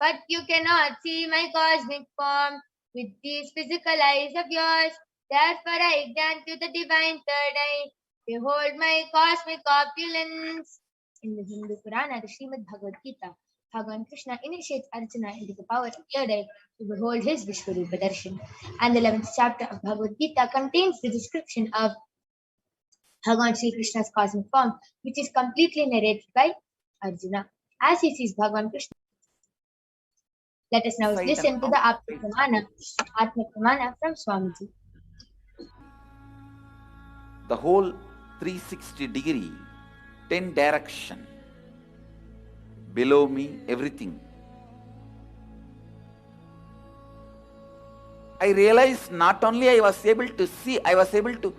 But you cannot see my cosmic form with these physical eyes of yours. Therefore I grant you the divine third eye. Behold my cosmic opulence. In the Hindu Purana, the Srimad Bhagavad Gita, Bhagavan Krishna initiates Arjuna into the power of third eye to behold his Vishwarupa Darshan. And the 11th chapter of Bhagavad Gita contains the description of Bhagavan Sri Krishna's cosmic form, which is completely narrated by Arjuna. As he sees Bhagavan Krishna, let us now listen to the Atma Pramana from Swamiji. The whole 360-degree, 10 direction, below me, everything. I realized not only I was able to see, I was able to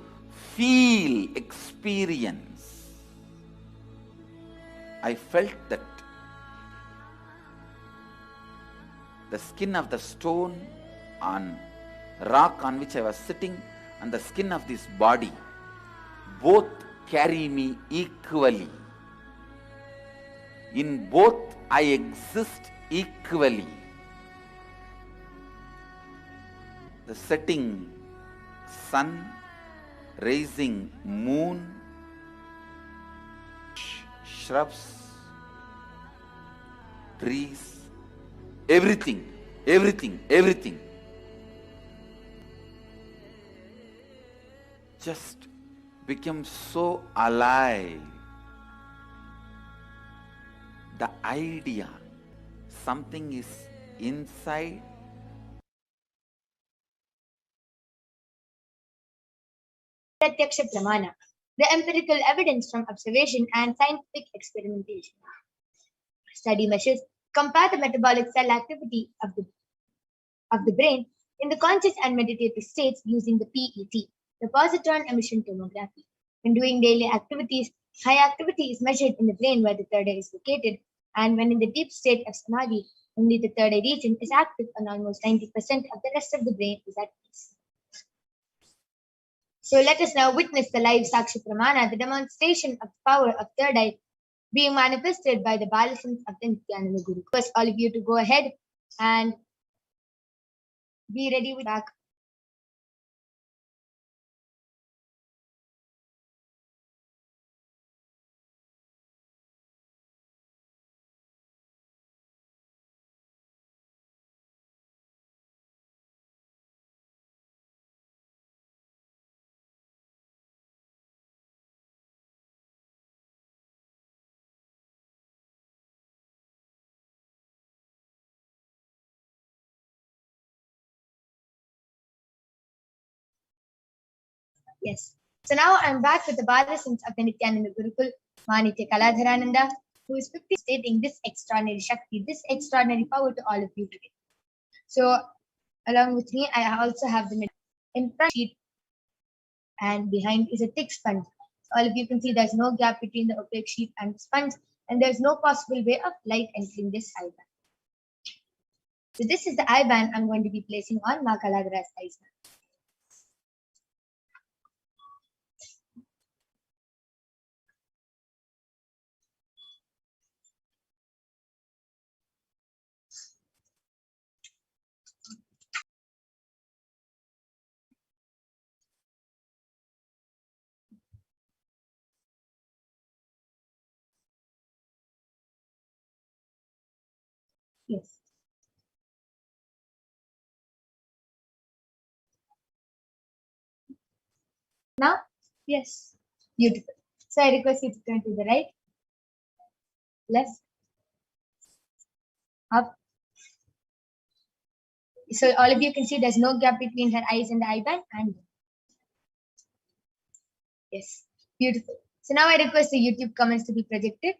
feel, experience. I felt that the skin of the stone on rock on which I was sitting and the skin of this body both carry me equally. In both I exist equally. The setting sun, rising moon, shrubs, trees, everything, just become so alive. The idea, something is inside. Pratyaksha Pramana, the empirical evidence from observation and scientific experimentation. Study measures compare the metabolic cell activity of the brain in the conscious and meditative states using the PET, the positron emission tomography. When doing daily activities, high activity is measured in the brain where the third eye is located, and when in the deep state of samadhi, only the third eye region is active and almost 90% of the rest of the brain is at peace. So let us now witness the live Sakshi Pramana, the demonstration of the power of third eye being manifested by the Balasams of the Nithyananda Guru. First, all of you to go ahead and be ready with back. Yes. So now I'm back with the Balasams of the Nithyananda Gurukul, Manitya Kaladharananda, who is 50 stating this extraordinary Shakti, this extraordinary power to all of you today. So along with me, I also have the in front sheet and behind is a thick sponge. So all of you can see there's no gap between the opaque sheet and the sponge, and there's no possible way of light entering this eye band. So this is the eye band I'm going to be placing on Ma Kaladhara's eyes now. Yes. Now, yes, beautiful. So I request you to turn to the right, left, up. So all of you can see there's no gap between her eyes and the eye band, and yes, beautiful. So now I request the YouTube comments to be projected.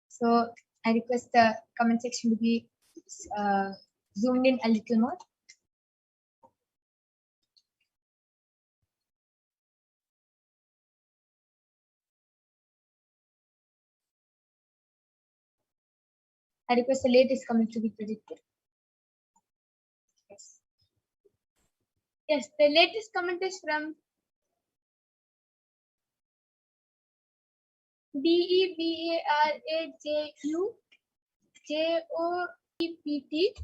So I request the comment section to be zoomed in a little more. I request the latest comment to be projected. Yes. Yes, the latest comment is from DEBARAJUJOEPT.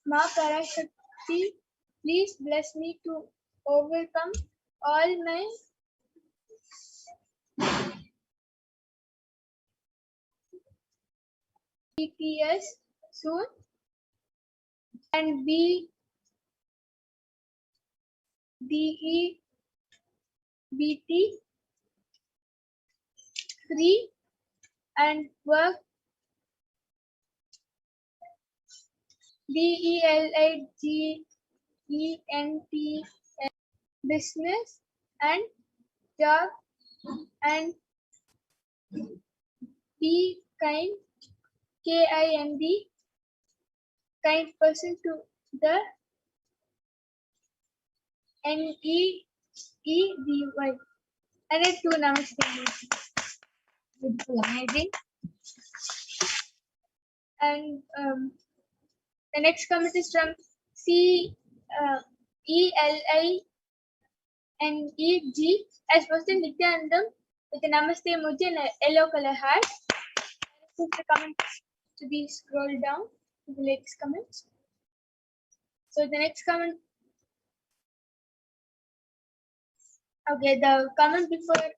Ma Parashakti, please bless me to overcome all my PTS soon and be DEBT free and work DELIGENT business and job and be kind KIND kind person to the NEEDY. I read two namaste. Beautiful, amazing. And the next comment is from CELINEG as posted Nithyanandam with a namaste emoji and a yellow color heart. This is the comment to be scrolled down to the latest comments. So the next comment. Okay, the comment before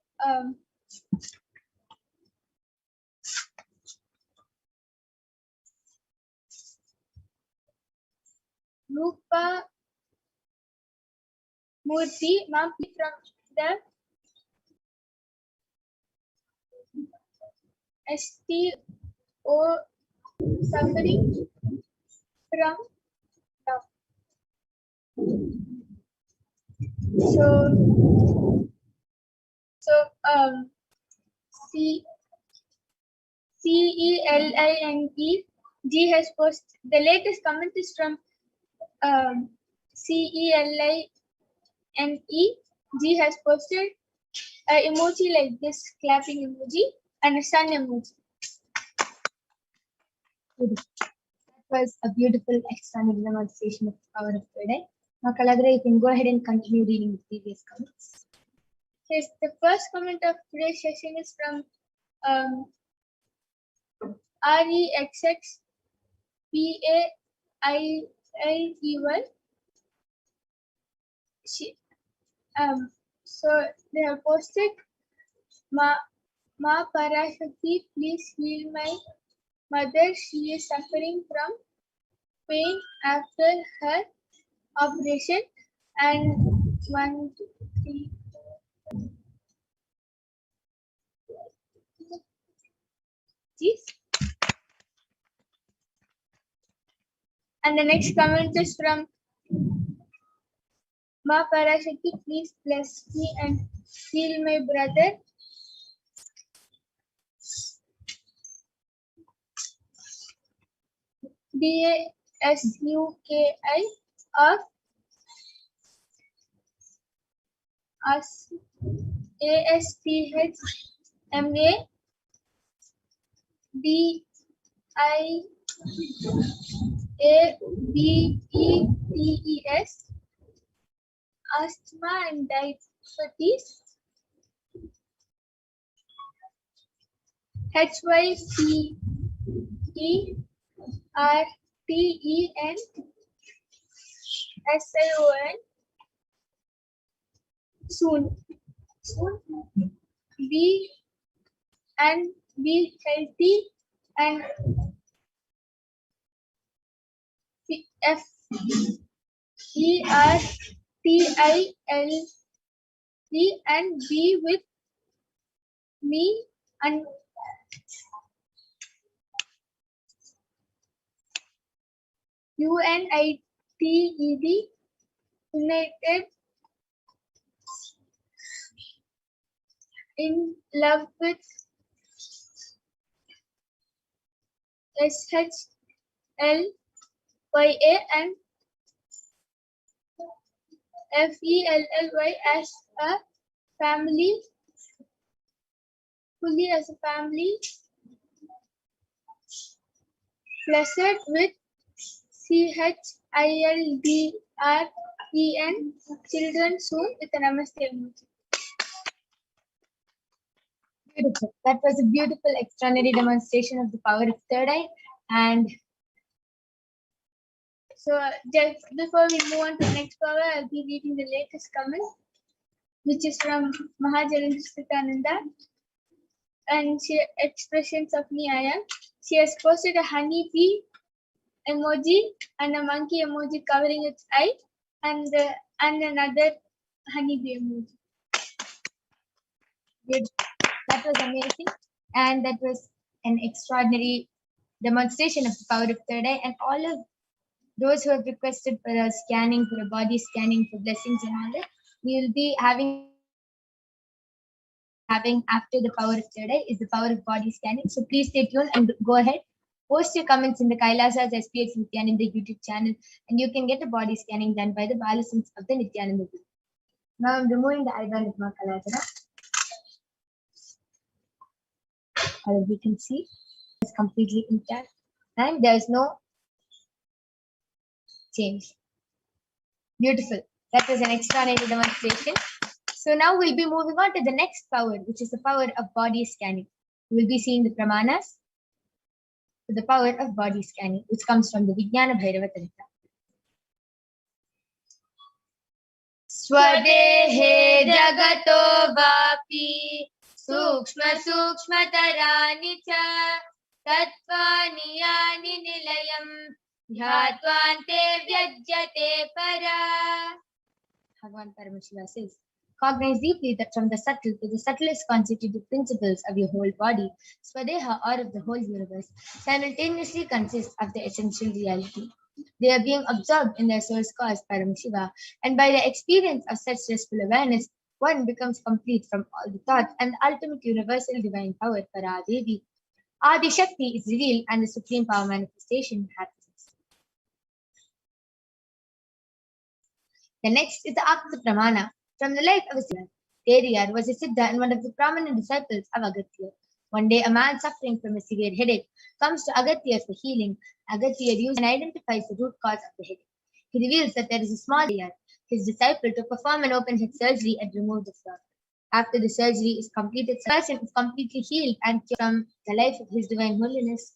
Rupa Murthy, ma'am, from the STO suffering from love. So CELINEG has posted the latest comment is from CELINEG has posted an emoji like this clapping emoji and a sun emoji. That was a beautiful expanded demonstration of the power of today. Now, Kalagra, you can go ahead and continue reading the previous comments. Yes, the first comment of today's session is from REXXPAILEY. So they have posted, Ma Parashakti, please heal my mother. She is suffering from pain after her operation. And 1, 2, 3, 4. Yes. And the next comment is from Ma Parashakti, please bless me and heal my brother. DASUKI of ASTHMA DIABETES asthma and diabetes HYCERTENSION soon be healthy and FERTILE and be with me and UNITED United in love with SHLYA and FELLY as a family, fully as a family, blessed with CHILDREN children soon with a namaste emoji. Beautiful. That was a beautiful, extraordinary demonstration of the power of third eye. And so, just before we move on to the next power, I'll be reading the latest comment, which is from Nithyananda, and she expressions of me I am. She has posted a honey bee emoji and a monkey emoji covering its eye, and another honey bee emoji. Good. That was amazing, and that was an extraordinary demonstration of the power of third eye. And all of those who have requested for a scanning, for a body scanning, for blessings and all that, we will be having after the power of third eye is the power of body scanning. So please stay tuned and go ahead. Post your comments in the Kailasa's SPX Nithyananda YouTube channel, and you can get a body scanning done by the Balasins of the Nithyananda group. Now I'm removing the eyebrow with my Kalatara. As you can see, it's completely intact and there's no change. Beautiful. That was an extraordinary demonstration. So now we'll be moving on to the next power, which is the power of body scanning. We'll be seeing the pramanas for the power of body scanning, which comes from the Vijnana Bhairava Tantra. Swadehe jagato vapi sukshma sukshma tarani cha tattvani yani nilayam dhyattvante vyajyate para. Bhagavan Paramashiva says, cognize deeply that from the subtle to the subtlest constitutive principles of your whole body, Swadeha, or of the whole universe, simultaneously consists of the essential reality. They are being absorbed in their source cause, Paramashiva, and by the experience of such restful awareness, one becomes complete from all the thoughts and the ultimate universal divine power, Paradevi. Adi Shakti is revealed and the supreme power manifestation happens. The next is the Apta Pramana. From the life of a Siddha, Teriyar was a Siddha and one of the prominent disciples of Agatya. One day, a man suffering from a severe headache comes to Agatya for healing. Agatya uses and identifies the root cause of the headache. He reveals that there is a small area. His disciple to perform an open head surgery and remove the flaw. After the surgery is completed, the person is completely healed and cured from the life of His Divine Holiness,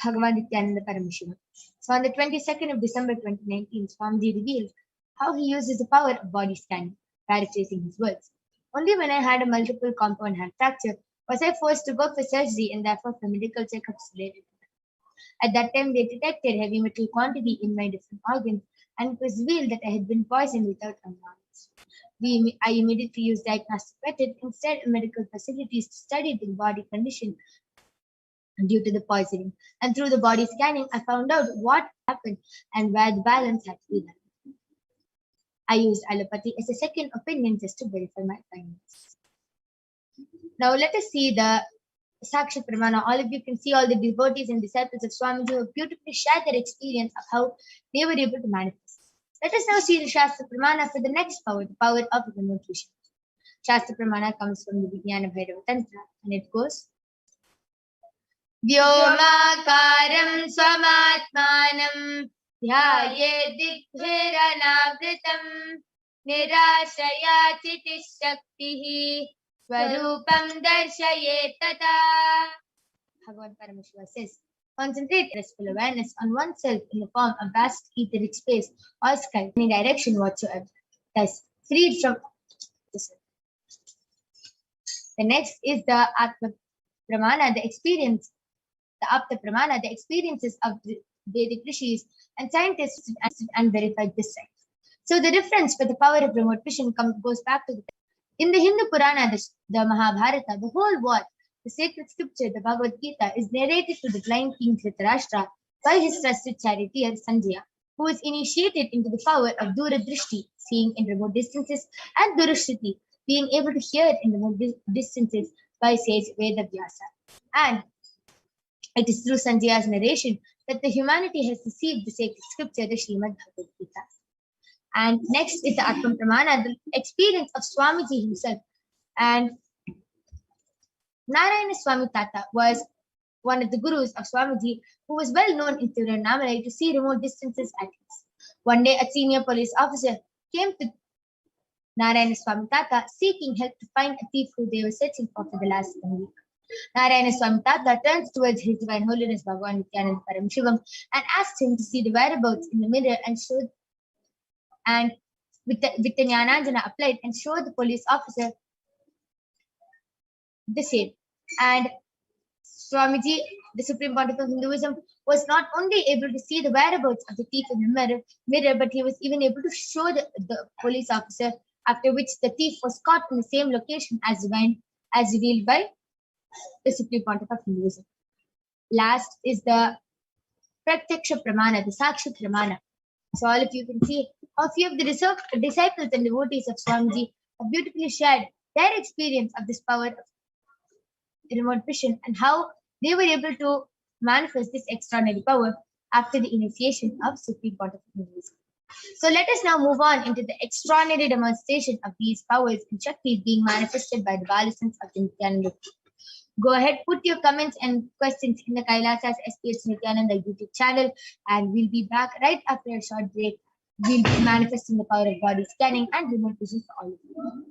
Bhagavan Nithyananda Paramashivam. So on the 22nd of December 2019, Swamiji revealed how he uses the power of body scanning, paraphrasing his words. Only when I had a multiple compound hand fracture was I forced to go for surgery and therefore for medical checkups related to that. At that time, they detected heavy metal quantity in my different organs, and it was revealed that I had been poisoned without my knowledge. I immediately used diagnostic method instead of medical facilities to study the body condition due to the poisoning. And through the body scanning, I found out what happened and where the balance had to be done. I used allopathy as a second opinion just to verify my findings. Now let us see the Saksha Pramana. All of you can see all the devotees and disciples of Swamiji who have beautifully shared their experience of how they were able to manifest. Let us now see the Shastra Pramana for the next power, the power of remote vision. Shastra Pramana comes from the Vijnana Bhairava Tantra, and it goes, Vyomakaram swamatmanam dhyaye dighiranavritam nirashaya chitis shaktihi swarupam darshaye tata. Bhagavan Paramashiva says, concentrate restful awareness on oneself in the form of vast etheric space or sky in any direction whatsoever, thus freed from the self. The next is the Atma Pramana, the experience. The Apta Pramana, the experiences of the Vedic rishis and scientists and verified this science. So the difference for the power of remote vision goes back to in the Hindu Purana, the Mahabharata, the whole war, the sacred scripture, the Bhagavad Gita, is narrated to the blind king Dhritarashtra by his trusted charioteer Sanjaya, who is initiated into the power of Duradrishti, seeing in remote distances, and Durashriti, being able to hear in remote distances by sage Vedavyasa. And it is through Sanjaya's narration that the humanity has received the sacred scripture, the Srimad Bhagavad Gita. And next is the Atma Pramana, the experience of Swamiji himself. And Narayana Swami Tata was one of the gurus of Swamiji, who was well known in Tiruvannamalai to see remote distances at least. One day, a senior police officer came to Narayana Swami Tata seeking help to find a thief who they were searching for the last 1 week. Narayana Swami Tata turns towards His Divine Holiness Bhagavan Nithyananda Paramashivam and asks him to see the whereabouts in the mirror and show, and with the Jnananjana applied and show the police officer the same. And Swamiji, the Supreme Pontiff of Hinduism, was not only able to see the whereabouts of the thief in the mirror, but he was even able to show the police officer, after which the thief was caught in the same location as revealed by the Supreme Pontiff of Hinduism. Last is the Pratyaksha Pramana, the Sakshi Pramana. So all of you can see a few of the disciples and devotees of Swamiji have beautifully shared their experience of this power of remote vision and how they were able to manifest this extraordinary power after the initiation of Supreme Pontiff of Hinduism. So let us now move on into the extraordinary demonstration of these powers and Shaktis being manifested by the Balisons of the Nithyananda. Go ahead, put your comments and questions in the Kailasa's HDH Nithyananda YouTube channel, and we'll be back right after a short break. We'll be manifesting the power of body scanning and remote vision for all of you.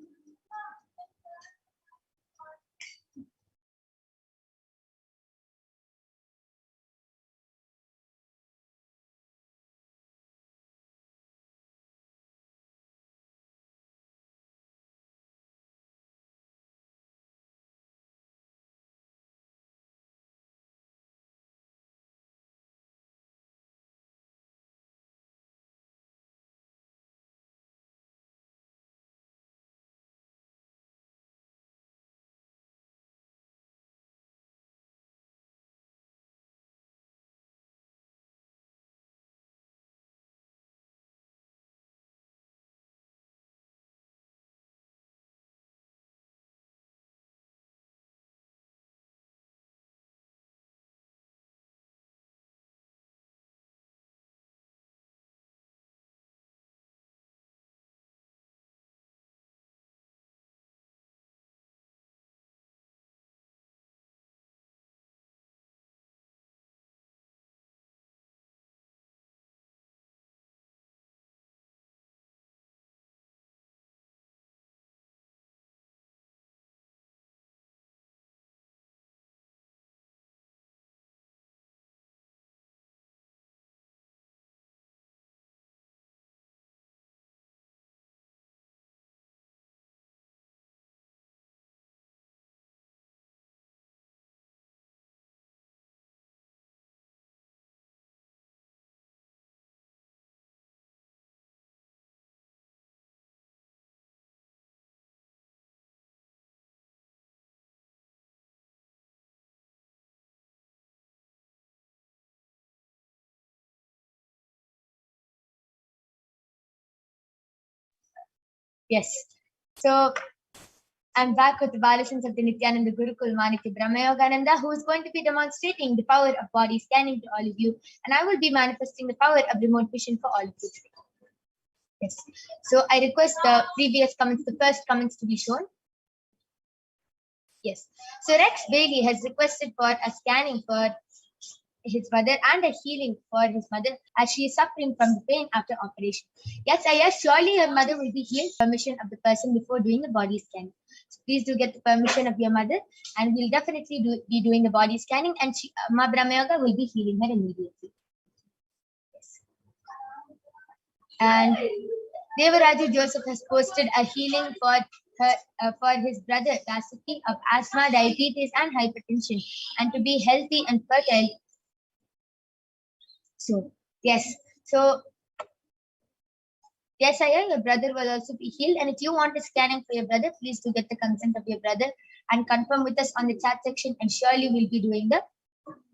Yes. So I'm back with the Balisons of the Nithyananda Gurukul Manikya Brahmayogananda, who is going to be demonstrating the power of body scanning to all of you. And I will be manifesting the power of remote vision for all of you today. Yes. So I request the previous comments, the first comments to be shown. Yes. So Rex Bailey has requested for a scanning for his mother and a healing for his mother as she is suffering from the pain after operation. Yes, surely your mother will be healed. Permission of the person before doing the body scanning. So please do get the permission of your mother, and we'll definitely be doing the body scanning, and Ma Brahmayoga will be healing her immediately. Yes. And Devaraju Joseph has posted a healing for his brother Dasaki of asthma, diabetes, and hypertension, and to be healthy and fertile. So yes, your brother will also be healed. And if you want a scanning for your brother, please do get the consent of your brother and confirm with us on the chat section, and surely we'll be doing the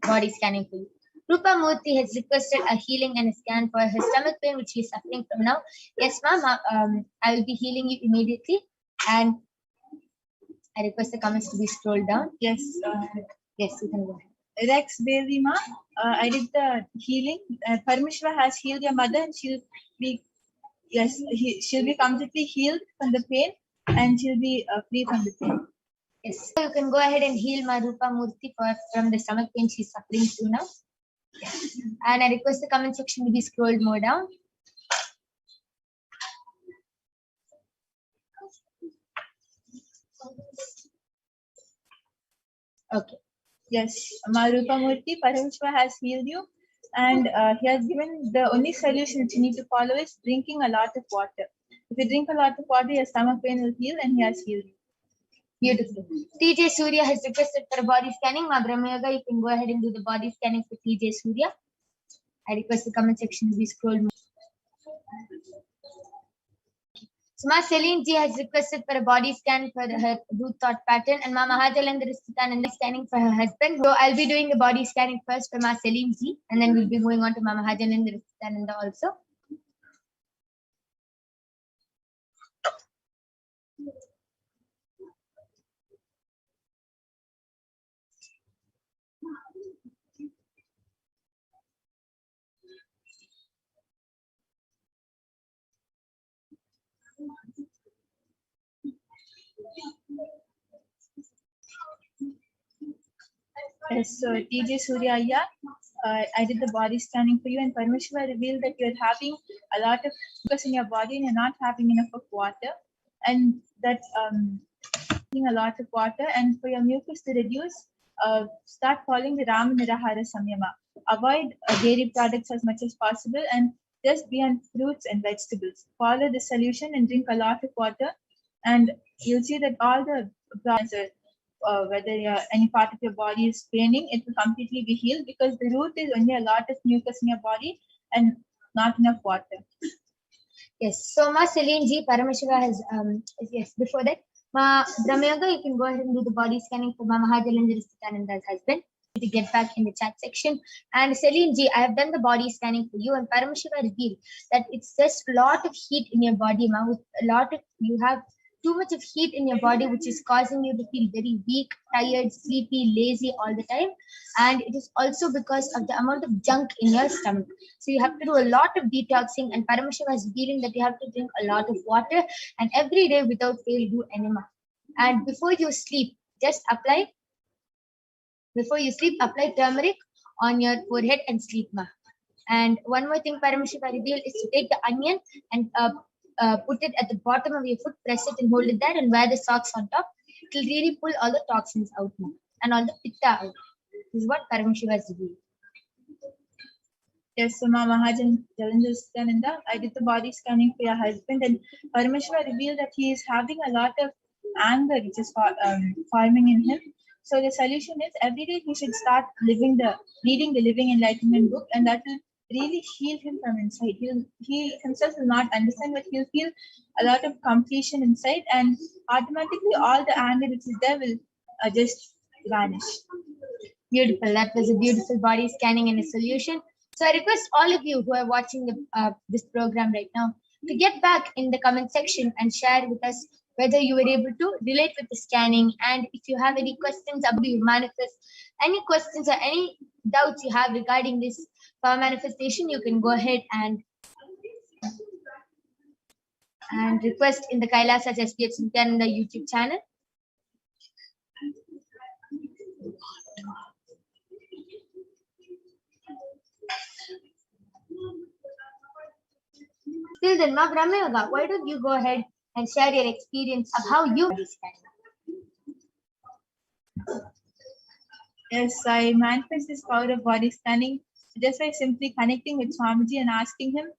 body scanning for you. Rupa Murthy has requested a healing and a scan for her stomach pain, which she is suffering from now. Yes, ma'am, I will be healing you immediately. And I request the comments to be scrolled down. Yes, yes, you can go ahead. Rex Bailey, ma, I did the healing. Parmeshwar has healed your mother, and she'll be completely healed from the pain, and she'll be free from the pain. Yes, so you can go ahead and heal Rupa Murthy from the stomach pain she's suffering through now. Yes. And I request the comment section to be scrolled more down. Okay. Yes, Marupamurti, Parameshwara has healed you, and he has given the only solution which you need to follow is drinking a lot of water. If you drink a lot of water, your stomach pain will heal, and he has healed you. Beautiful. TJ Surya has requested for a body scanning. Ma Brahmayoga, you can go ahead and do the body scanning for TJ Surya. I request the comment section to be scrolled more. So Ma Celine G has requested for a body scan for her root thought pattern, and Ma Mahajalendra Nithyananda scanning for her husband. So I'll be doing the body scanning first for Ma Celine G, and then we'll be moving on to Ma Mahajalendra Nithyananda also. Yes, so TJ Surya, I did the body scanning for you, and Parameshwara revealed that you're having a lot of mucus in your body and you're not having enough of water, and that a lot of water, and for your mucus to reduce, start following the Rama Nirahara Samyama. Avoid dairy products as much as possible and just be on fruits and vegetables. Follow the solution and drink a lot of water, and you'll see that all the problems, whether any part of your body is paining, it will completely be healed because the root is only a lot of mucus in your body and not enough water. Yes. So Ma Celine G, Parameshwara has yes. Before that, Ma Brahmayoga, you can go ahead and do the body scanning for Ma Mahajalendra Nithyananda's husband. To get back in the chat section. And Celine G, I have done the body scanning for you, and Paramashiva revealed that it's just a lot of heat in your body, Ma. With a lot of, you have too much of heat in your body, which is causing you to feel very weak, tired, sleepy, lazy all the time. And it is also because of the amount of junk in your stomach. So you have to do a lot of detoxing, and Paramashiva is revealing that you have to drink a lot of water, and every day without fail do enema. And before you sleep, just apply turmeric on your forehead and sleep, Ma. And one more thing Paramashiva revealed is to take the onion and put it at the bottom of your foot, press it and hold it there, and wear the socks on top. It will really pull all the toxins out, Ma, and all the pitta out. This is what Paramashiva has revealed. Yes, so Ma Mahajalendra, I did the body scanning for your husband, and Parameshwara revealed that he is having a lot of anger which is forming in him. So the solution is every day he should start reading the Living Enlightenment book, and that will really heal him from inside. He himself will not understand, but he'll feel a lot of completion inside, and automatically all the anger which is there will just vanish. Beautiful. That was a beautiful body scanning and a solution. So I request all of you who are watching this program right now to get back in the comment section and share with us whether you were able to relate with the scanning, and if you have any questions about your manifest, any questions or any doubts you have regarding this power manifestation, you can go ahead and request in the Kailasas HDH Nithyananda YouTube channel. Till then, Ma Brahmayoga, why don't you go ahead and share your experience of how you scan? Yes, I manifest this power of body scanning just by simply connecting with Swamiji and asking him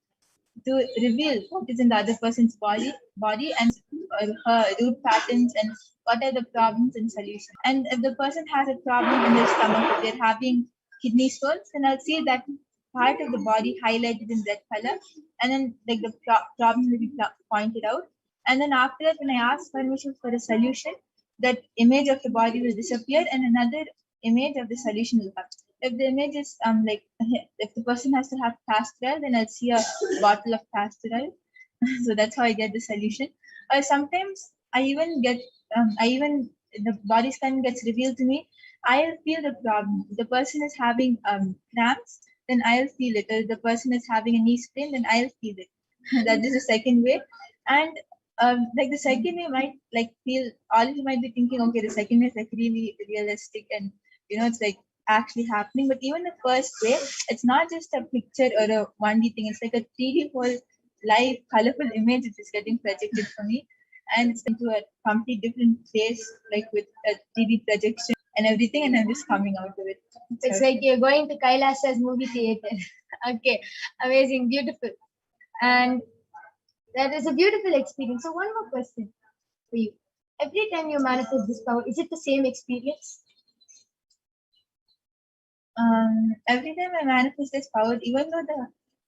to reveal what is in the other person's body and her root patterns and what are the problems and solutions. And if the person has a problem in their stomach, if they're having kidney stones, then I'll see that part of the body highlighted in red color, and then like the problem will be pointed out. And then after that, when I ask permission for a solution, that image of the body will disappear and another image of the solution will come. If the image is if the person has to have castor oil, then I'll see a bottle of castor oil. So that's how I get the solution. Sometimes I even get the body scan gets revealed to me. I'll feel the problem. If the person is having cramps, then I'll feel it. If the person is having a knee sprain, then I'll feel it. That is the second way. And like the second way might like feel, all of you might be thinking, okay, the second way is like really realistic and it's like actually happening. But even the first way, it's not just a picture or a 1D thing. It's like a 3D whole live colorful image which is getting projected for me. and it's into a complete different place, like with a 3D projection and everything, and I'm just coming out of it. It's like you're going to Kailasa's movie theater. Okay, amazing, beautiful. And that is a beautiful experience. So one more question for you. Every time you manifest this power, is it the same experience? Every time I manifest this power, even though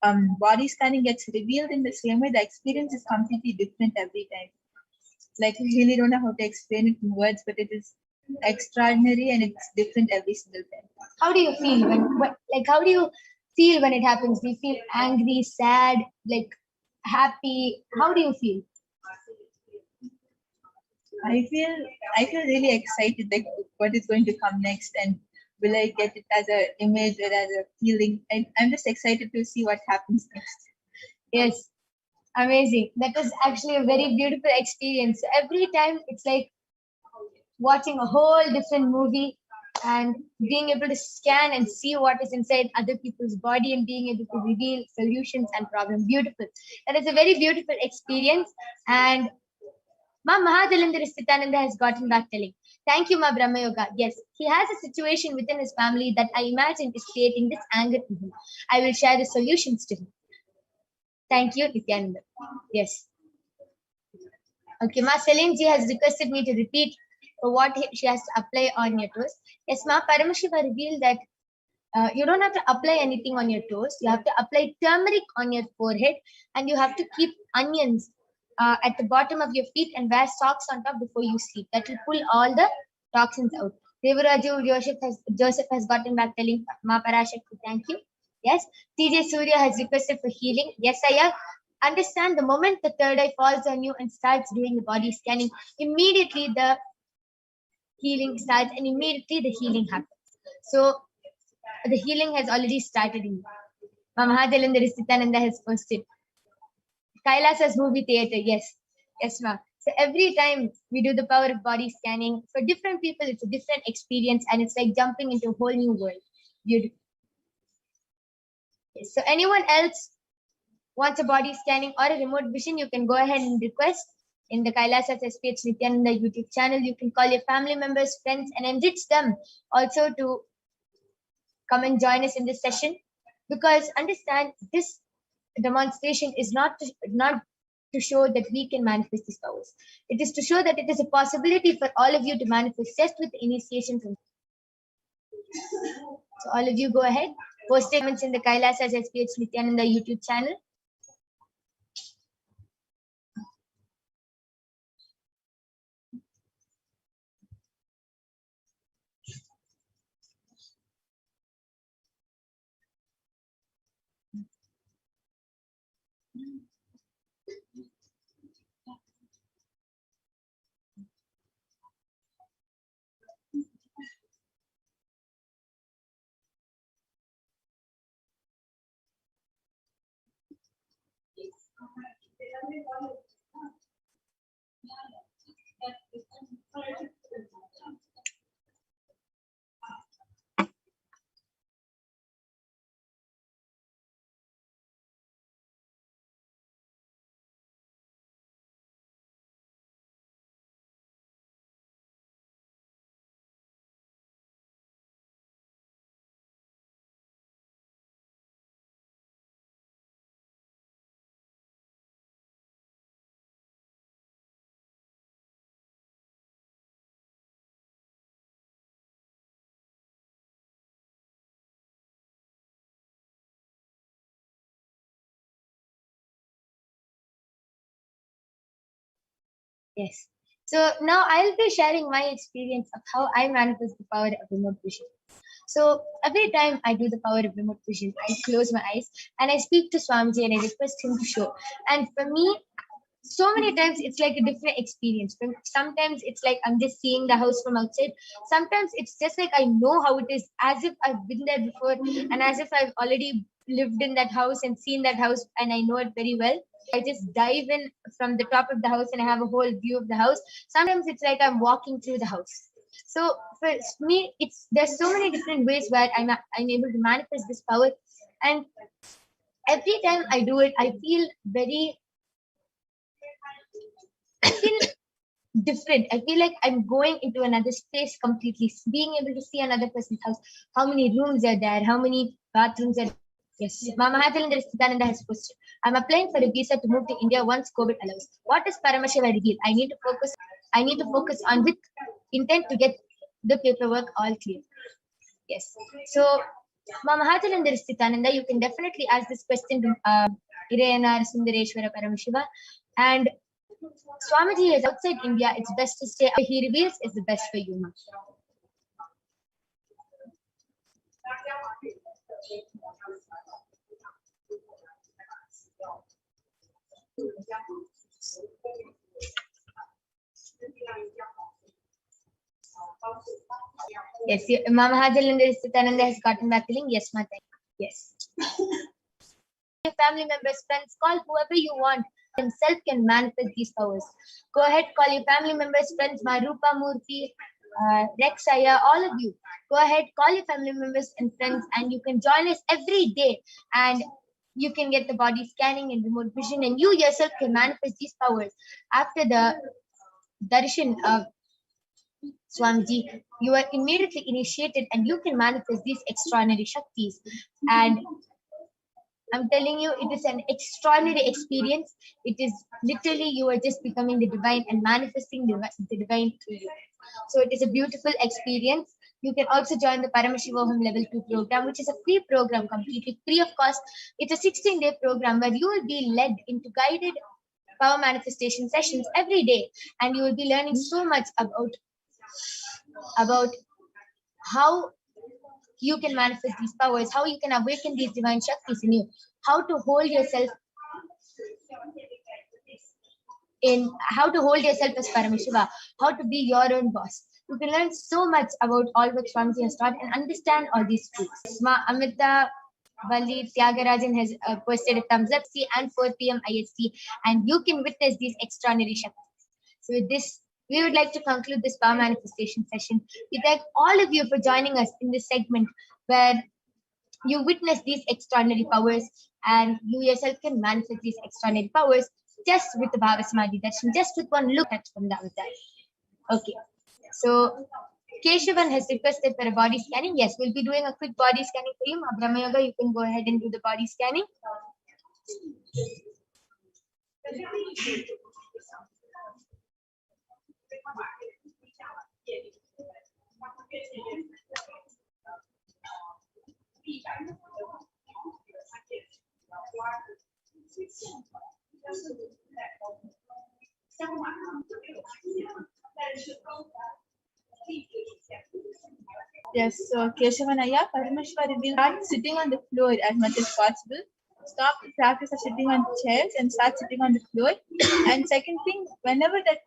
the body scanning gets revealed in the same way, the experience is completely different every time. Like, I really don't know how to explain it in words, but it is extraordinary and it's different every single time. How do you feel how do you feel when it happens? Do you feel angry, sad, like happy? How do you feel? I feel really excited, like what is going to come next, and will I get it as an image or as a feeling? I'm just excited to see what happens next. Yes, amazing. That was actually a very beautiful experience. Every time it's like watching a whole different movie and being able to scan and see what is inside other people's body and being able to reveal solutions and problems. Beautiful. That is a very beautiful experience. And Ma Mahadalandar Sthitananda has gotten back telling, thank you, Ma Brahma Yoga. Yes, he has a situation within his family that I imagine is creating this anger in him. I will share the solutions to him. Thank you, Nithyananda. Yes. Okay, Ma Celine ji has requested me to repeat what she has to apply on your toes. Yes, Ma Paramashiva revealed that you don't have to apply anything on your toes. You have to apply turmeric on your forehead, and you have to keep onions at the bottom of your feet and wear socks on top before you sleep. That will pull all the toxins out. Devaraju Joseph has gotten back telling Ma Parashakti, thank you. Yes, TJ Surya has requested for healing. Yes, I have. Understand the moment the third eye falls on you and starts doing the body scanning, immediately the healing starts and immediately the healing happens. So the healing has already started in you. Mahadalandar Sthitananda has posted. Kailasa's movie theater, yes. Yes, ma'am. So every time we do the power of body scanning, for different people, it's a different experience and it's like jumping into a whole new world. Beautiful. Yes. So anyone else wants a body scanning or a remote vision, you can go ahead and request in the Kailasa's HDH Nithyananda YouTube channel. You can call your family members, friends, and enrich them also to come and join us in this session. Because understand, this demonstration is not to show that we can manifest these powers. It is to show that it is a possibility for all of you to manifest just with initiation from. So all of you go ahead, post statements in the Kailasa's HDH Nithyananda YouTube channel. Yes. So now I'll be sharing my experience of how I manifest the power of remote vision. So every time I do the power of remote vision, I close my eyes and I speak to Swamiji and I request him to show. And for me, so many times it's like a different experience. Sometimes it's like I'm just seeing the house from outside. Sometimes it's just like I know how it is, as if I've been there before and as if I've already lived in that house and seen that house and I know it very well. I just dive in from the top of the house and I have a whole view of the house. Sometimes it's like I'm walking through the house. So for me, there's so many different ways where I'm able to manifest this power. And every time I do it, I feel different. I feel like I'm going into another space completely, being able to see another person's house, how many rooms are there, how many bathrooms are there. Yes, Mama Hathalinda Nithyananda has posted. I'm applying for a visa to move to India once COVID allows. What does Paramashiva reveal? I need to focus on with intent to get the paperwork all clear. Yes. So Mama Hathalinda Nithyananda, you can definitely ask this question to Irayanar Sundareshwara Paramashiva. And Swamiji is outside India. It's best to stay. He reveals is the best for you, Ma. Yes, Mama Hathalinda Nithyananda has gotten back the link. Yes, Ma. Yes. Your family members, friends, call whoever you want. Himself can manifest these powers. Go ahead, call your family members, friends, Marupa Murthy, Rexaya, all of you. Go ahead, call your family members and friends, and you can join us every day. And you can get the body scanning and remote vision, and you yourself can manifest these powers. After the darshan of Swamiji, you are immediately initiated, and you can manifest these extraordinary shaktis. And I'm telling you, it is an extraordinary experience. It is literally, you are just becoming the divine and manifesting the divine through you. So it is a beautiful experience. You can also join the Paramashivoham Level 2 program, which is a free program, completely free of cost. It's a 16-day program where you will be led into guided power manifestation sessions every day. And you will be learning so much about how you can manifest these powers, how you can awaken these divine shaktis in you, how to hold yourself as Paramashiva, how to be your own boss. You can learn so much about all what Swamiji has taught and understand all these truths. Amita Valli Tyagarajan has posted a thumbs up, see, and 4 p.m. IST, and you can witness these extraordinary shaktis. So with this, we would like to conclude this power manifestation session. We thank all of you for joining us in this segment where you witness these extraordinary powers and you yourself can manifest these extraordinary powers just with the Bhava Samadhi Darshan, just with one look at from the avatar. Okay, so Keshavan has requested for a body scanning. Yes, we'll be doing a quick body scanning for you. Brahma Yoga, you can go ahead and do the body scanning. Yes, so Keshavanaya, Paramashiva revealed start sitting on the floor as much as possible. Stop the practice of sitting on chairs and start sitting on the floor. And second thing, whenever the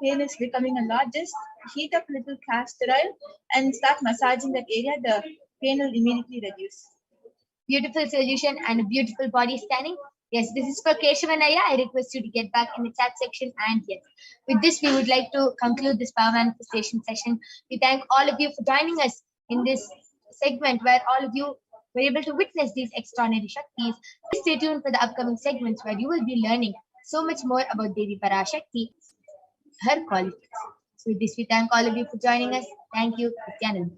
pain is becoming a lot, just heat up a little castor oil and start massaging that area. The pain will immediately reduce. Beautiful solution and a beautiful body scanning. Yes, this is for Keshavanaya. I request you to get back in the chat section. And yes, with this, we would like to conclude this power manifestation session. We thank all of you for joining us in this segment where all of you were able to witness these extraordinary shaktis. Please stay tuned for the upcoming segments where you will be learning so much more about Devi Parashakti, her qualities. So with this, we thank all of you for joining us. Thank you, Nithyananda.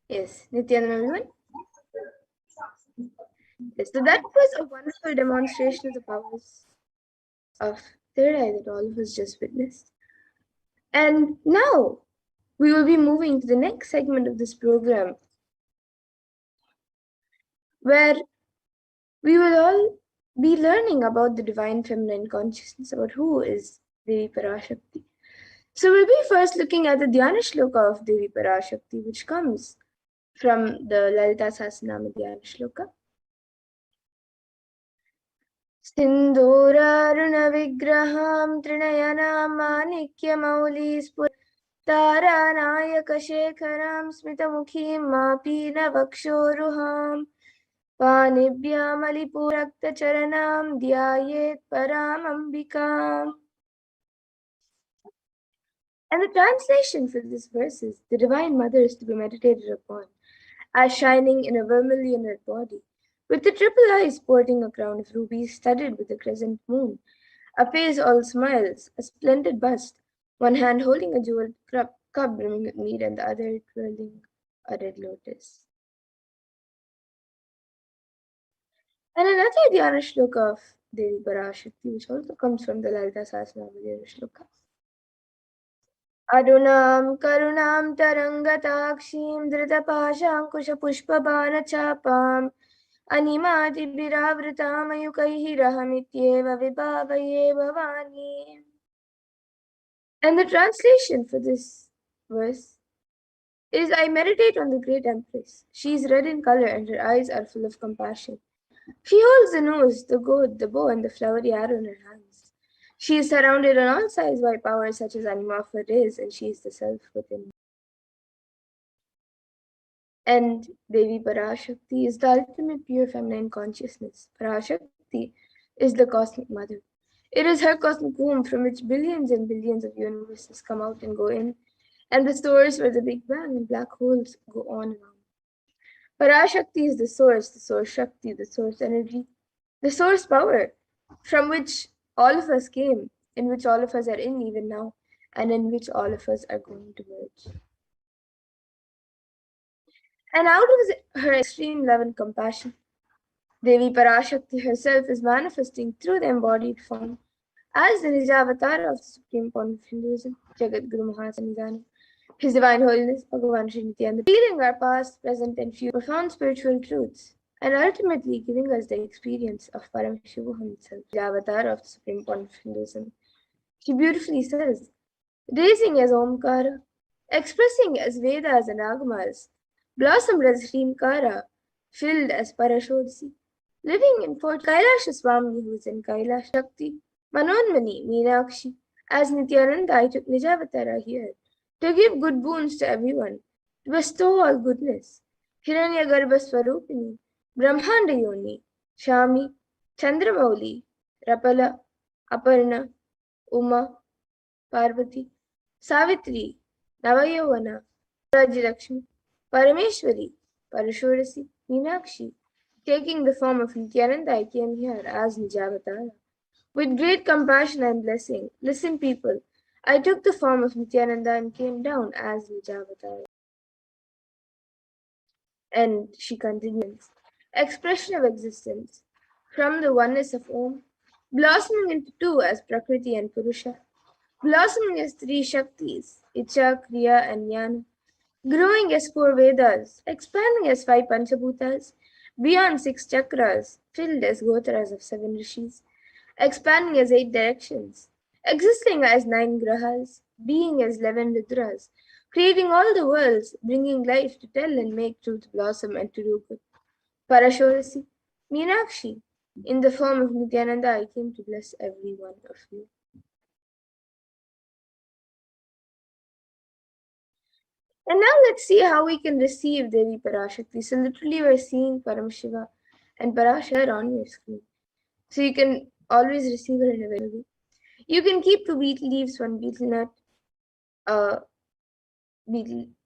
Yes, Nithyananda everyone. Yes, so that was a wonderful demonstration of the powers of third eye that all of us just witnessed. And now we will be moving to the next segment of this program, where we will all be learning about the divine feminine consciousness, about who is Devi Parashakti. So we'll be first looking at the Dhyana Shloka of Devi Parashakti, which comes from the Lalita Sahasranama Dhyana Shloka. Sindhuraruna-vigraham trinayana manikya-maulispur Taranayaka-shekharam smitamukhim mapina-vakshoruham Panibhyam-alipurakta-charanam dhyayet paramambikam. And the translation for this verse is, the Divine Mother is to be meditated upon as shining in a vermilion red body, with the triple eyes sporting a crown of rubies studded with a crescent moon, a face all smiles, a splendid bust, one hand holding a jeweled cup brimming with mead and the other twirling a red lotus. And another Dhyana Shloka of Devi Parashakti, which also comes from the Lalita Sahasranama Dhyana Shloka. Adunam karunam tarangatakshim dhritapaşankuşapuşpabanachapam animatibhiravritam ayukaihi vibhavaye bhavani. And the translation for this verse is, I meditate on the great Empress. She is red in color and her eyes are full of compassion. She holds the nose, the gourd, the bow, and the flowery arrow in her hands. She is surrounded on all sides by powers such as Anima of her is, and she is the self within. And Devi Parashakti is the ultimate pure feminine consciousness. Parashakti is the cosmic mother. It is her cosmic womb from which billions and billions of universes come out and go in, and the source where the Big Bang and black holes go on and on. Parashakti is the source Shakti, the source energy, the source power from which all of us came, in which all of us are in even now, and in which all of us are going to merge. And out of her extreme love and compassion, Devi Parashakti herself is manifesting through the embodied form as the Nijavatar of the Supreme Point of Hinduism, Jagat Guru Mahasannidhanam, His Divine Holiness, Bhagavan Sri Nithyananda, revealing our past, present, and future profound spiritual truths, and ultimately giving us the experience of Paramashivoham itself, the avatar of the Supreme Point of Hinduism. She beautifully says, raising as Omkara, expressing as Vedas and Agamas, blossomed as Hrimkara, filled as Parashodsi, living in Fort Kailasha Swami, who is in Kailash Shakti, Manonmani, Meenakshi, as Nithyananda, I took Nijavatara here, to give good boons to everyone, to bestow all goodness. Hiranyagarbha Swarupini, Brahmanda Yoni, Shami, Chandramauli, Rapala, Aparna, Uma, Parvati, Savitri, Navayavana, Rajilakshmi, Parameshwari, Parashurasi, Meenakshi. Taking the form of Nithyananda, I came here as Nijavatara. With great compassion and blessing, listen people, I took the form of Nithyananda and came down as Nijavatara. And she continues, expression of existence, from the oneness of Om, blossoming into two as Prakriti and Purusha, blossoming as three Shaktis, Icha, Kriya, and Jnana, growing as four Vedas, expanding as five Panchabhutas, beyond six chakras, filled as Gotras of seven rishis, expanding as eight directions, existing as nine grahas, being as 11 Rudras, creating all the worlds, bringing life to tell and make truth blossom and to do good. Parashorasi, Meenakshi, in the form of Nithyananda, I came to bless every one of you. And now let's see how we can receive Devi Parashakti. So literally we're seeing Paramashiva and Parashakti on your screen. So you can always receive her in a very way. You can keep two betel leaves, one betel nut,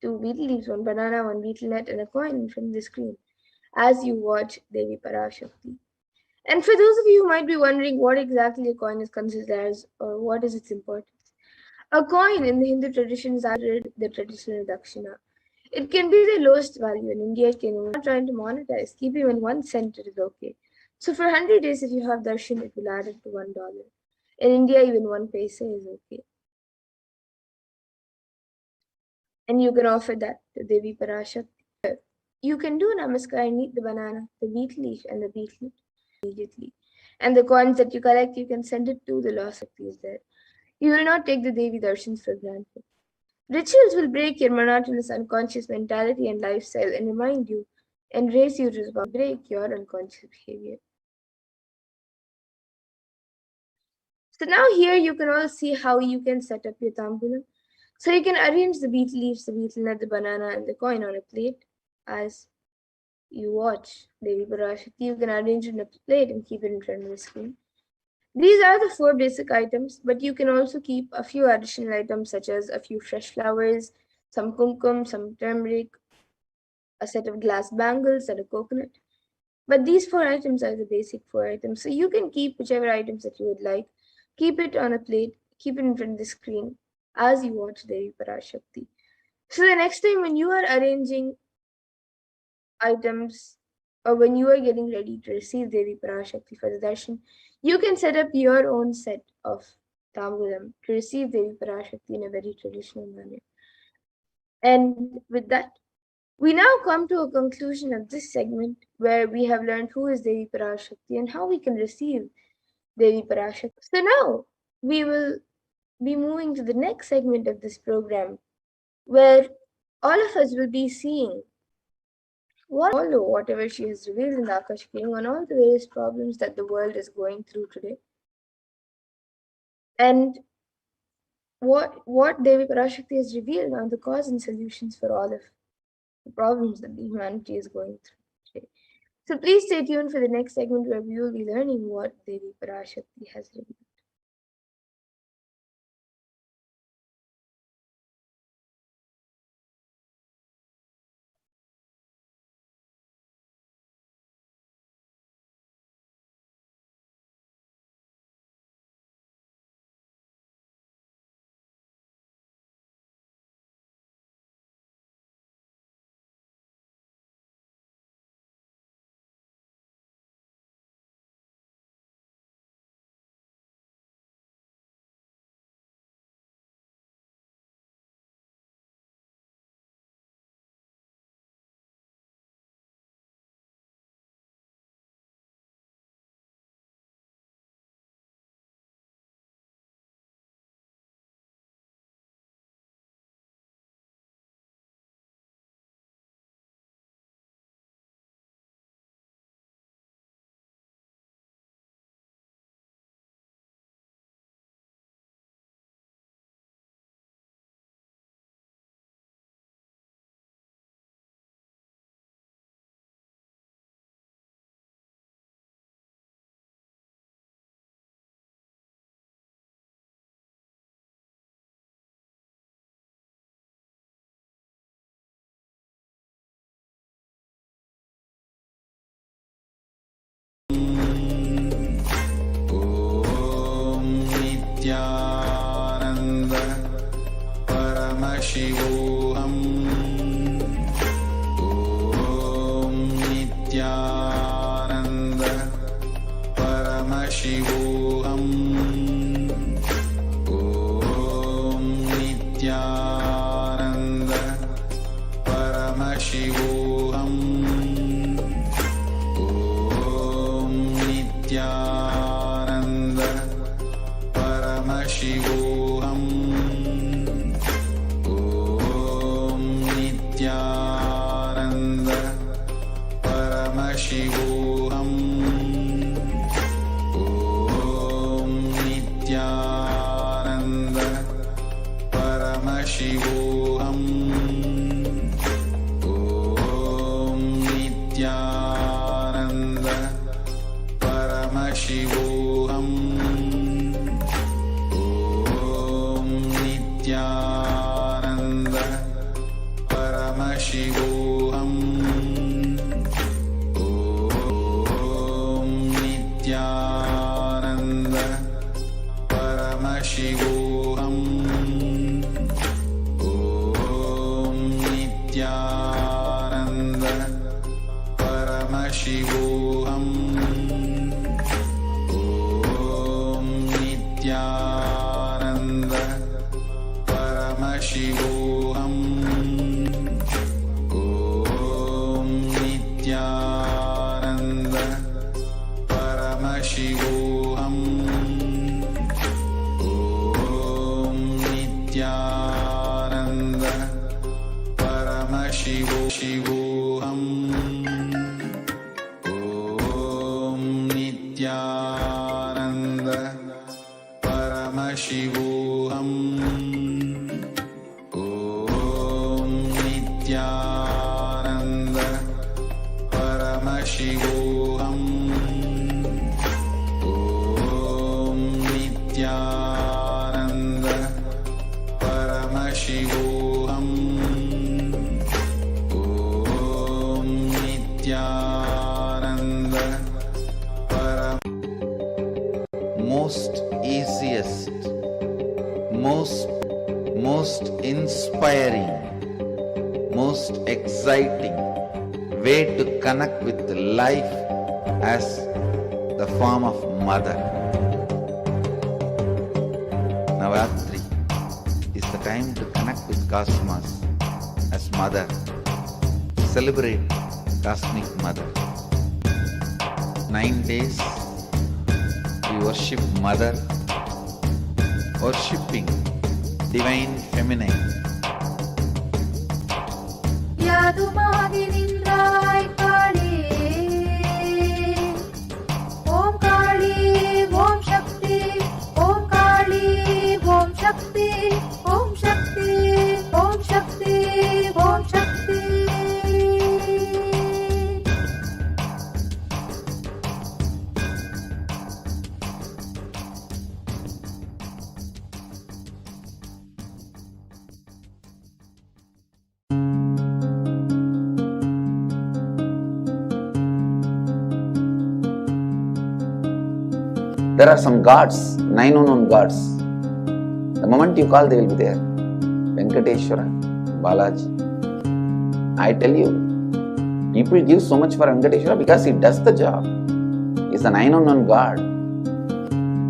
two betel leaves, one banana, one betel nut, and a coin from the screen as you watch Devi Parashakti. And for those of you who might be wondering what exactly a coin is considered as or what is its importance, a coin in the Hindu tradition is the traditional dakshina. It can be the lowest value. In India, it can, we're not trying to monetize. Keep even 1 cent, it is okay. So for 100 days, if you have darshan, it will add up to $1. In India, even 1 paisa is okay. And you can offer that to Devi Parashakti. You can do namaskar and eat the banana, the betel leaf, and the beetroot immediately. And the coins that you collect, you can send it to the lost Shaktis there. You will not take the Devi darshans for granted. Rituals will break your monotonous unconscious mentality and lifestyle and remind you and raise you to break your unconscious behavior. So now here you can all see how you can set up your tambulam. So you can arrange the betel leaves, the betel nut, the banana, and the coin on a plate as you watch Devi Parashakti. You can arrange it in a plate and keep it in front of the screen. These are the 4 basic items, but you can also keep a few additional items such as a few fresh flowers, some kumkum, some turmeric, a set of glass bangles, and a coconut. But these 4 items are the basic 4 items. So you can keep whichever items that you would like, keep it on a plate, keep it in front of the screen as you watch Devi Parashakti. So the next time when you are arranging items or when you are getting ready to receive Devi Parashakti for the darshan, you can set up your own set of tambulam to receive Devi Parashakti in a very traditional manner. And with that, we now come to a conclusion of this segment where we have learned who is Devi Parashakti and how we can receive Devi Parashakti. So now we will be moving to the next segment of this program where all of us will be seeing whatever she has revealed in the Akashic on all the various problems that the world is going through today. And what Devi Parashakti has revealed are the cause and solutions for all of the problems that the humanity is going through today. So please stay tuned for the next segment where we will be learning what Devi Parashakti has revealed. Nithyananda Paramashivoham. Om Nithyananda Paramashivoham. Om Nithyananda Paramashivoham. Om Nithyananda Paramashivoham. Om Nithyananda Paramashivoham. Om Nithyananda Paramashivoham. Om Nithyananda Paramashivoham. Om Nithyananda Paramashivoham. Om Nithyananda Paramashivoham. Om Nithyananda Paramashivoham. Om Nithyananda Paramashivoham. Om Nithyananda Paramashivoham. Om Nithyananda Paramashivoham. Om Nithyananda Paramashivoham. Om Nithyananda Paramashivoham. Om Nithyananda Paramashivoham. Om Nithyananda Param. Most easiest, most inspiring, most exciting way to connect with life as the form of mother. Navaratri is the time to connect with cosmos as mother. Celebrate cosmic mother. 9 days we worship mother, worshipping divine feminine. யாதுமாகி நின்றாய் காளி ஓம் காளி ஓம் சக்தி ஓம் காளி ஓம் சக்தி ஓம் சக்தி ஓம் சக்தி ஓம் சக்தி. There are some gods, 9 unknown gods. The moment you call, they will be there. Venkateshwara, Balaji. I tell you, people give so much for Venkateshwara because he does the job. He's a 9 unknown god.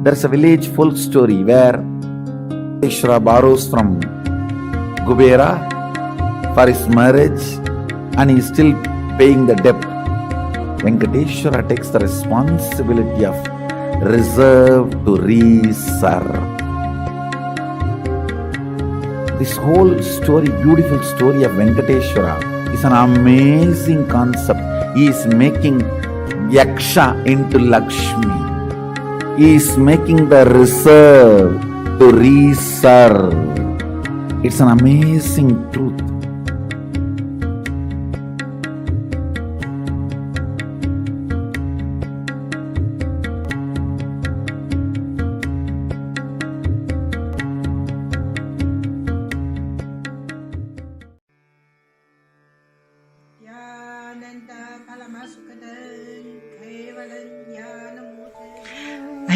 There's a village folk story where Venkateshwara borrows from Kubera for his marriage and he is still paying the debt. Venkateshwara takes the responsibility of reserve to reserve. This whole story, beautiful story of Venkateshwara is an amazing concept. He is making Yaksha into Lakshmi. He is making the reserve to reserve. It's an amazing truth.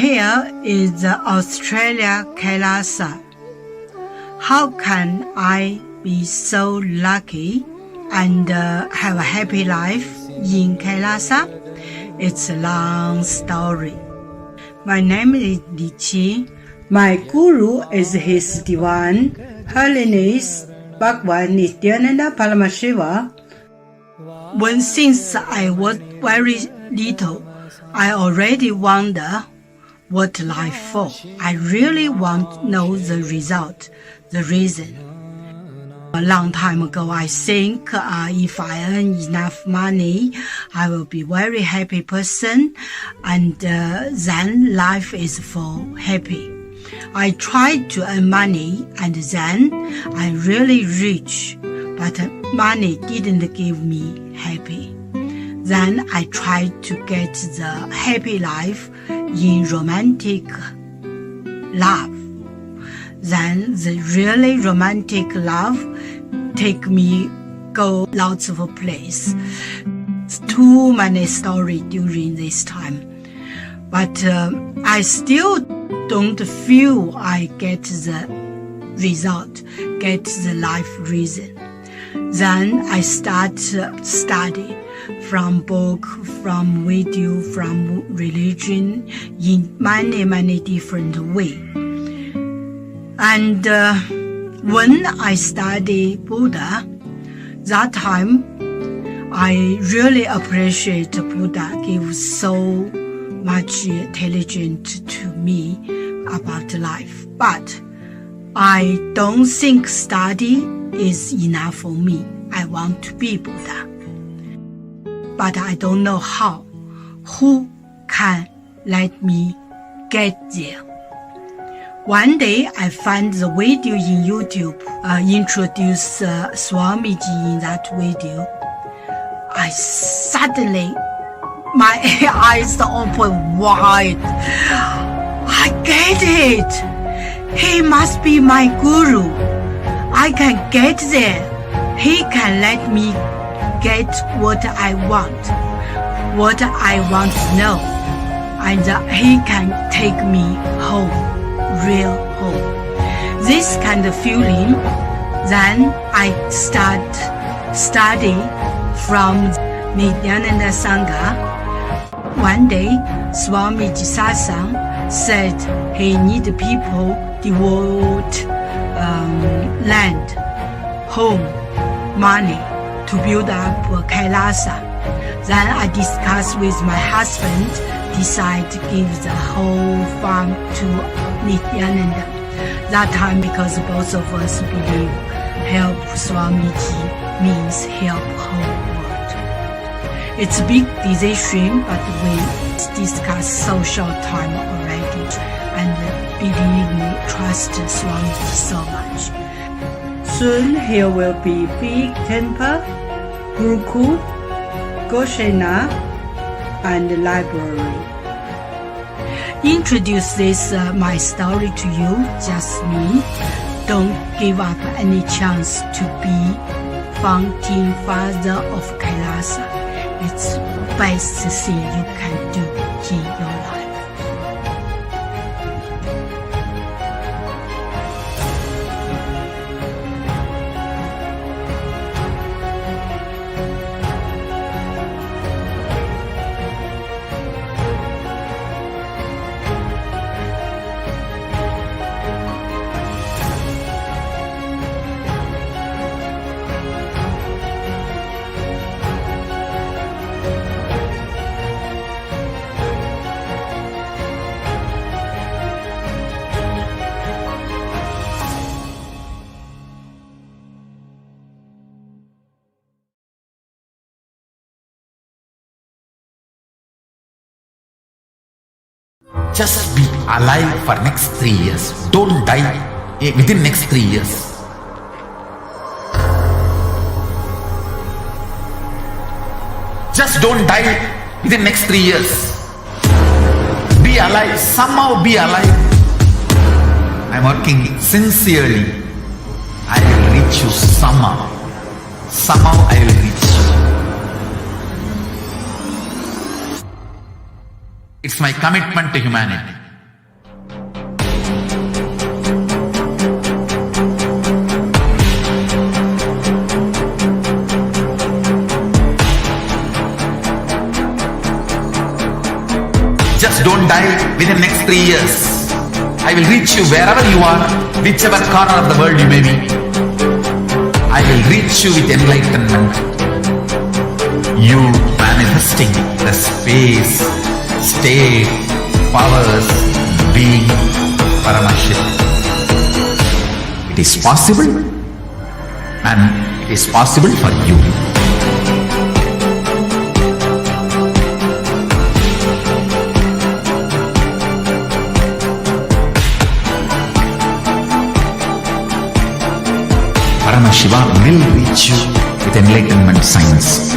Here is the Australia Kailasa. How can I be so lucky and have a happy life in Kailasa? It's a long story. My name is Li Qi. My guru is His Divine Holiness Bhagwan Nithyananda Paramashivam. Since I was very little, I already wonder what life for. I really want to know the result, the reason. A long time ago, I think if I earn enough money, I will be very happy person, and then life is for happy. I tried to earn money, and then I'm really rich, but money didn't give me happy. Then I tried to get the happy life in romantic love. Then the really romantic love take me go lots of place. Too many stories during this time. But I still don't feel I get the result, get the life reason. Then I start study from book, from video, from religion in many different ways. And when I study Buddha, that time I really appreciate Buddha give so much intelligence to me about life. But I don't think study is enough for me. I want to be Buddha. But I don't know how. Who can let me get there? One day I found the video in YouTube, introduced Swamiji in that video. I suddenly, my eyes open wide. I get it. He must be my guru. I can get there. He can let me get what I want to know, and he can take me home, real home. This kind of feeling, then I study from Nithyananda Sangha. One day, Swamiji Satsang said he need people devote land, home, money to build up Kailasa. Then I discussed with my husband, decide to give the whole farm to Nithyananda. That time, because both of us believe help Swamiji means help whole world. It's a big decision, but we discussed so short time already, and believe me, trust Swamiji so much. Soon here will be big temple, Gurukul, Goshena, and library. Introduce this my story to you, just me. Don't give up any chance to be founding father of Kailasa. It's the best thing you can do in your life. Just be alive for next 3 years. Don't die within next 3 years. Just don't die within next 3 years. Be alive. Somehow be alive. I'm working sincerely. I will reach you somehow. Somehow I will reach you. It's my commitment to humanity. Just don't die within the next 3 years. I will reach you wherever you are, whichever corner of the world you may be. I will reach you with enlightenment. You manifesting the space, state, powers, being Paramashivoham. It is possible, and it is possible for you. Paramashivoham will reach you with enlightenment science.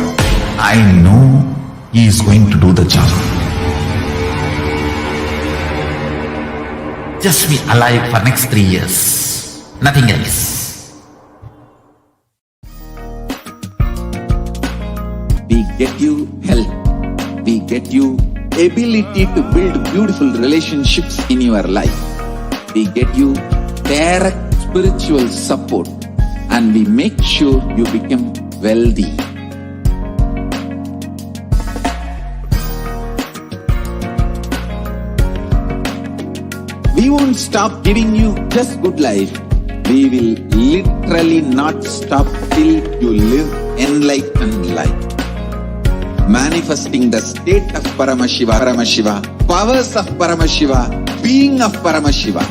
I know he is going to do the job. Just be alive for next 3 years. Nothing else. We get you health. We get you ability to build beautiful relationships in your life. We get you direct spiritual support, and we make sure you become wealthy. We won't stop giving you just good life. We will literally not stop till you live enlightened life. Manifesting the state of Paramashiva, powers of Paramashiva, being of Paramashiva.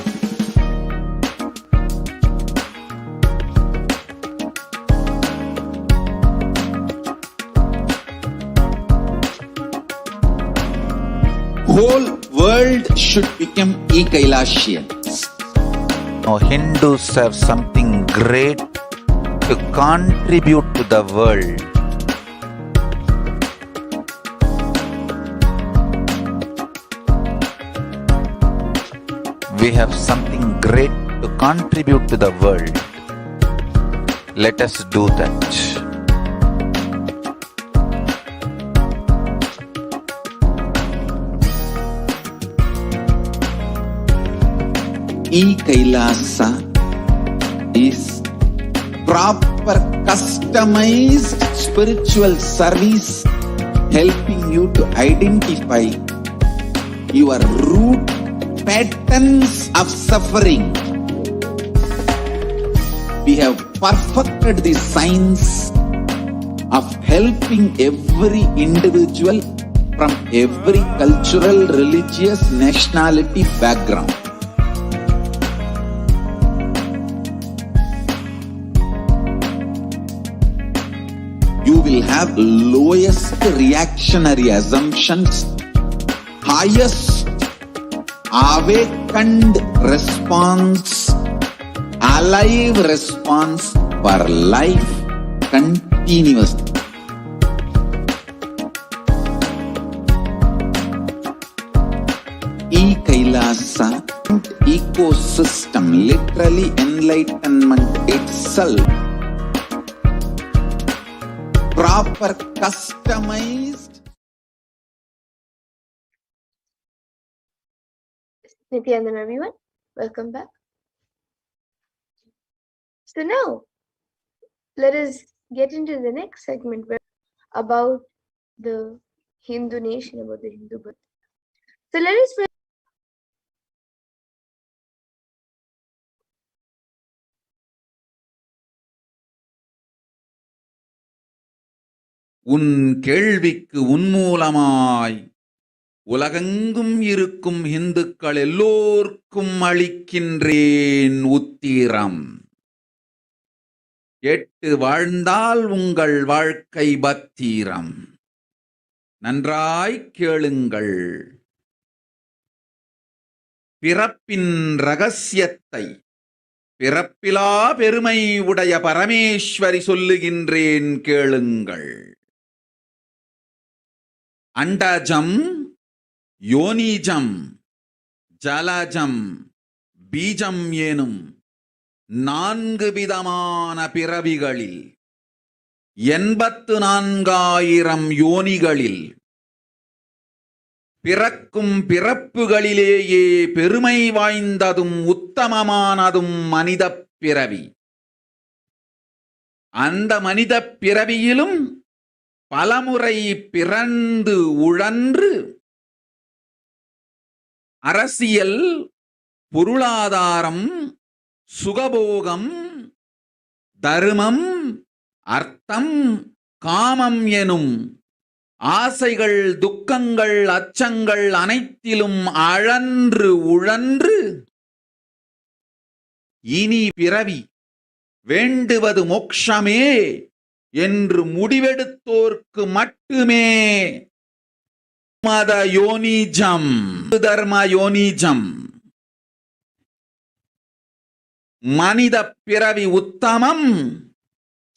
whole world should become Kailashians. Now, Hindus have something great to contribute to the world. We have something great to contribute to the world. Let us do that. Kailasa is proper customized spiritual service helping you to identify your root patterns of suffering. We have perfected the science of helping every individual from every cultural, religious, nationality background. You will have lowest reactionary assumptions, highest awakened response, alive response for life continuously. Kailasa ecosystem, literally enlightenment itself, proper customized. Nithyananda, everyone, welcome back. So now, let us get into the next segment about the Hindu nation, about the Hindu birth. So let us உன் கேள்விக்கு உன்மூலமாய் உலகெங்கும் இருக்கும் இந்துக்கள் எல்லோர்க்கும் அளிக்கின்றேன் உத்திரம். கேட்டு வாழ்ந்தால் உங்கள் வாழ்க்கை பத்திரம். நன்றாய் கேளுங்கள். பிறப்பின் ரகசியத்தை பிறப்பிலா பெருமை உடைய பரமேஸ்வரி சொல்லுகின்றேன் கேளுங்கள். அண்டஜம், யோனிஜம், ஜலஜம், பீஜம் எனும் 4 விதமான பிறவிகளில் 84,000 யோனிகளில் பிறக்கும் பிறப்புகளிலேயே பெருமை வாய்ந்ததும் உத்தமமானதும் மனிதப் பிறவி. அந்த மனிதப் பிறவியிலும் பலமுறை பிறந்து உழன்று அரசியல், பொருளாதாரம், சுகபோகம், தர்மம், அர்த்தம், காமம் எனும் ஆசைகள், துக்கங்கள், அச்சங்கள் அனைத்திலும் அழன்று உழன்று இனி பிறவி வேண்டுவது மோட்சமே என்று முடிவெடுத்தோர்க்கு மட்டுமே மத யோனிஜம், தர்ம யோனிஜம், மனித பிறவி உத்தமம்.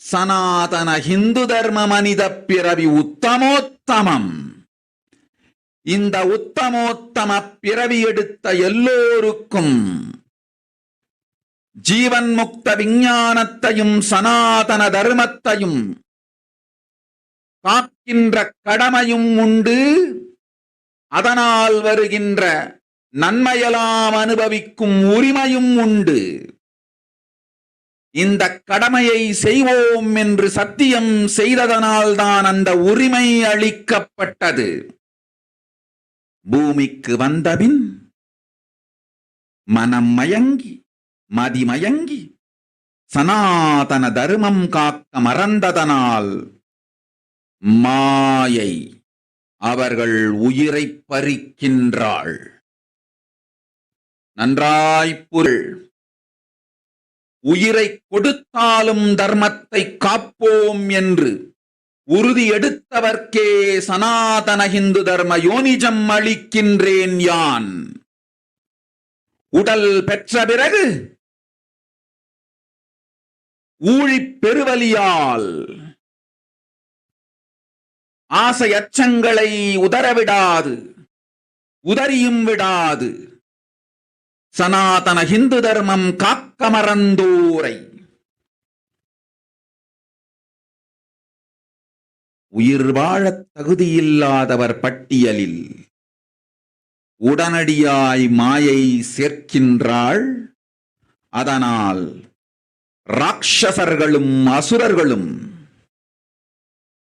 சனாதன ஹிந்து தர்ம மனித பிறவி உத்தமோத்தமம். இந்த உத்தமோத்தம பிறவி எடுத்த எல்லோருக்கும் ஜீவன் முக்த விஞ்ஞானத்தையும் சனாதன தர்மத்தையும் காக்கின்ற கடமையும் உண்டு. அதனால் வருகின்ற நன்மையெல்லாம் அனுபவிக்கும் உரிமையும் உண்டு. இந்த கடமையை செய்வோம் என்று சத்தியம் செய்ததனால்தான் அந்த உரிமை அளிக்கப்பட்டது. பூமிக்கு வந்தபின் மனம் மயங்கி மதிமயங்கி சனாதன தர்மம் காக்க மறந்ததனால் மாயை அவர்கள் உயிரை பறிக்கின்றாள். நன்றாய்ப்புள் உயிரை கொடுத்தாலும் தர்மத்தை காப்போம் என்று உறுதி எடுத்தவர்க்கே சனாதன ஹிந்து தர்ம யோனிஜம் அளிக்கின்றேன் யான். உடல் பெற்ற பிறகு ஊழிப் பெருவலியால் ஆசை அச்சங்களை உதறவிடாது, உதறியும் விடாது சனாதன ஹிந்து தர்மம் காக்க மறந்தோரை உயிர் வாழத் தகுதியில்லாதவர் பட்டியலில் உடனடியாய் மாயை சேர்க்கின்றாள். அதனால் ராட்சசர்களும் அசுரர்களும்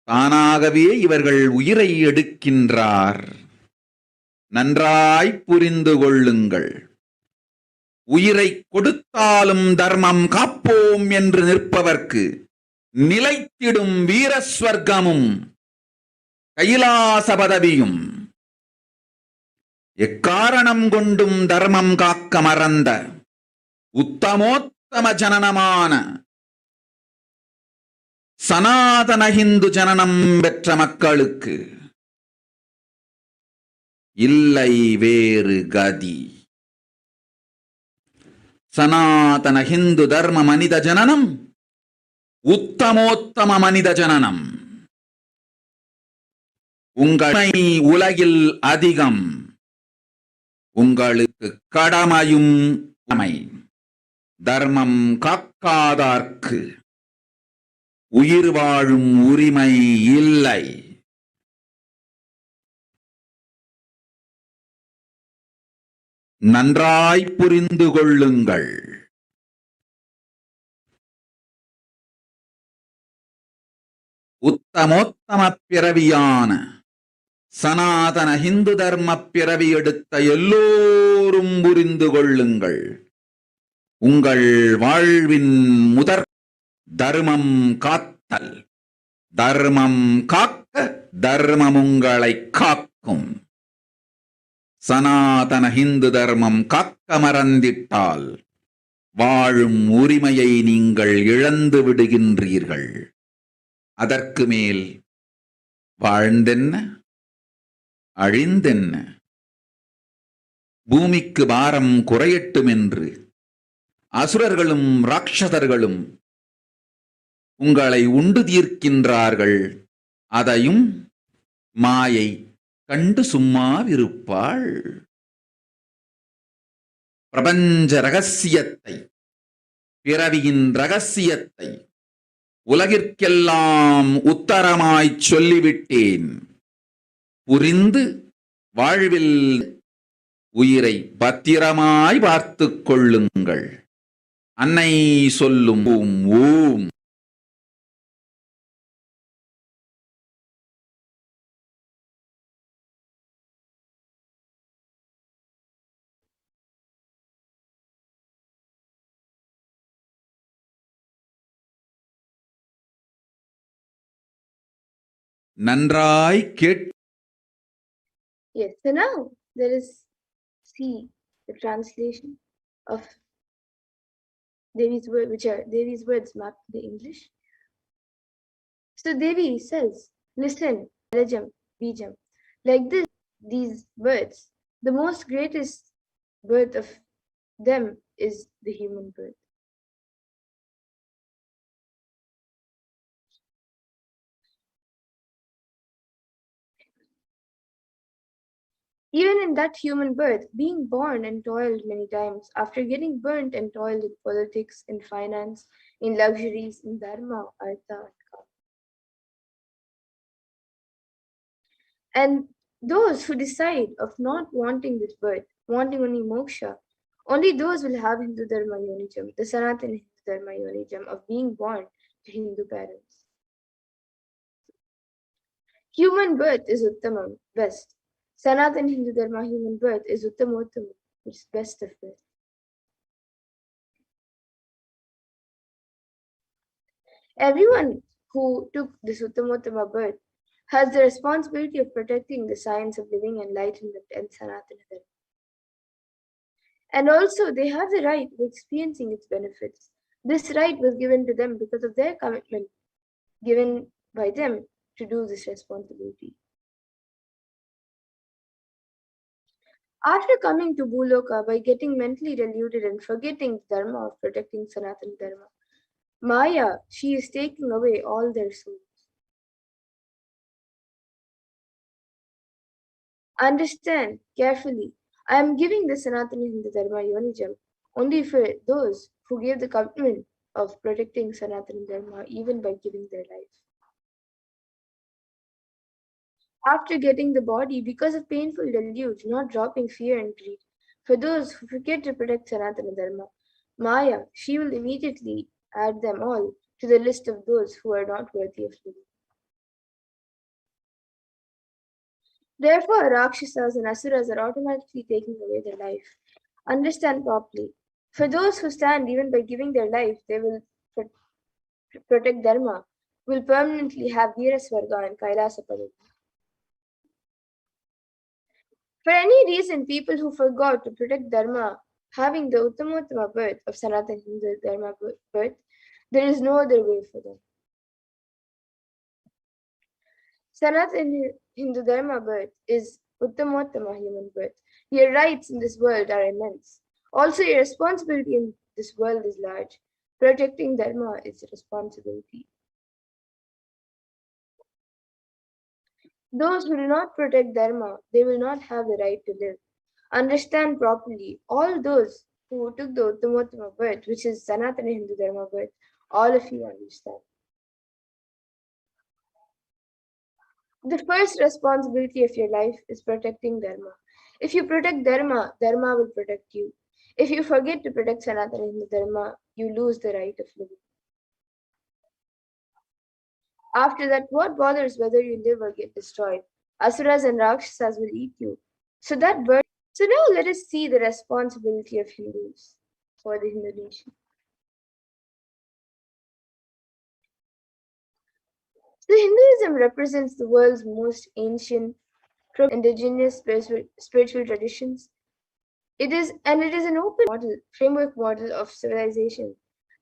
தானாகவே இவர்கள் உயிரை எடுக்கின்றார். நன்றாய் புரிந்து கொள்ளுங்கள். உயிரை கொடுத்தாலும் தர்மம் காப்போம் என்று நிற்பவர்க்கு நிலைத்திடும் வீரஸ்வர்க்கமும் கைலாச பதவியும், எக்காரணம் கொண்டும் தர்மம் காக்க மறந்த உத்தமோத்தம ஜனனமான சனாதன ஹிந்து ஜனனம் பெற்ற மக்களுக்கு இல்லை வேறு கதி. சனாதன ஹிந்து தர்ம மனித ஜனனம் உத்தமோத்தம மனித ஜனனம். உங்கள் உலகில் அதிகம். உங்களுக்கு கடமையும் கடமை. தர்மம் காக்காதார்க்கு உயிர் வாழும் உரிமை இல்லை. நன்றாய் புரிந்து கொள்ளுங்கள். உத்தமோத்தம பிறவியான சனாதன ஹிந்து தர்ம பிறவி எடுத்த எல்லோரும் புரிந்து கொள்ளுங்கள். உங்கள் வாழ்வின் முதற் தர்மம் காத்தல். தர்மம் காக்க தர்மம் உங்களை காக்கும். சனாதன ஹிந்து தர்மம் காக்க மறந்திட்டால் வாழும் உரிமையை நீங்கள் இழந்து விடுகின்றீர்கள். அதற்கு மேல் வாழ்ந்தென்ன அழிந்தென்ன? பூமிக்கு பாரம் குறையட்டும் என்று அசுரர்களும் ராட்சதர்களும் உங்களை உண்டு தீர்க்கின்றார்கள். அதையும் மாயை கண்டு சும்மாவிருப்பாள். பிரபஞ்ச ரகசியத்தை, பிறவியின் ரகசியத்தை உலகிற்கெல்லாம் உத்தரமாய்ச் சொல்லிவிட்டேன். புரிந்து வாழ்வில் உயிரை பத்திரமாய் பார்த்துக் கொள்ளுங்கள். அன்னை சொல்லும் ஓம் ஓம். நன்றாய் gate. Yes, so now there is, see the translation of Devi's word, which are Devi's words mapped to the English. So Devi says, listen, Rajam, Bijam. Like this, these birds, the most greatest birth of them is the human birth. Even in that human birth, being born and toiled many times, after getting burnt and toiled in politics, in finance, in luxuries, in dharma, artha, and kama. And those who decide of not wanting this birth, wanting only moksha, only those will have Hindu Dharma Yonijam, the Sanatana Hindu Dharma Yonijam of being born to Hindu parents. Human birth is Uttamam, best. Sanatana Hindu Dharma human birth is Uttamottamam, which is best of birth. Everyone who took this Uttamottama birth has the responsibility of protecting the science of living, enlightenment, and Sanatana Dharma. And also, they have the right of experiencing its benefits. This right was given to them because of their commitment given by them to do this responsibility. After coming to Bhuloka by getting mentally deluded and forgetting the dharma of protecting Sanatana Dharma, Maya, she is taking away all their souls. Understand carefully. I am giving the Sanatana Hindu Dharma Yonijam only for those who gave the commitment of protecting Sanatana Dharma even by giving their life. After getting the body because of painful deluge, not dropping fear and greed, for those who forget to protect Sanatana Dharma, Maya, she will immediately add them all to the list of those who are not worthy of living. Therefore, Rakshasas and Asuras are automatically taking away their life. Understand properly. For those who stand even by giving their life, they will protect Dharma, will permanently have Veerasvarga and Kailasa Padam. For any reason, people who forgot to protect Dharma, having the Uttamottama birth of Sanatana Hindu Dharma birth, there is no other way for them. Sanatana Hindu Dharma birth is Uttamottama human birth. Your rights in this world are immense. Also, your responsibility in this world is large. Protecting Dharma is a responsibility. Those who do not protect Dharma, they will not have the right to live. Understand properly. All those who took the Uttamottama birth, which is Sanatana Hindu Dharma birth, all of you understand. The first responsibility of your life is protecting Dharma. If you protect Dharma, Dharma will protect you. If you forget to protect Sanatana Hindu Dharma, you lose the right of living. After that, what bothers whether you live or get destroyed? Asuras and Rakshasas will eat you. So now let us see the responsibility of Hindus for the Hindu nation. So Hinduism represents the world's most ancient, indigenous spiritual traditions. It is an open framework model of civilization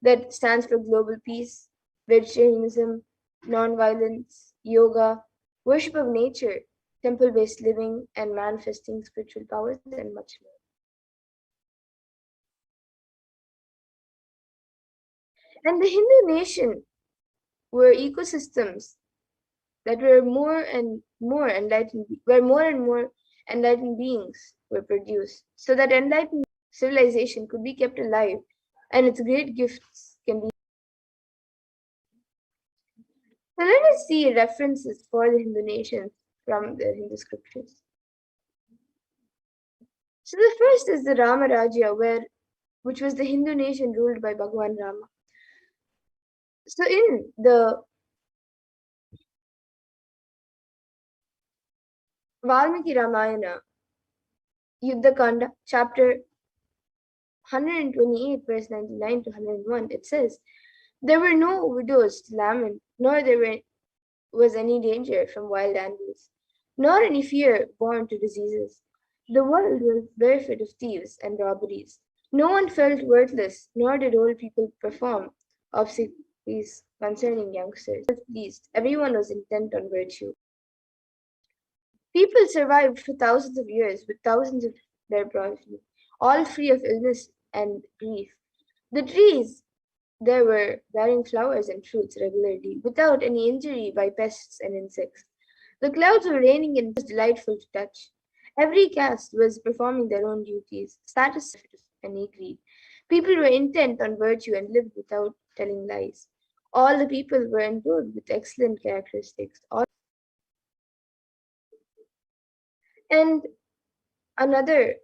that stands for global peace, vegetarianism, non-violence, yoga, worship of nature, temple-based living, and manifesting spiritual powers, and much more. And the Hindu nation were ecosystems that were more and more enlightened beings were produced, so that enlightened civilization could be kept alive and its great gifts can be. So let us see references for the Hindu nations from the Hindu scriptures. So the first is the Rama Rajya, which was the Hindu nation ruled by Bhagwan Rama. So in the Valmiki Ramayana, Yuddha Kanda, chapter 128, verse 99 to 101, it says, there were no widows to lament, nor was any danger from wild animals, nor any fear born to diseases. The world was barefoot of thieves and robberies. No one felt worthless, nor did old people perform obsequies concerning youngsters. Pleased, everyone was intent on virtue. People survived for thousands of years with thousands of their progeny, all free of illness and grief. The trees there were bearing flowers and fruits regularly, without any injury by pests and insects. The clouds were raining and it was delightful to touch. Every caste was performing their own duties, satisfied of any greed. People were intent on virtue and lived without telling lies. All the people were endowed with excellent characteristics. And another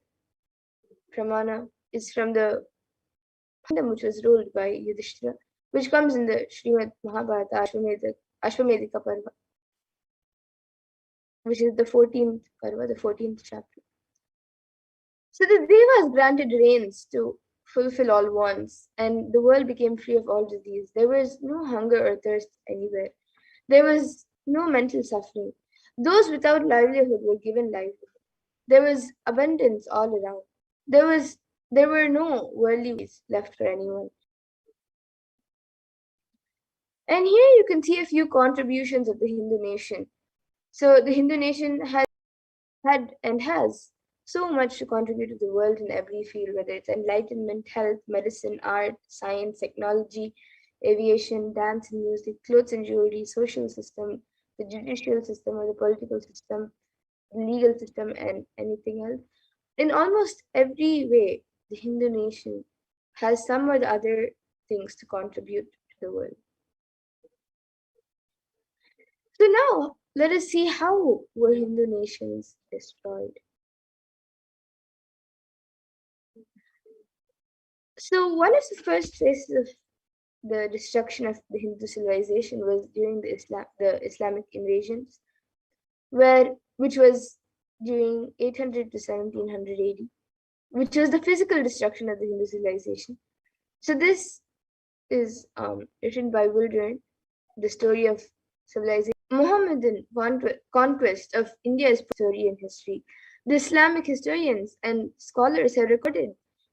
pramana is from the kingdom which was ruled by Yudhishthira, which comes in the Srimad Mahabharata Ashwamedhika Parva, which is the 14th Parva, the 14th chapter. So the Devas granted rains to fulfill all wants, and the world became free of all disease. There was no hunger or thirst anywhere. There was no mental suffering. Those without livelihood were given livelihood. There was abundance all around. There were no worldly ways left for anyone. And here you can see a few contributions of the Hindu nation. So the Hindu nation had and has so much to contribute to the world in every field, whether it's enlightenment, health, medicine, art, science, technology, aviation, dance and music, clothes and jewelry, social system, the judicial system or the political system, the legal system, and anything else. In almost every way, the Hindu nation has some or the other things to contribute to the world. So now let us see how were Hindu nations destroyed. So one of the first phases of the destruction of the Hindu civilization was during the Islamic invasions, which was during 800 to 1700 AD, which was the physical destruction of the Hindu civilization. So this is written by Wildern, the story of civilization. Mohammedan conquest of India is story in history. The Islamic historians and scholars have recorded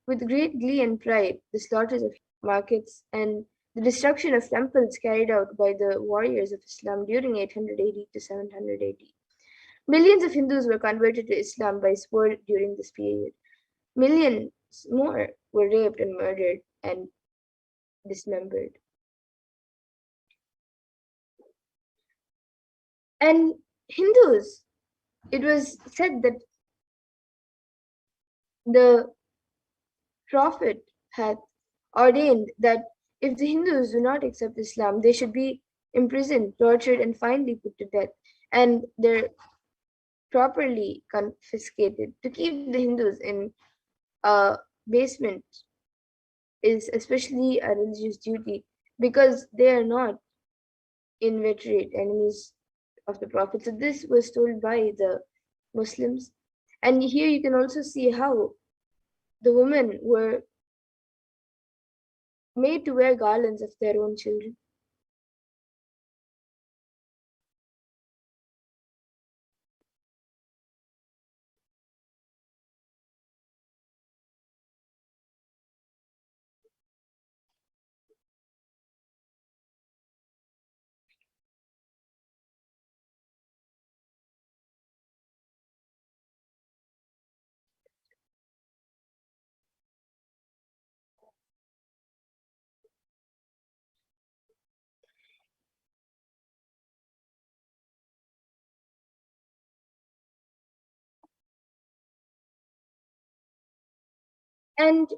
with great glee and pride the slaughters of markets and the destruction of temples carried out by the warriors of Islam during 880 to 700 AD. Millions of Hindus were converted to Islam by sword during this period. Millions more were raped and murdered and dismembered. And Hindus, it was said that the Prophet had ordained that if the Hindus do not accept Islam, they should be imprisoned, tortured, and finally put to death, and they're properly confiscated. To keep the Hindus in a basement is especially a religious duty because they are not inveterate enemies of the Prophet. So this was told by the Muslims. And here you can also see how the women were made to wear garlands of their own children. And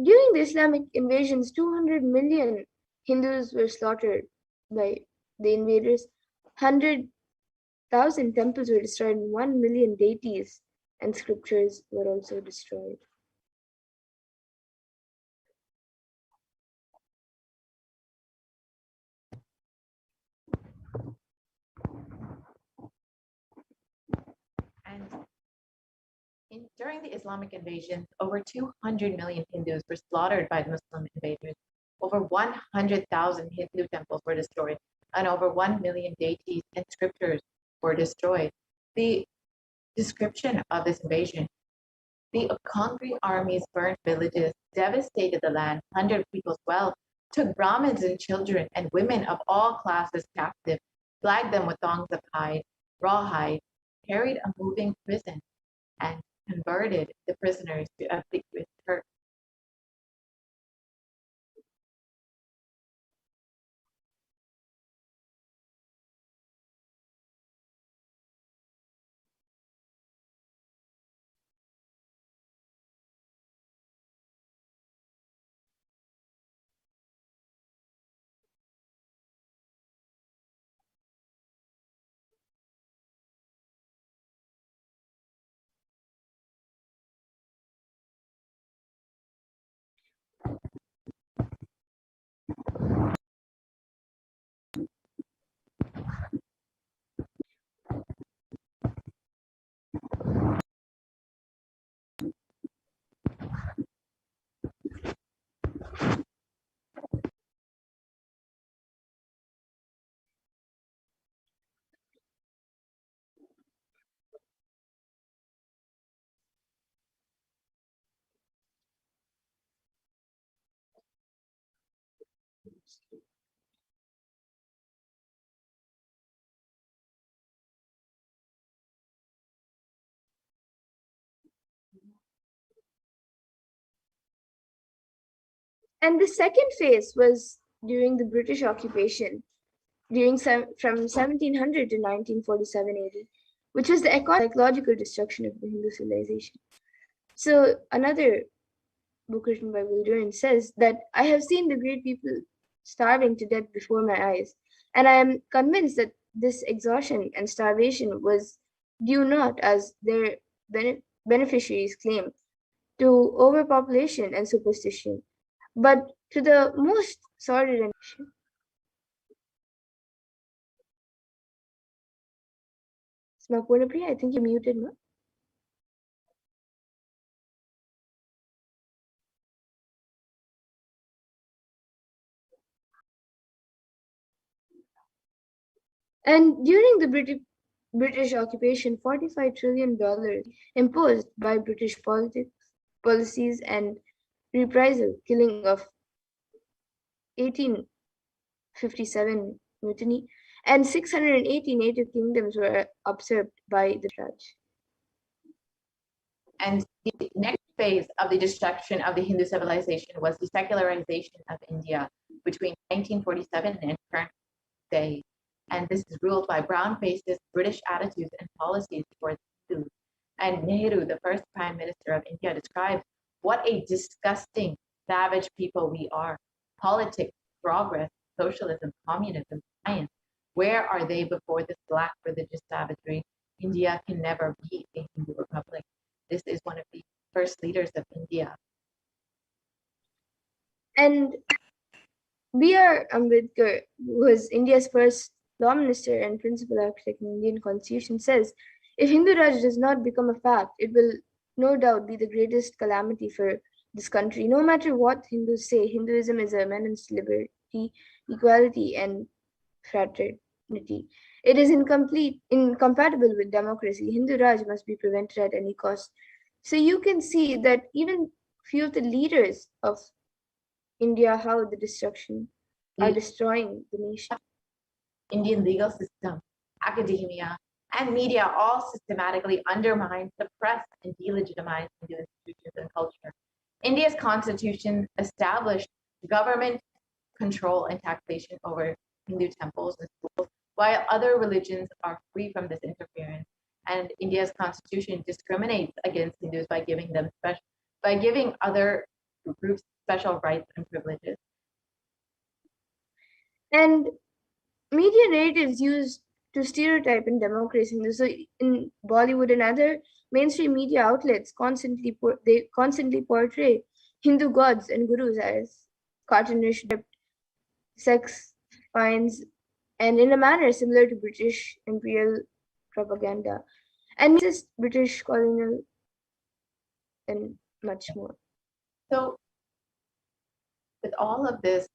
during the Islamic invasions, 200 million Hindus were slaughtered by the invaders. 100,000 temples were destroyed, and 1 million deities and scriptures were also destroyed. And during the Islamic invasions, over 200 million Hindus were slaughtered by the Muslim invaders. Over 100,000 Hindu temples were destroyed, and over 1 million deities and scriptures were destroyed. The description of this invasion: the conquering armies burned villages, devastated the land, plundered people's wealth, took Brahmins and children and women of all classes captive, flagged them with thongs of hide, rawhide, carried a moving prison, and converted the prisoners to obsequious Turks. And the second phase was during the British occupation, from 1700 to 1947 AD, which was the psychological destruction of the Hindu civilization. So another book written by Will Durant says that I have seen the great people starving to death before my eyes, and I am convinced that this exhaustion and starvation was due not, as their beneficiaries claim, to overpopulation and superstition, but to the most sordid and Smapurnapriya, I think you're muted, no? And during the British occupation, $45 trillion imposed by British policies and reprisal, killing of 1857 mutiny, and 680 native kingdoms were usurped by the Raj. And the next phase of the destruction of the Hindu civilization was the secularization of India between 1947 and current day. And this is ruled by brown-faced British attitudes and policies towards Hindus. And Nehru, the first Prime Minister of India, described what a disgusting, savage people we are. Politics, progress, socialism, communism, science. Where are they before this black religious savagery? India can never be a Hindu republic. This is one of the first leaders of India. And B.R. Ambedkar, who was India's first law minister and principal architect in the Indian Constitution, says, if Hindu Raj does not become a fact, it will no doubt be the greatest calamity for this country. No matter what Hindus say, Hinduism is a menace to liberty, equality, and fraternity. It is incompatible with democracy. Hindu Raj must be prevented at any cost. So you can see that even few of the leaders of India, how the destruction are destroying the nation. Indian legal system, academia, and media all systematically undermine, suppress, and delegitimize Hindu institutions and culture. India's constitution established government control and taxation over Hindu temples and schools, while other religions are free from this interference. And India's constitution discriminates against Hindus by giving other groups special rights and privileges. And media narratives used to stereotype and democratize Hindus. So in Bollywood and other mainstream media outlets constantly portray Hindu gods and gurus as cartoonish, sex finds, and in a manner similar to British imperial propaganda, and just British colonial and much more. So, with all of this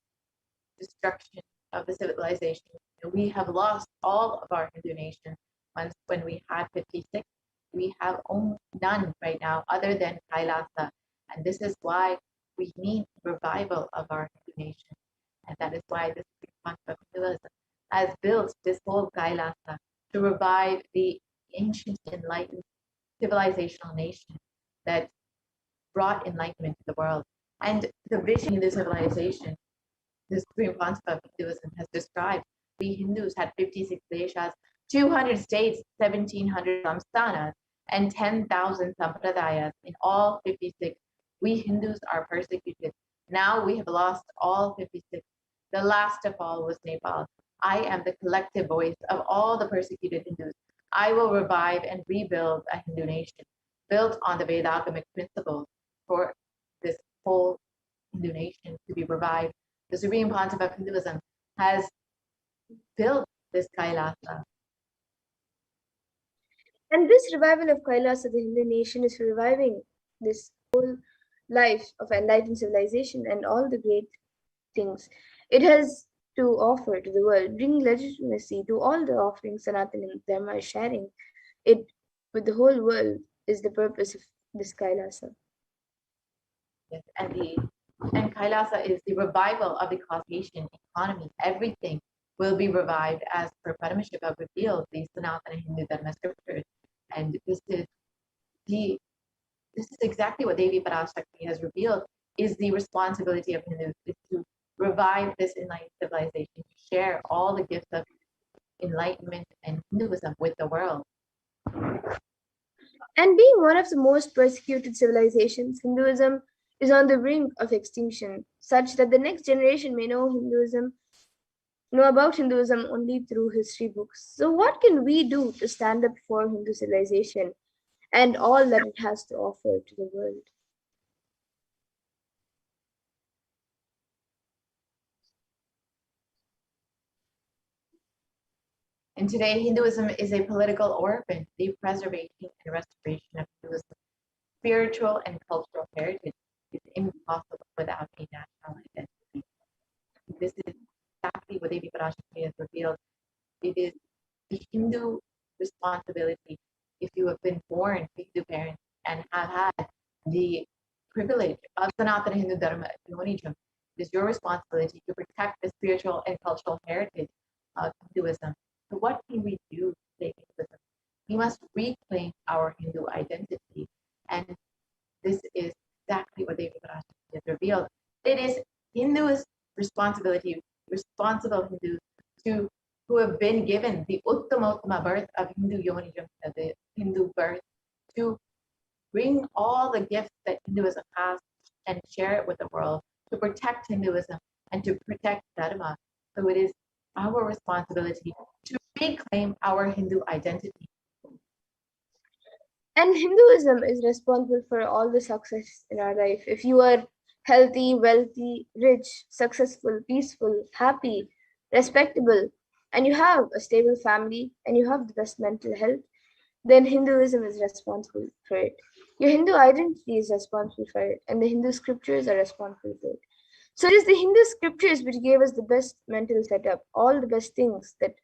destruction of the civilization, we have lost all of our Hindu nation. When we had 56, we have none right now other than Kailasa. And this is why we need revival of our Hindu nation. And that is why this concept of Hinduism has built this whole Kailasa to revive the ancient enlightened civilizational nation that brought enlightenment to the world. And the vision of the civilization, the supreme concept of Hinduism has described, we Hindus had 56 deshas, 200 states, 1,700 samsthanas, and 10,000 sampradayas in all 56. We Hindus are persecuted. Now we have lost all 56. The last of all was Nepal. I am the collective voice of all the persecuted Hindus. I will revive and rebuild a Hindu nation built on the Vedagamic principles for this whole Hindu nation to be revived. The supreme concept of Hinduism has built this Kailasa. And this revival of Kailasa, the Hindu nation, is reviving this whole life of enlightened civilization and all the great things it has to offer to the world, bringing legitimacy to all the offerings Sanatana Dharma is sharing. It with the whole world is the purpose of this Kailasa. Yes, and Kailasa is the revival of the causation economy. Everything will be revived as per Paramashivoham revealed the Sanatana Hindu Dharma scriptures. And this is exactly what Devi Parashakti has revealed is the responsibility of Hindus, is to revive this enlightened civilization, to share all the gifts of enlightenment and Hinduism with the world. And being one of the most persecuted civilizations, Hinduism is on the brink of extinction, such that the next generation may know about Hinduism only through history books. So, what can we do to stand up for Hindu civilization and all that it has to offer to the world? And today, Hinduism is a political orphan. The preservation and restoration of Hinduism, spiritual and cultural heritage, is impossible without a national identity. This is exactly what Devi Parashakti has revealed. It is the Hindu responsibility. If you have been born to Hindu parents and have had the privilege of Sanatana Hindu Dharma, it is your responsibility to protect the spiritual and cultural heritage of Hinduism. So what can we do to save Hinduism? We must reclaim our Hindu identity. And this is exactly what Devi Parashakti has revealed. It is Hindus' responsibility, responsible Hindus, who have been given the Uttama birth of Hindu Yonijam, the Hindu birth, to bring all the gifts that Hinduism has and share it with the world, to protect Hinduism and to protect Dharma. So it is our responsibility to reclaim our Hindu identity. And Hinduism is responsible for all the success in our life. If you are healthy, wealthy, rich, successful, peaceful, happy, respectable, and you have a stable family and you have the best mental health, then Hinduism is responsible for it. Your Hindu identity is responsible for it, and the Hindu scriptures are responsible for it. So it is the Hindu scriptures which gave us the best mental setup, all the best things that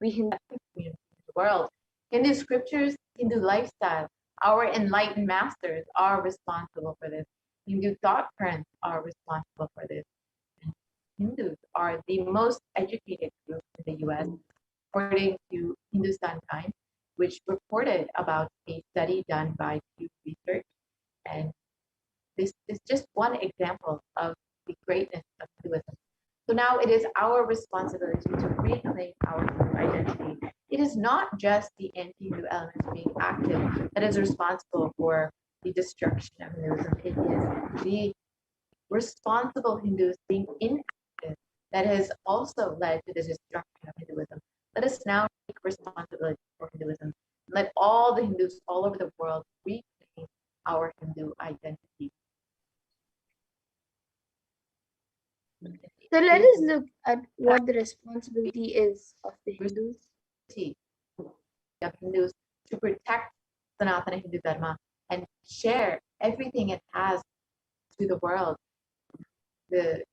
we Hindu The world. Hindu scriptures, Hindu lifestyle, our enlightened masters are responsible for this. Hindu thought currents are responsible for this. And Hindus are the most educated group in the US, according to Hindustan Times, which reported about a study done by Pew Research. And this is just one example of the greatness of Hinduism. So now it is our responsibility to reclaim our Hindu identity. It is not just the anti-Hindu elements being active that is responsible for the destruction of Hinduism. It is the responsible Hindus being inactive that has also led to the destruction of Hinduism. Let us now take responsibility for Hinduism. Let all the Hindus all over the world reclaim our Hindu identity. So let us look at what the responsibility is of the Hindus. Of Hindus to protect Sanatana Hindu Dharma and share everything it has to the world. The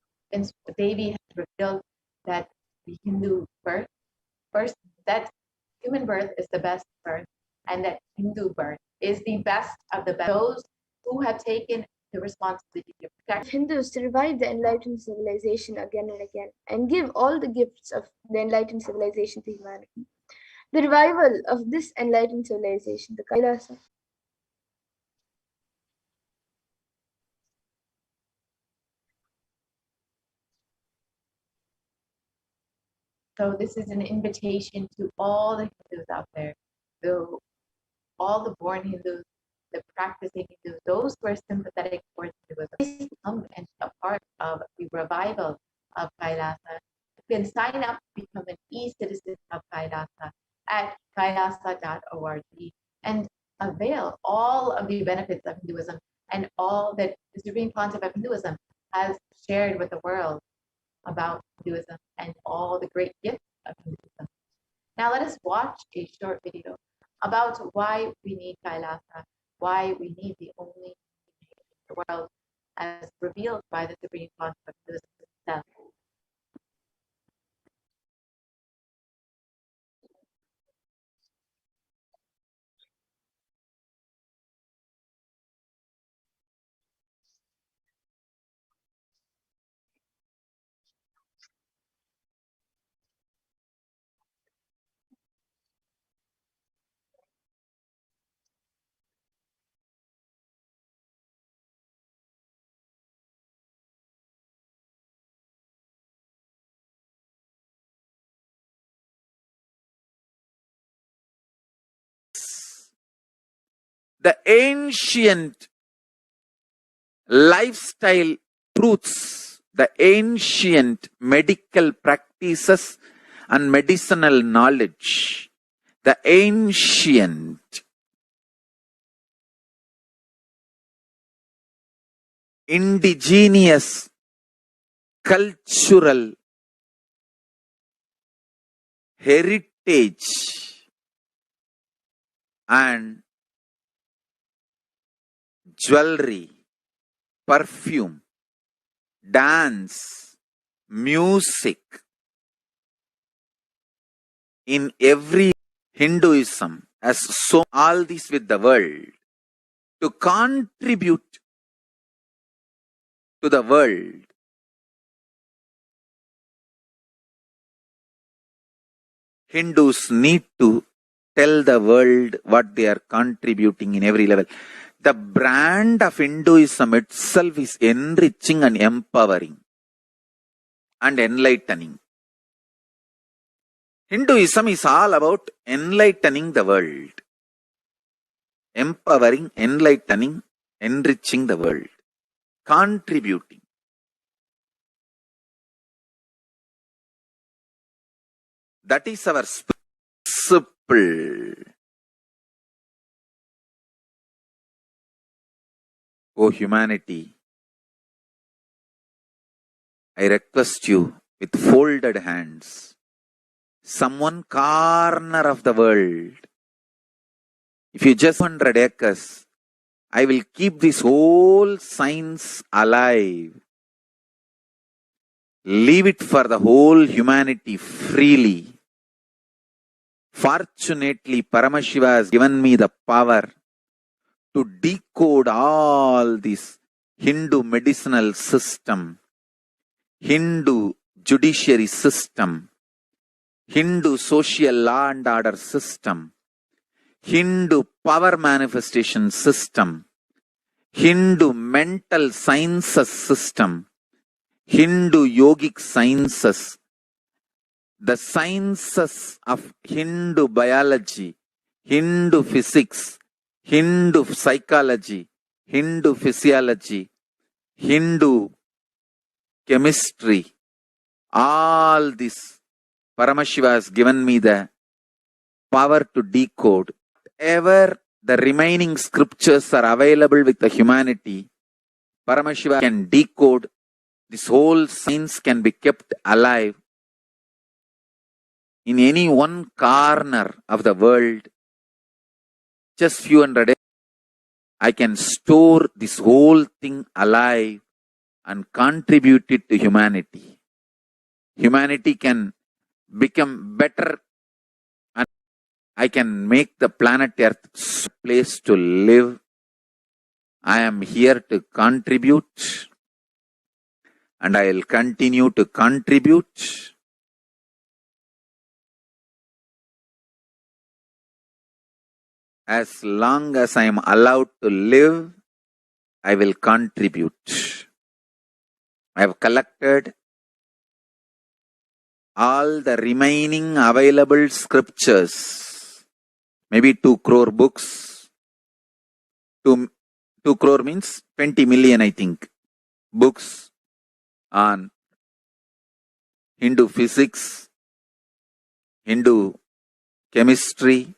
Devi has revealed that the Hindu birth, first, that human birth is the best birth, and that Hindu birth is the best of the best. Those who have taken the responsibility to protect Hindus to revive the enlightened civilization again and again and give all the gifts of the enlightened civilization to humanity. The revival of this enlightened civilization, the Kailasa. So this is an invitation to all the Hindus out there, all the born Hindus, the practicing Hindus, those who are sympathetic towards Hinduism, please come and be a part of the revival of Kailasa. You can sign up to become an e-citizen of Kailasa at kailasa.org and avail all of the benefits of Hinduism and all that the Supreme Concept of Hinduism has shared with the world about Hinduism and all the great gifts of Hinduism. Now let us watch a short video about why we need Kailasa, why we need the only in the world as revealed by the Supreme Concept of Hinduism itself. the ancient lifestyle truths, the ancient medical practices and medicinal knowledge, the ancient indigenous cultural heritage and jewelry, perfume, dance, music in every Hinduism has so all this with the world to contribute to the world. Hindus need to tell the world what they are contributing in every level. The brand of Hinduism itself is enriching and empowering and enlightening. Hinduism is all about enlightening the world. Empowering, enlightening, enriching the world. Contributing. That is our principle. O humanity, I request you with folded hands, some one corner of the world, if you just 100 acres, I will keep this whole science alive. Leave it for the whole humanity freely. Fortunately, Paramashiva has given me the power to decode all this Hindu medicinal system, Hindu judiciary system, Hindu social law and order system, Hindu power manifestation system, Hindu mental sciences system, Hindu yogic sciences, the sciences of Hindu biology, Hindu physics, Hindu psychology, Hindu physiology, Hindu chemistry, all this Paramashiva has given me the power to decode. Whatever the remaining scriptures are available with the humanity, Paramashiva can decode. This whole science can be kept alive in any one corner of the world. Just few hundred years, I can store this whole thing alive and contribute it to humanity. Humanity can become better and I can make the planet Earth a place to live. I am here to contribute and I will continue to contribute. As long as I am allowed to live, I will contribute. I have collected all the remaining available scriptures, maybe 2 crore books. 2 crore means 20 million, I think, books on Hindu physics, Hindu chemistry,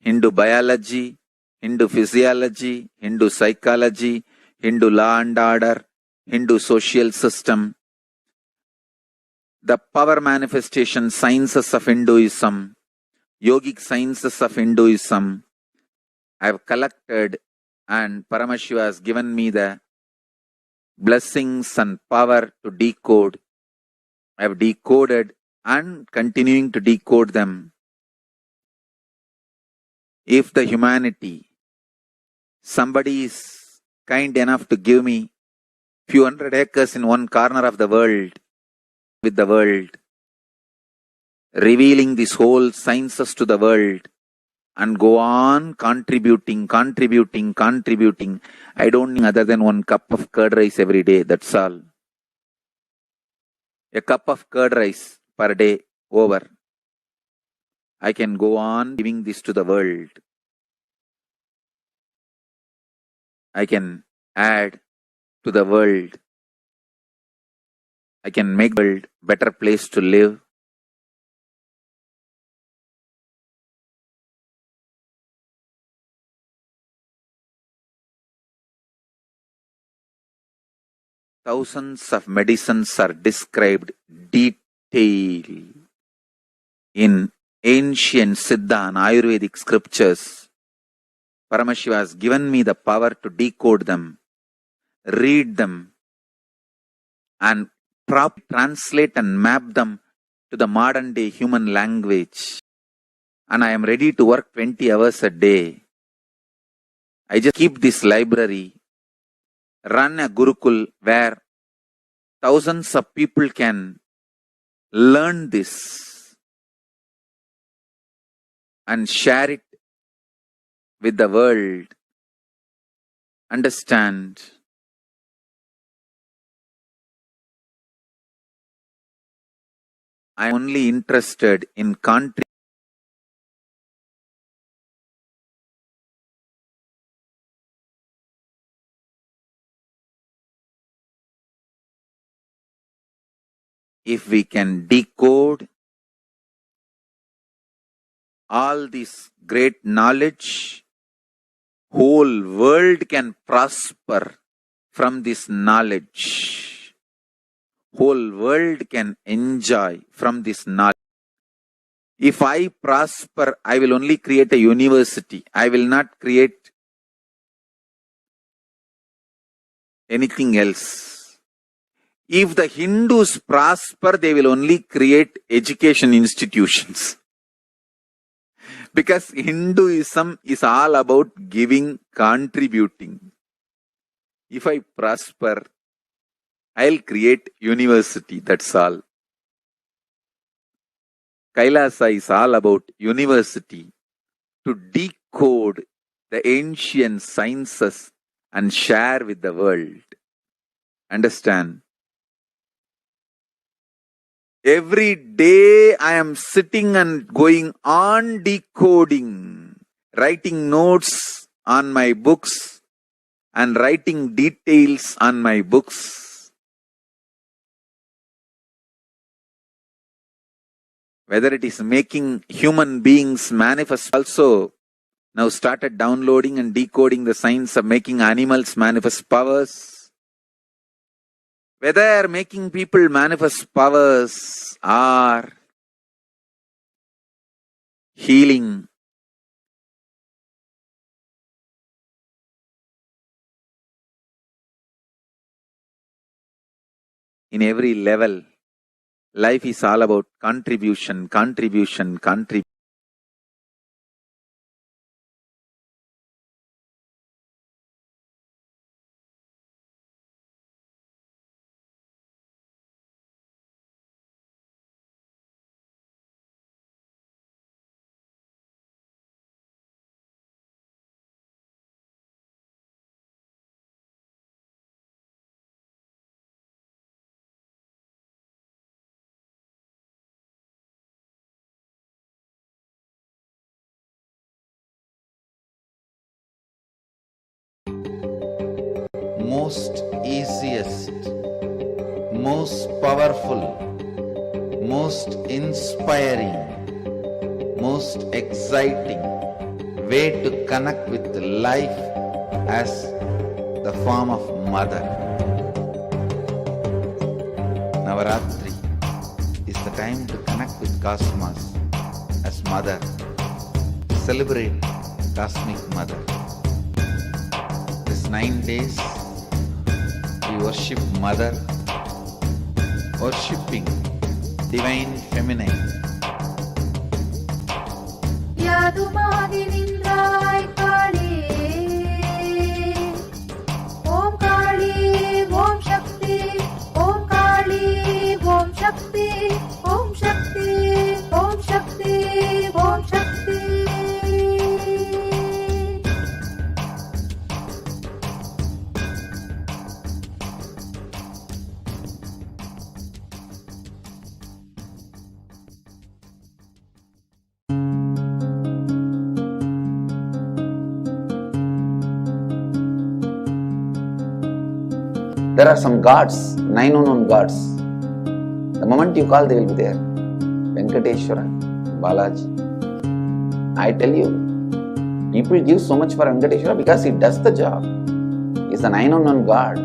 Hindu biology, Hindu physiology, Hindu psychology, Hindu law and order, Hindu social system, the power manifestation sciences of Hinduism, yogic sciences of Hinduism. I have collected and Paramashiva has given me the blessings and power to decode. I have decoded and continuing to decode them. If the humanity, somebody is kind enough to give me few hundred acres in one corner of the world, with the world, revealing this whole sciences to the world and go on contributing. I don't need other than 1 cup of curd rice every day, that's all. A cup of curd rice per day over. I can go on giving this to the world. I can add to the world. I can make the world a better place to live. Thousands of medicines are described detail in ancient Siddha and Ayurvedic scriptures. Paramashiva has given me the power to decode them, read them, and translate and map them to the modern day human language. And I am ready to work 20 hours a day. I just keep this library, run a Gurukul where thousands of people can learn this and share it with the world. Understand? I am only interested in contributing. If we can decode all this great knowledge, whole world can prosper from this knowledge. Whole world can enjoy from this knowledge. If I prosper, I will only create a university. I will not create anything else. If the Hindus prosper, they will only create education institutions. Because Hinduism is all about giving, contributing. If I prosper, I'll create university, that's all. Kailasa is all about university to decode the ancient sciences and share with the world. Understand? Every day I am sitting and going on decoding, writing notes on my books and writing details on my books. Whether it is making human beings manifest, also now started downloading and decoding the science of making animals manifest powers. Whether making people manifest powers or healing, in every level, life is all about contribution, contribution, contribution. Most easiest, most powerful, most inspiring, most exciting way to connect with life as the form of mother. Navaratri is the time to connect with Cosmos as mother. Celebrate Cosmic Mother. This 9 days we worship Mother, worshipping Divine Feminine. Yadumadi Nindrai Kali, Om Kali, Om Shakti, Om Kali, Om Shakti, Om Shakti, Om Shakti, Om Shakti. There are some gods, 9 unknown gods. The moment you call, they will be there. Venkateshwara, Balaji. I tell you, people give so much for Venkateshwara because he does the job. He's the 9 unknown god.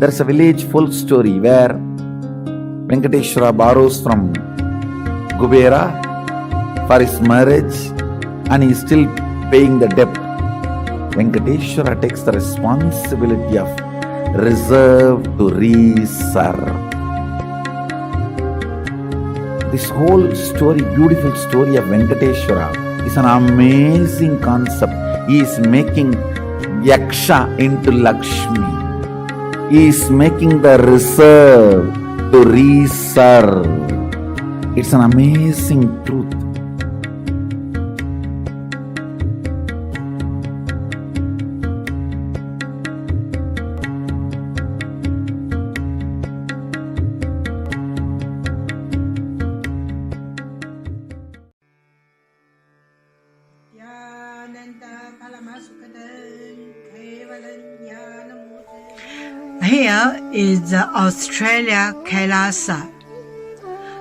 There's a village folk story where Venkateshwara borrows from Kubera for his marriage and he is still paying the debt. Venkateshwara takes the responsibility of reserve to reserve. This whole story, beautiful story of Venkateshwara is an amazing concept. He is making Yaksha into Lakshmi. He is making the reserve to reserve. It's an amazing truth. Here is the Australia Kailasa.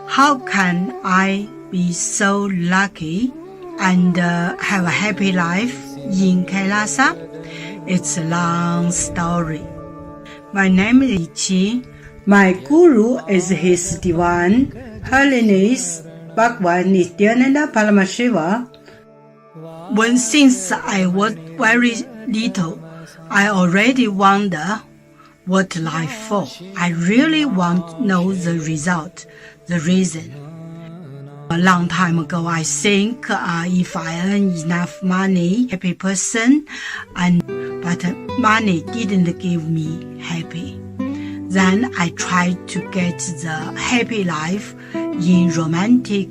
How can I be so lucky and have a happy life in Kailasa? It's a long story. My name is Chi. My guru is His Divine Holiness Bhagwan Nithyananda Paramashivam. Since I was very little, I already wonder what life for. I really want to know the result, the reason. A long time ago, I think if I earn enough money, happy person, but money didn't give me happy. Then I tried to get the happy life in romantic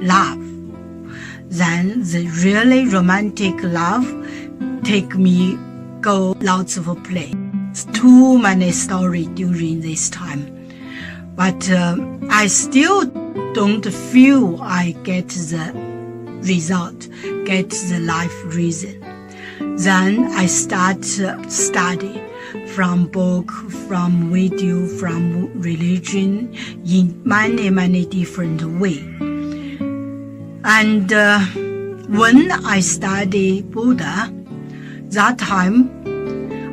love. Then the really romantic love take me go lots of place. Too many stories during this time, but I still don't feel I get the result, get the life reason. Then I start study from book, from video, from religion in many different ways. And when I study Buddha, that time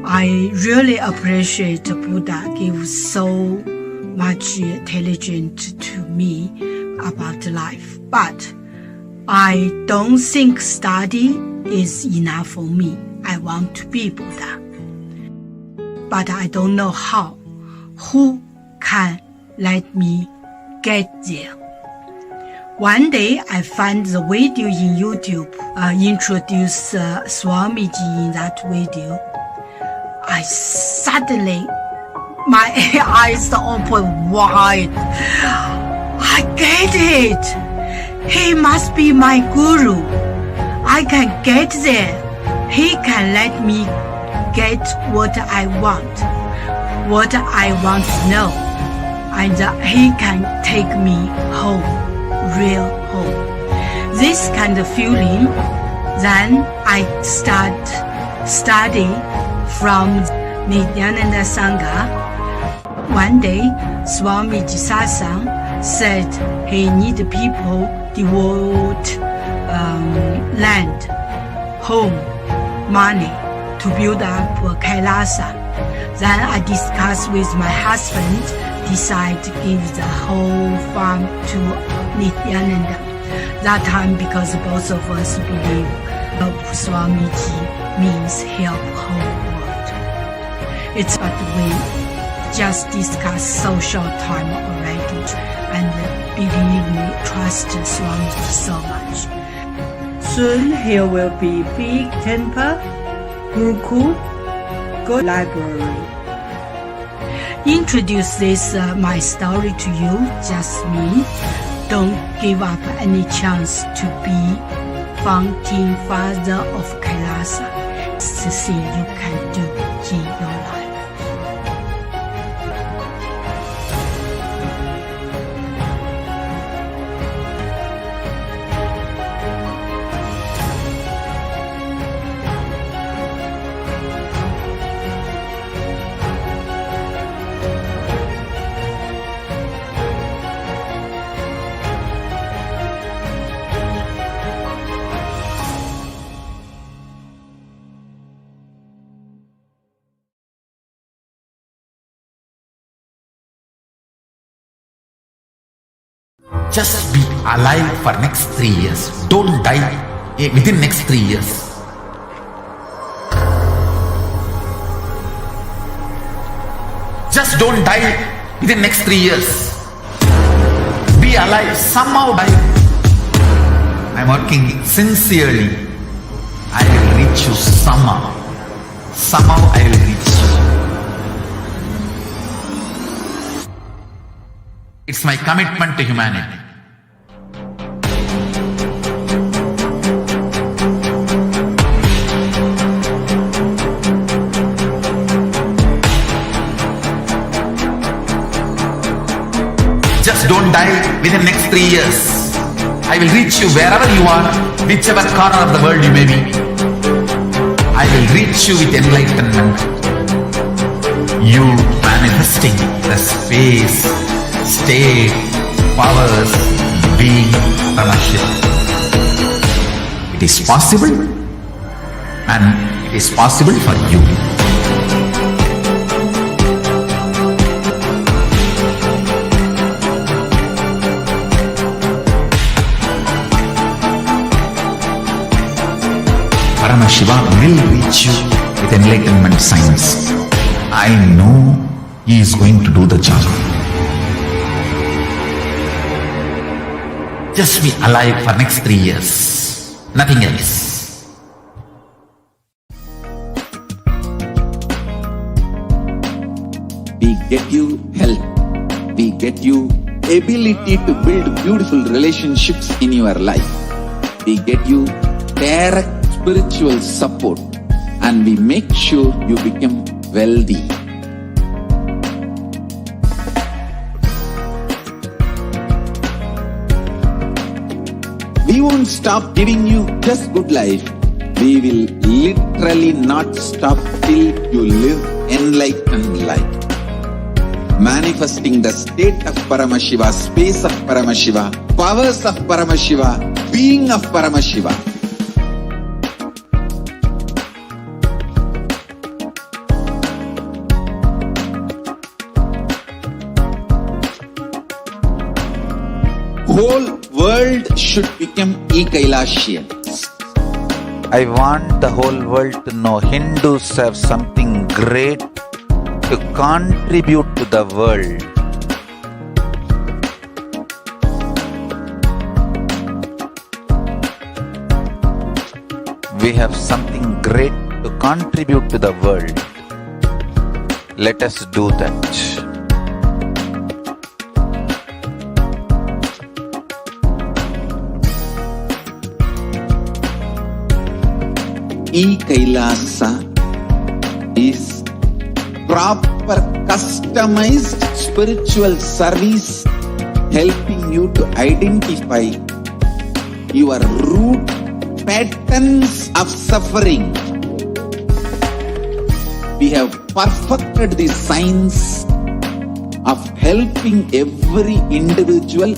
I really appreciate Buddha gives so much intelligence to me about life. But I don't think study is enough for me. I want to be Buddha. But I don't know how. Who can let me get there? One day I found the video in YouTube, introduce Swamiji in that video. I suddenly, my eyes open wide. I get it. He must be my guru. I can get there. He can let me get what I want to know. And he can take me home, real home. This kind of feeling, then I start study from Nithyananda Sangha. One day, Swamiji Satsang said he need people devote land, home, money to build up a Kailasa. Then I discussed with my husband, decide to give the whole farm to Nithyananda. That time, because both of us believe help Swamiji means help whole world. It's but we just discussed so short time already, and believe me, trust Swamiji so much. Soon here will be big temple, Gurukul, good library. Introduce this my story to you, just me. Don't give up any chance to be founding father of Kailasa. It's the thing you can do in your life. Just be alive for next 3 years. Don't die within next 3 years. Just don't die within next 3 years. Be alive, somehow die. I'm working sincerely. I will reach you somehow. Somehow I will reach you. It's my commitment to humanity. Just don't die within next 3 years. I will reach you wherever you are, whichever corner of the world you may be. I will reach you with enlightenment. You manifesting the space, state, powers, being Paramashivoham. It is possible, and it is possible for you. Paramashiva will reach you with enlightenment science. I know he is going to do the job. Just be alive for next 3 years. Nothing else. We get you health. We get you ability to build beautiful relationships in your life. We get you direct spiritual support, and we make sure you become wealthy. We won't stop giving you just good life. We will literally not stop till you live enlightened life. Manifesting the state of Paramashiva, space of Paramashiva, powers of Paramashiva, being of Paramashiva. Whole world should become Ekailashians. I want the whole world to know Hindus have something great to contribute to the world. We have something great to contribute to the world. Let us do that. E-Kailasa is proper customized spiritual service helping you to identify your root patterns of suffering. We have perfected the science of helping every individual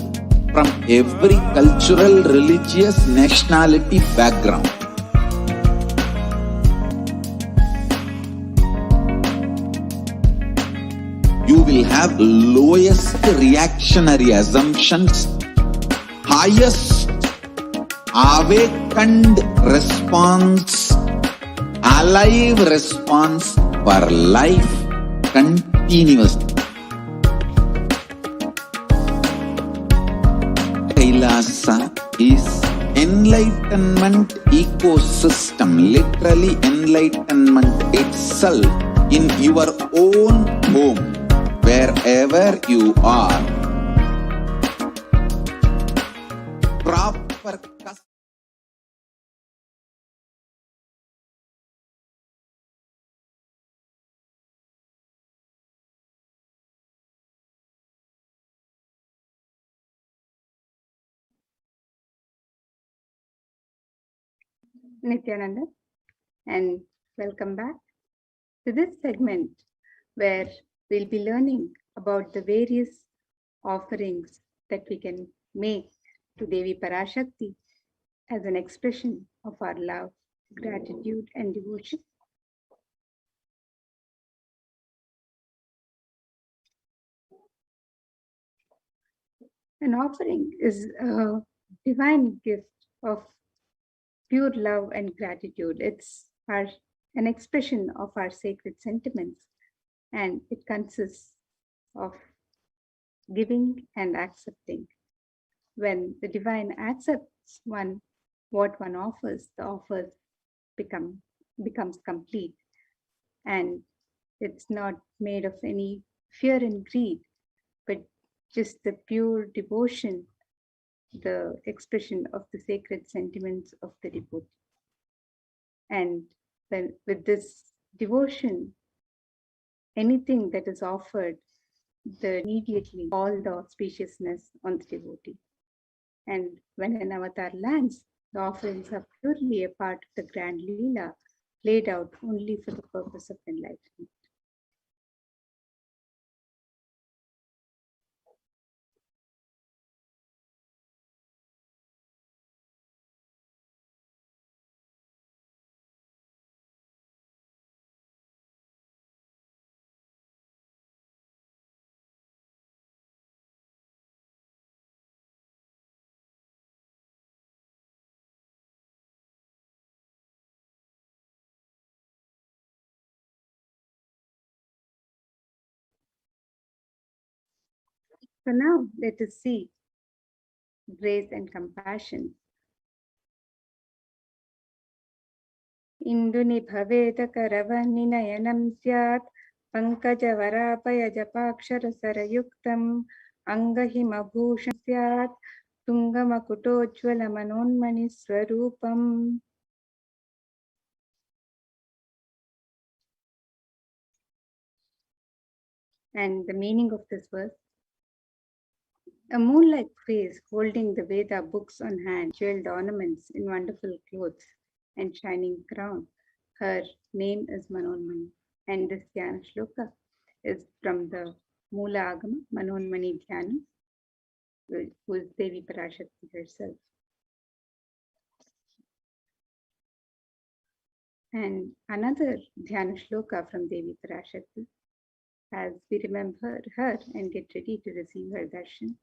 from every cultural, religious, nationality background. You will have lowest reactionary assumptions, highest awakened response, alive response for life continuously. Kailasa is enlightenment ecosystem, literally enlightenment itself in your own home, wherever you are. Proper Nithyananda, and welcome back to this segment where we'll be learning about the various offerings that we can make to Devi Parashakti as an expression of our love, gratitude, and devotion. An offering is a divine gift of pure love and gratitude. It's an expression of our sacred sentiments, and it consists of giving and accepting. When the divine accepts what one offers, the offer becomes complete, and it's not made of any fear and greed, but just the pure devotion, the expression of the sacred sentiments of the devotee. And then with this devotion, anything that is offered, the immediately all the auspiciousness on the devotee. And when an avatar lands, the offerings are purely a part of the grand Leela, laid out only for the purpose of enlightenment. So now let us see grace and compassion. Induni bhaveda karavaniнаянam syat pankajavarapayajapaksharasarayuktam angahimabhushan syat tungamakutojjwalamanonmani swarupam. And the meaning of this verse: a moon-like face holding the Veda books on hand, jeweled ornaments in wonderful clothes and shining crown. Her name is Manonmani. And this Dhyana Shloka is from the Mula Agama, Manonmani Dhyana, who is Devi Parashakti herself. And another Dhyana Shloka from Devi Parashakti, as we remember her and get ready to receive her darshan.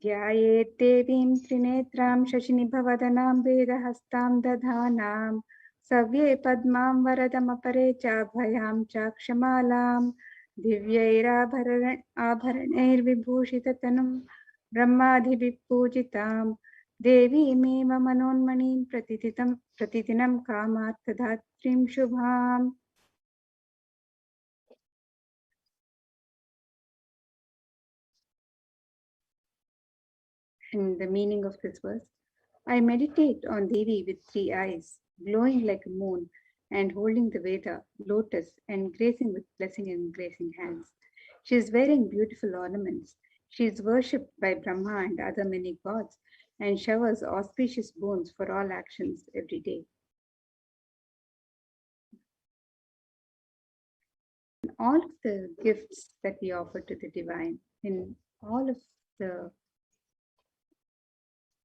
ध्यायेत् देवीं त्रिनेत्रां शशिनिभवदनां वेदहस्तां दधानां सव्ये पद्मां वरदमपरे चाभयां चाक्षमालां दिव्यैराभरणैर्विभूषिततनुं ब्रह्मादिभिः पूजितां देवीमेव मनोन्मणिं प्रतिदिनं कामार्थदात्रीं शुभाम्. And the meaning of this verse: I meditate on Devi with 3 eyes, glowing like a moon, and holding the Veda, lotus, and gracing with blessing and gracing hands. She is wearing beautiful ornaments. She is worshipped by Brahma and other many gods, and showers auspicious boons for all actions every day. In all of the gifts that we offer to the divine, in all of the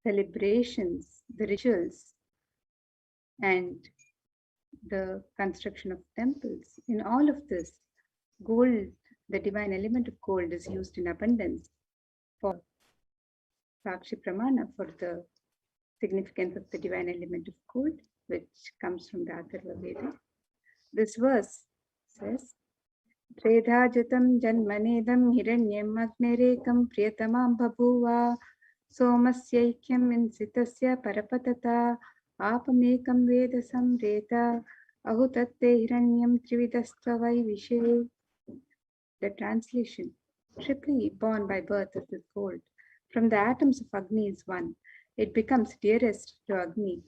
celebrations, the rituals, and the construction of temples, in all of this, gold, the divine element of gold, is used in abundance for Sakshi Pramana for the significance of the divine element of gold, which comes from the Atharva Veda. This verse says, Tredhajutam janmanedam hiranyam agnerekam priyatamam bhabuva somasyaikyam insitasya parapatata apamekam veda samreta ahutatte hiranyam trividastvai vishe. The translation: triply born by birth of this gold. From the atoms of Agni is one. It becomes dearest to Agni.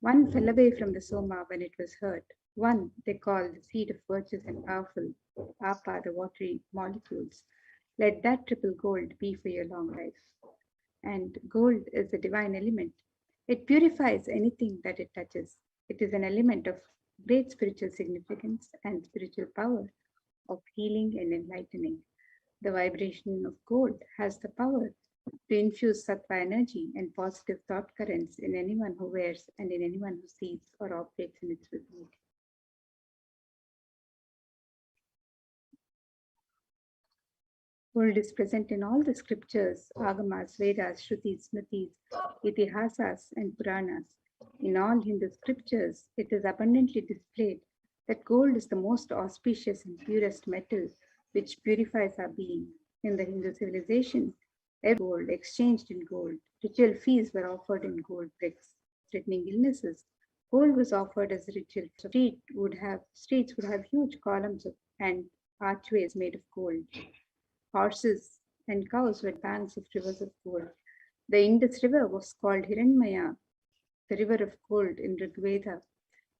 One fell away from the Soma when it was hurt. One they call the seed of virtuous and powerful, Apa, the watery molecules. Let that triple gold be for your long life. And gold is a divine element. It purifies anything that it touches. It is an element of great spiritual significance and spiritual power, of healing and enlightening. The vibration of gold has the power to infuse sattva energy and positive thought currents in anyone who wears and in anyone who sees or operates in its vicinity. Gold is present in all the scriptures, Agamas, Vedas, Shrutis, Smritis, Itihasas, and Puranas. In all Hindu scriptures, it is abundantly displayed that gold is the most auspicious and purest metal which purifies our being. In the Hindu civilization, every gold exchanged in gold. Ritual feasts were offered in gold bricks. Threatening illnesses, gold was offered as a ritual. Streets would have huge columns and archways made of gold. Horses and cows were banks of rivers of gold. The Indus River was called Hiranmaya, the river of gold in Rigveda.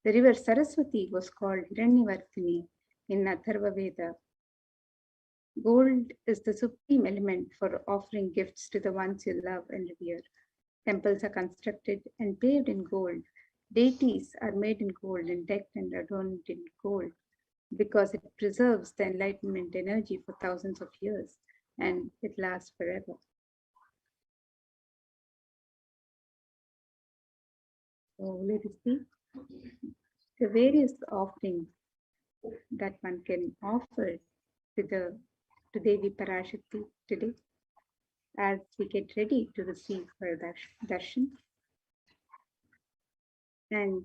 The river Saraswati was called Hiranyavartini in Atharva Veda. Gold is the supreme element for offering gifts to the ones you love and revere. Temples are constructed and paved in gold. Deities are made in gold and decked and adorned in gold because it preserves the enlightenment energy for thousands of years and it lasts forever. So let us see the various offerings that one can offer to Devi Parashakti today as we get ready to receive her darshan. And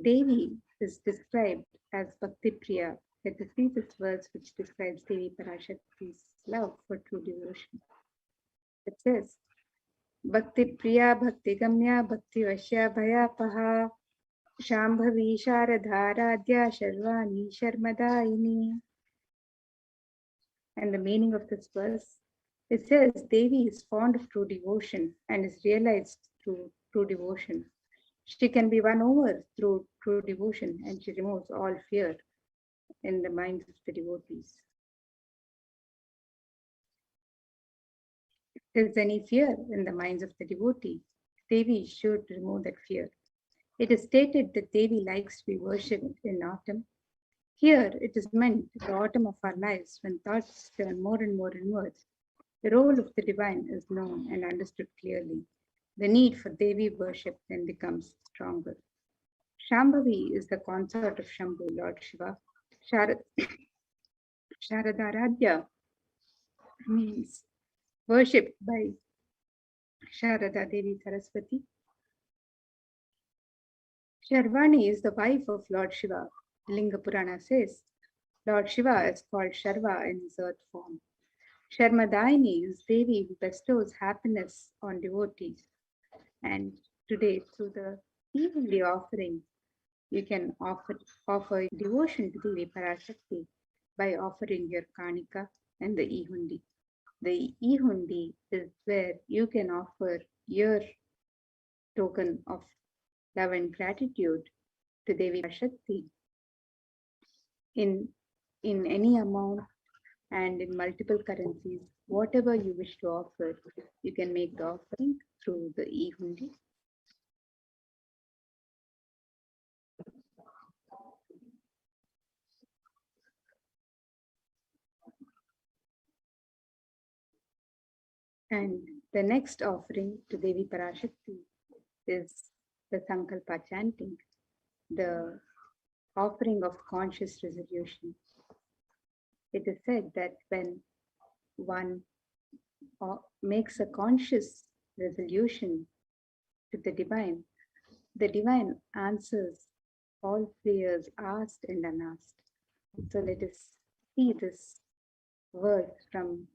Devi is described as Bhakti Priya. Let us see this verse which describes Devi Parashakti's love for true devotion. It says, Bhakti Priya, Bhakti Gamya, Bhakti Vashya, Bhayapaha, Shambhavi, Sharadha, Radhya, Sharvani, Sharmadayini. And the meaning of this verse, it says Devi is fond of true devotion and is realized through true devotion. She can be won over through true devotion and she removes all fear in the minds of the devotees. If there is any fear in the minds of the devotee, Devi should remove that fear. It is stated that Devi likes to be worshipped in autumn. Here it is meant the autumn of our lives when thoughts turn more and more inwards. The role of the divine is known and understood clearly. The need for Devi worship then becomes stronger. Shambhavi is the consort of Shambhu, Lord Shiva. Sharadaradhya means worshipped by Sharada Devi Saraswati. Sharvani is the wife of Lord Shiva. Linga Purana says Lord Shiva is called Sharva in his earth form. Sharmadayini is Devi who bestows happiness on devotees. And today, through the evenly offering, you can offer devotion to Devi Parashakti by offering your Kanika and the Ihundi. The Ihundi is where you can offer your token of love and gratitude to Devi Parashakti in any amount and in multiple currencies. Whatever you wish to offer, you can make the offering through the Ihundi. And the next offering to Devi Parashakti is the Sankalpa chanting, the offering of conscious resolution. It is said that when one makes a conscious resolution to the divine answers all prayers asked and unasked. So let us see this word from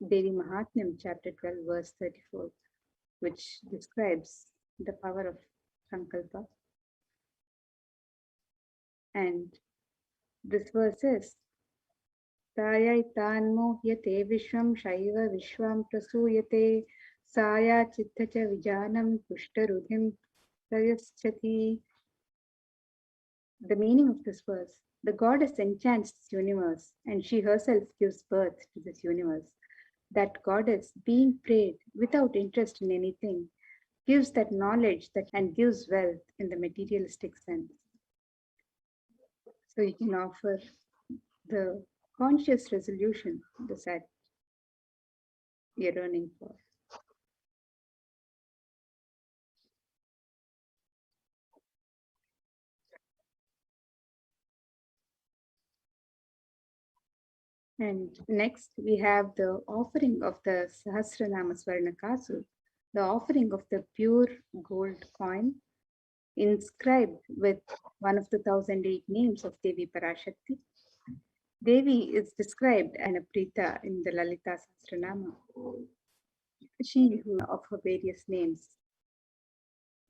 Devi Mahatmyam, chapter 12, verse 34, which describes the power of Sankalpa. And this verse is, Tayai tanmohyate vishwam shaiva vishwam prasuyate saya chittacha vijanam pushtarudhim prayaschati. The meaning of this verse, the goddess enchants this universe and she herself gives birth to this universe. That goddess, being prayed without interest in anything, gives that knowledge and gives wealth in the materialistic sense. So you can offer the conscious resolution that you're yearning for. And next, we have the offering of the Sahasranama Swarnakasu, the offering of the pure gold coin inscribed with one of the 1008 names of Devi Parashakti. Devi is described as Prita in the Lalita Sahasranama. She who of her various names.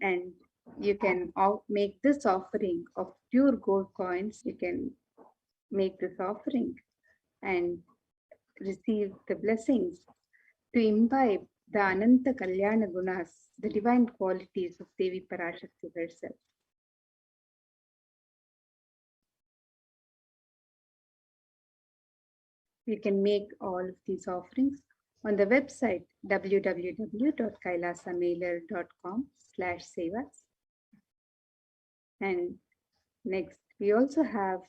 And you can make this offering of pure gold coins. You can make this offering and receive the blessings to imbibe the Ananta Kalyana Gunas, the divine qualities of Devi Parashakti herself. You can make all of these offerings on the website www.kailasamailer.com/sevas. And next, we also have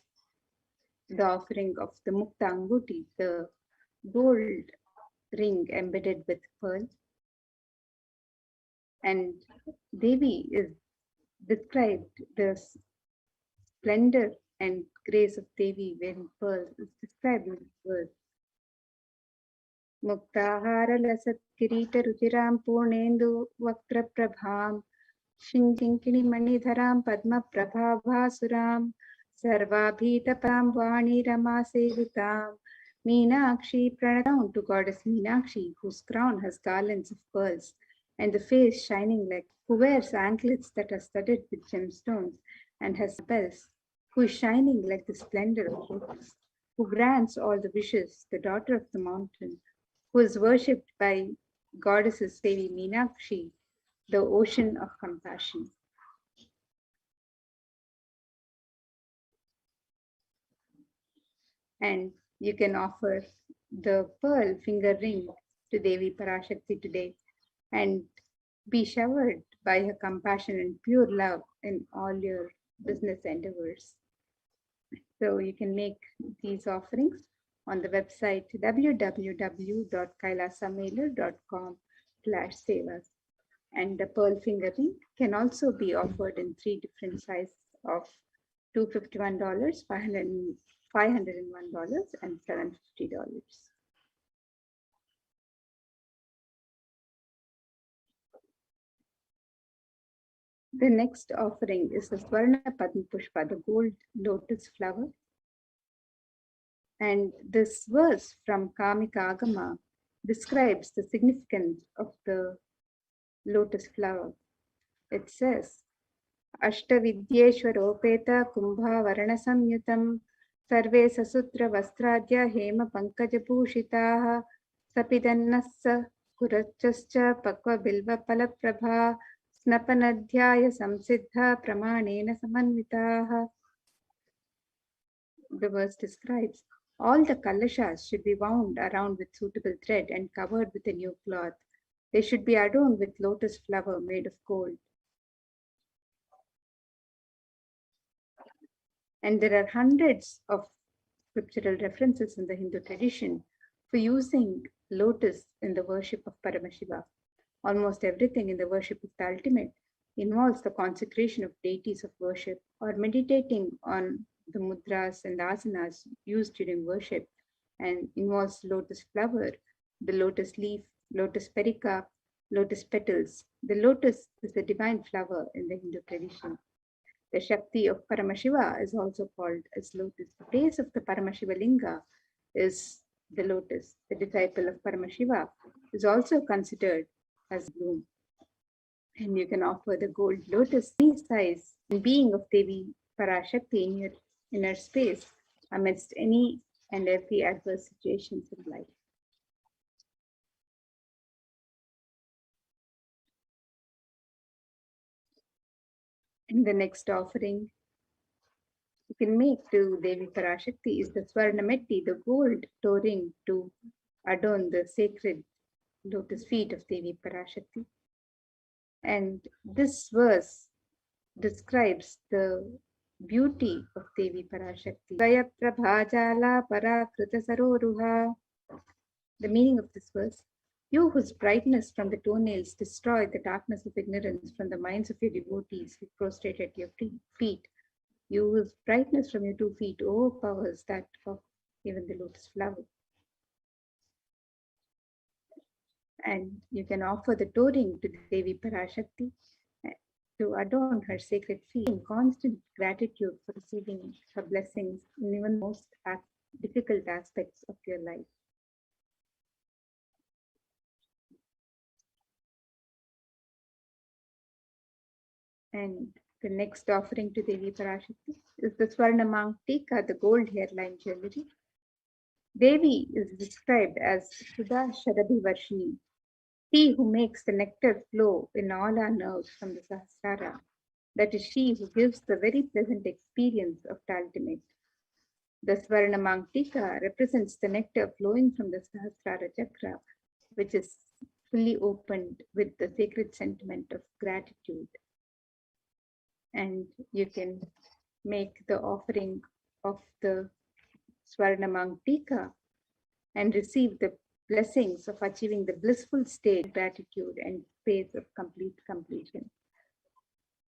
the offering of the Mukta Anguti, the gold ring embedded with pearl. And Devi is described, the splendor and grace of Devi wearing pearls is described in the verse. Muktahara lasat kirita ruchiram purnendu vaktra prabham shinjinkini manidharam padma prabhavasuram sarvabhitapam vani rama sevitam Meenakshi pranam to goddess Meenakshi, whose crown has garlands of pearls and the face shining like, who wears anklets that are studded with gemstones and has bells, who is shining like the splendor of lotus, who grants all the wishes, the daughter of the mountain, who is worshipped by goddesses Devi Meenakshi, the ocean of compassion. And you can offer the pearl finger ring to Devi Parashakti today and be showered by her compassion and pure love in all your business endeavors. So you can make these offerings on the website www.kailasamailer.com/sevas. And the pearl finger ring can also be offered in 3 different sizes of $251, $501, and $750. The next offering is the Swarna Padma Pushpa, the gold lotus flower. And this verse from Kamika Agama describes the significance of the lotus flower. It says, Ashtavidyeshwaropeta kumbha varana samyutam sarve sasutra vastradya hema pankajabhushitaha sapidannassa kurachascha pakva bilva palaprabha snapanadhyaya samsiddha pramanena samanvitaha. The verse describes all the kalashas should be wound around with suitable thread and covered with a new cloth. They should be adorned with lotus flower made of gold. And there are hundreds of scriptural references in the Hindu tradition for using lotus in the worship of Paramashiva. Almost everything in the worship of the ultimate involves the consecration of deities of worship or meditating on the mudras and asanas used during worship, and involves lotus flower, the lotus leaf, lotus pericarp, lotus petals. The lotus is the divine flower in the Hindu tradition. The Shakti of Paramashiva is also called as lotus. The face of the Paramashiva Linga is the lotus. The disciple of Paramashiva is also considered as bloom. And you can offer the gold lotus any size and being of Devi Parashakti in your inner space amidst any and every adverse situations in life. And the next offering you can make to Devi Parashakti is the Swarnametti, the gold toe ring to adorn the sacred lotus feet of Devi Parashakti. And this verse describes the beauty of Devi Parashakti. The meaning of this verse: you whose brightness from the toenails destroy the darkness of ignorance from the minds of your devotees who prostrate at your feet. You whose brightness from your 2 feet overpowers that of even the lotus flower. And you can offer the touring to Devi Parashakti to adorn her sacred feet in constant gratitude for receiving her blessings in even the most difficult aspects of your life. And the next offering to Devi Parashakti is the Swarnamang Tika, the gold hairline jewelry. Devi is described as Sudha Sharabhi Varshini, she who makes the nectar flow in all our nerves from the Sahasrara. That is she who gives the very pleasant experience of the ultimate. The Swarnamang Tika represents the nectar flowing from the Sahasrara Chakra, which is fully opened with the sacred sentiment of gratitude. And you can make the offering of the Swarnamang Tika and receive the blessings of achieving the blissful state of gratitude and phase of complete completion.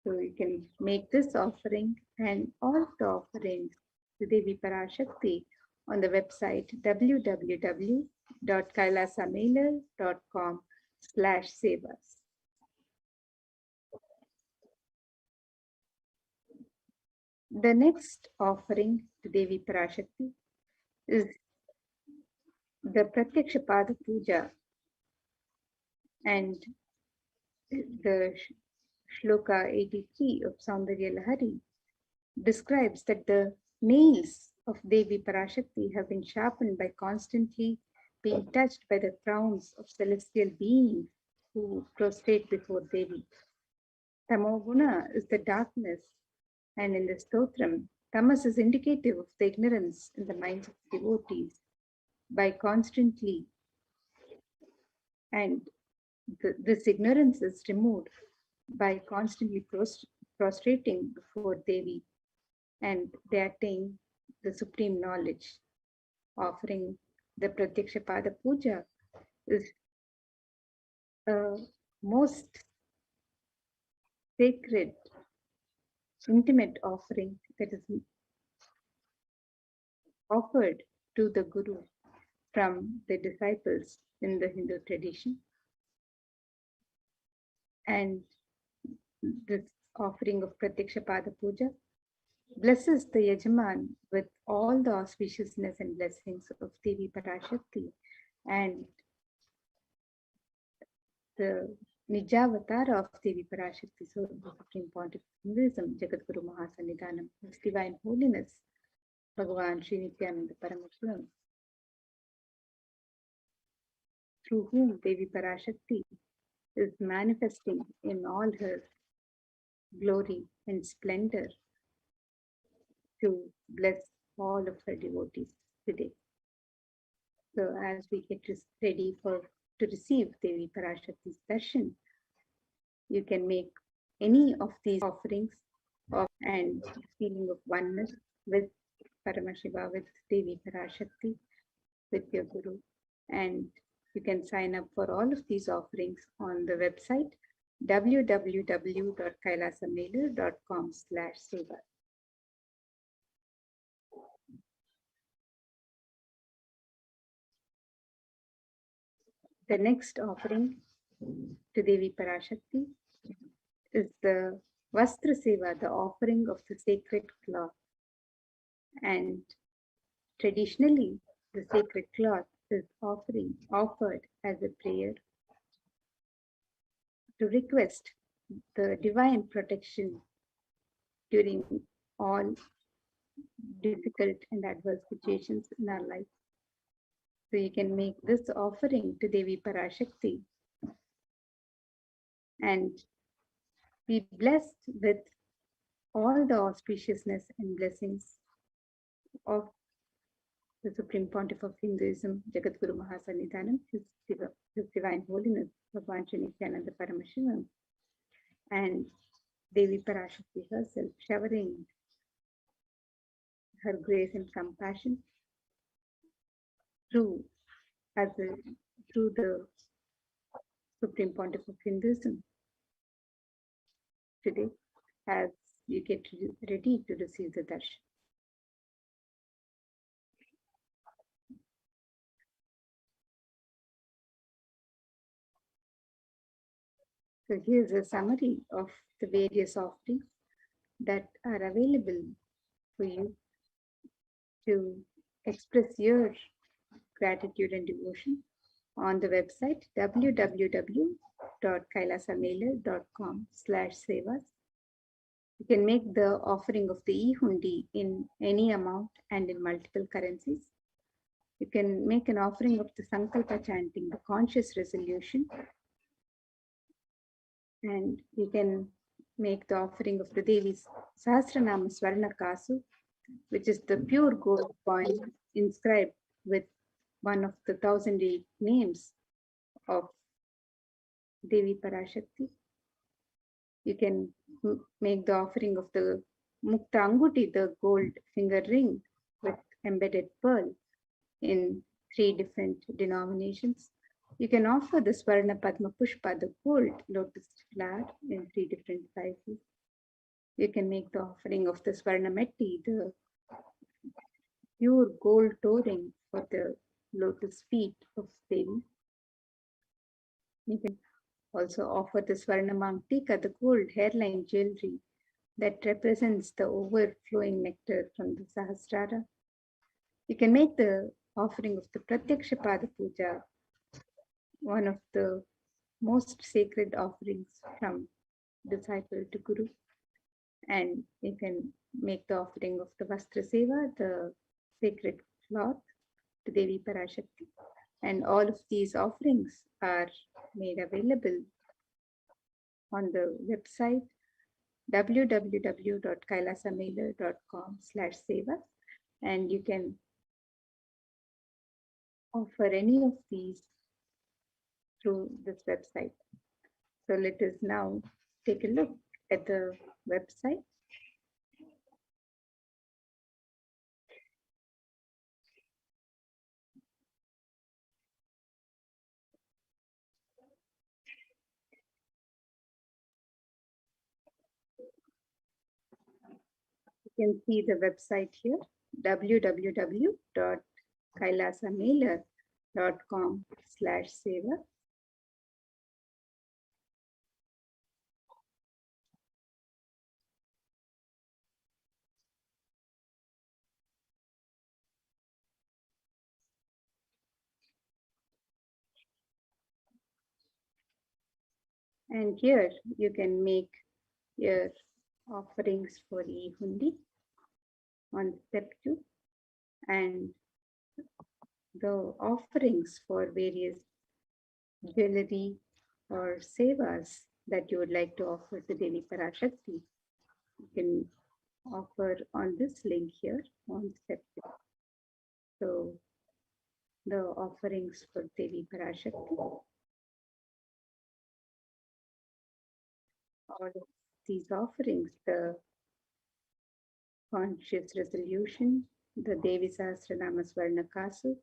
So you can make this offering and all the offerings to Devi Parashakti on the website www.kailasamailer.com/sevas. The next offering to Devi Parashakti is the Pratyaksha Pada Puja, and the Shloka 83 of Saundarya Lahari describes that the nails of Devi Parashakti have been sharpened by constantly being touched by the crowns of celestial beings who prostrate before Devi. Tamoguna is the darkness, and in the stotram, tamas is indicative of the ignorance in the minds of devotees. By constantly, and this ignorance is removed by constantly prostrating before Devi, and they attain the supreme knowledge. Offering the Pratyaksha Pada Puja is a most sacred, intimate offering that is offered to the Guru from the disciples in the Hindu tradition. And this offering of Pratyaksha Pada Puja blesses the Yajaman with all the auspiciousness and blessings of Devi Parashakti and the Nijavatara of Devi Parashakti, so the Supreme Pontiff of Hinduism, Jagadguru Mahasannidhanam, His Divine Holiness, Bhagavan Sri Nithyananda Paramashivam, through whom Devi Parashakti is manifesting in all her glory and splendor to bless all of her devotees today. So as we get ready to receive Devi Parashakti's darshan, you can make any of these offerings and feeling of oneness with Paramashiva, with Devi Parashakti, with your Guru. And you can sign up for all of these offerings on the website www.kailasamailer.com/seva. The next offering to Devi Parashakti is the Vastra Seva, the offering of the sacred cloth. And traditionally, the sacred cloth is offered as a prayer to request the divine protection during all difficult and adverse situations in our life. So you can make this offering to Devi Parashakti and be blessed with all the auspiciousness and blessings of the Supreme Pontiff of Hinduism, Jagadguru Mahasannidhanam, His Divine Holiness, Bhagavan Sri Nithyananda Paramashivam, and Devi Parashakti herself, showering her grace and compassion through the Supreme Pontiff of Hinduism today, as you get ready to receive the darshan. So here's a summary of the various offerings that are available for you to express your gratitude and devotion on the website www.kailasamailer.com/sevas. You can make the offering of the e-hundi in any amount and in multiple currencies. You can make an offering of the Sankalpa chanting, the conscious resolution. And you can make the offering of the Devi's Sahasranama Swarna Kasu, which is the pure gold coin inscribed with one of the 1,008 names of Devi Parashakti. You can make the offering of the Mukta Anguti, the gold finger ring with embedded pearl in 3 different denominations. You can offer the Swarna Padma Pushpa, the gold lotus flower in 3 different sizes. You can make the offering of the Swarna Metti, the pure gold touring for the lotus feet of Devi. You can also offer the Swarna Mangtika, the gold hairline jewelry that represents the overflowing nectar from the Sahasrara. You can make the offering of the Pratyaksha Pada Puja, one of the most sacred offerings from disciple to Guru. And you can make the offering of the Vastra Seva, the sacred cloth, to Devi Parashakti. And all of these offerings are made available on the website www.kailasamailer.com/seva, and you can offer any of these through this website. So let us now take a look at the website. You can see the website here, www.kailasamailer.com/seva. And here you can make your offerings for e-hundi on Sept, and the offerings for various jewelry or sevas that you would like to offer to Devi Parashakti. You can offer on this link here on Sept. So the offerings for Devi Parashakti. All of these offerings, the conscious resolution, the Devi Sahasranama Swarna Kasu,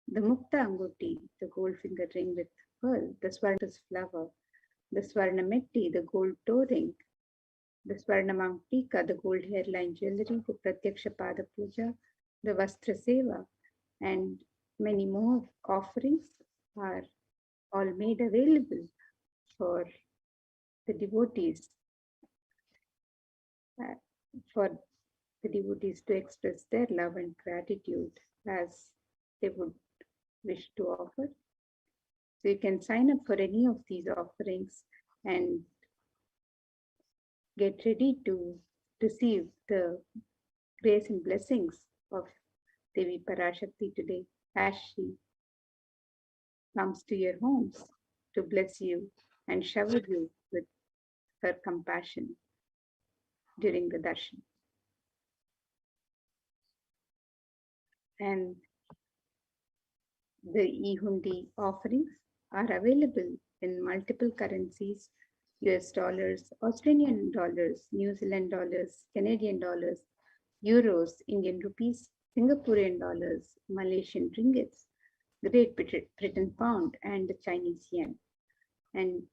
the Mukta Anguti, the gold finger ring with pearl, the Swarna's flower, the Swarna Metti, the gold toe ring, the Swarna Mangtika, the gold hairline jewelry, the Pratyaksha Pada Puja, the Vastra Seva, and many more offerings are all made available for the devotees, to express their love and gratitude as they would wish to offer. So you can sign up for any of these offerings and get ready to receive the grace and blessings of Devi Parashakti today as she comes to your homes to bless you and shower you with her compassion during the darshan. And the e-hundi offerings are available in multiple currencies: US dollars, Australian dollars, New Zealand dollars, Canadian dollars, euros, Indian rupees, Singaporean dollars, Malaysian ringgits, Great Britain pound, and the Chinese yen. And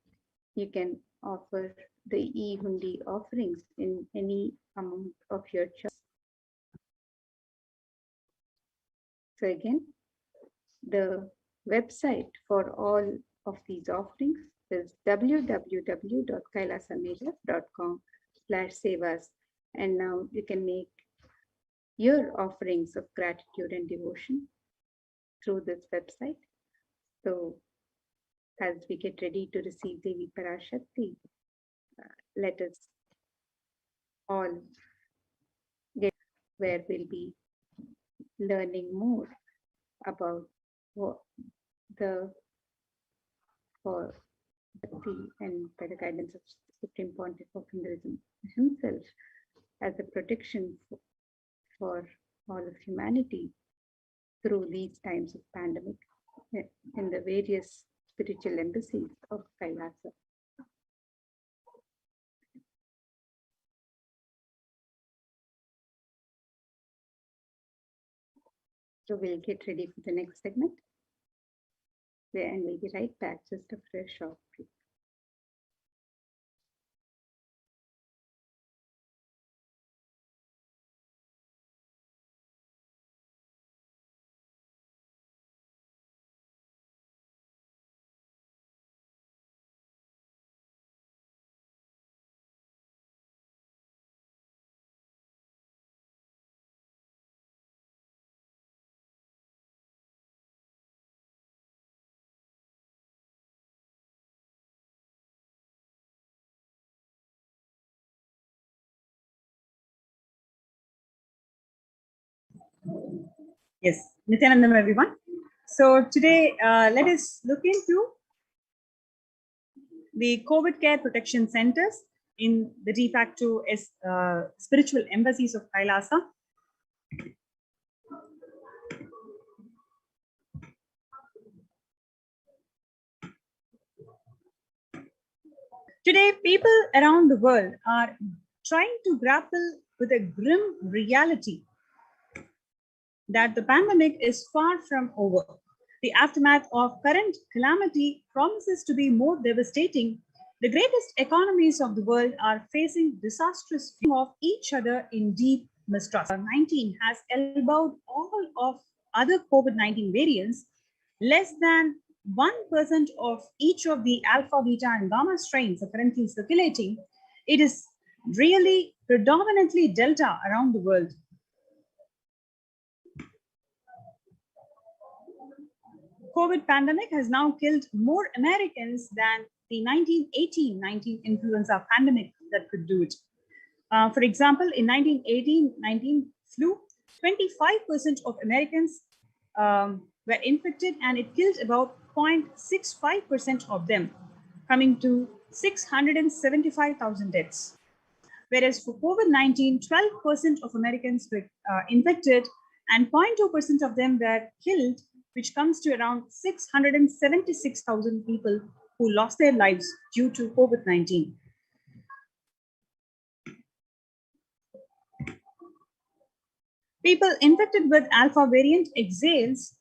you can offer the e-hundi offerings in any amount of your choice. So again, the website for all of these offerings is www.kailasamela.com/sevas. And now you can make your offerings of gratitude and devotion through this website. So as we get ready to receive Devi Parashakti, let us all get where we'll be learning more about what the for Bhakti and by the guidance of Supreme Pontiff of Hinduism himself as a protection for all of humanity through these times of pandemic in the various spiritual embassies of Kailasa. So we'll get ready for the next segment. And we'll be right back just after a short break. Yes, Nithyanandam, everyone. So today, let us look into the COVID care protection centers in the de facto spiritual embassies of Kailasa. Today, people around the world are trying to grapple with a grim reality that the pandemic is far from over. The aftermath of current calamity promises to be more devastating. The greatest economies of the world are facing disastrous view of each other in deep mistrust. COVID-19 has elbowed all of other COVID-19 variants. Less than 1% of each of the alpha, beta, and gamma strains are currently circulating. It is really predominantly Delta around the world. COVID pandemic has now killed more Americans than the 1918-19 influenza pandemic that could do it. For example, in 1918-19 flu, 25% of Americans were infected, and it killed about 0.65% of them, coming to 675,000 deaths. Whereas for COVID-19, 12% of Americans were infected and 0.2% of them were killed, which comes to around 676,000 people who lost their lives due to COVID-19. People infected with alpha variant exhales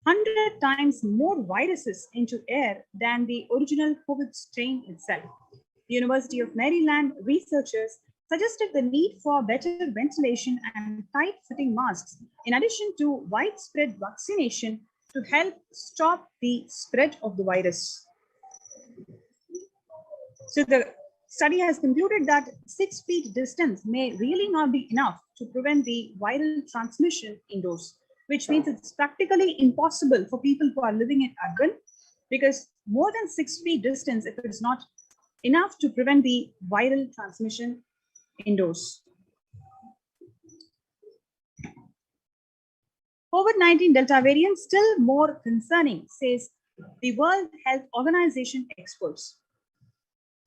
100 times more viruses into air than the original COVID strain itself. The University of Maryland researchers suggested the need for better ventilation and tight-fitting masks, in addition to widespread vaccination to help stop the spread of the virus. So the study has concluded that 6 feet distance may really not be enough to prevent the viral transmission indoors, which means it's practically impossible for people who are living in urban, because more than 6 feet distance, if it's not enough to prevent the viral transmission indoors. COVID-19 Delta variant still more concerning, says the World Health Organization experts.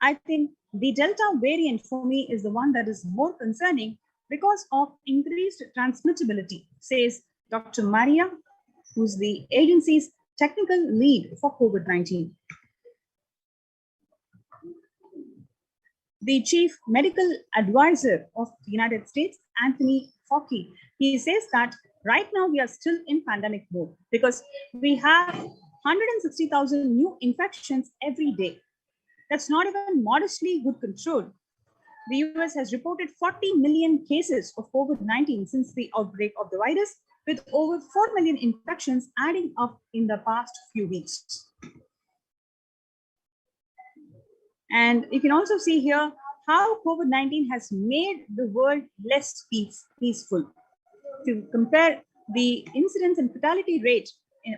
I think the Delta variant for me is the one that is more concerning because of increased transmissibility, says Dr. Maria, who's the agency's technical lead for COVID-19. The chief medical advisor of the United States, Anthony Fauci, he says that right now we are still in pandemic mode because we have 160,000 new infections every day. That's not even modestly good control. The US has reported 40 million cases of COVID-19 since the outbreak of the virus, with over 4 million infections adding up in the past few weeks. And you can also see here how COVID-19 has made the world less peaceful. If you compare the incidence and fatality rate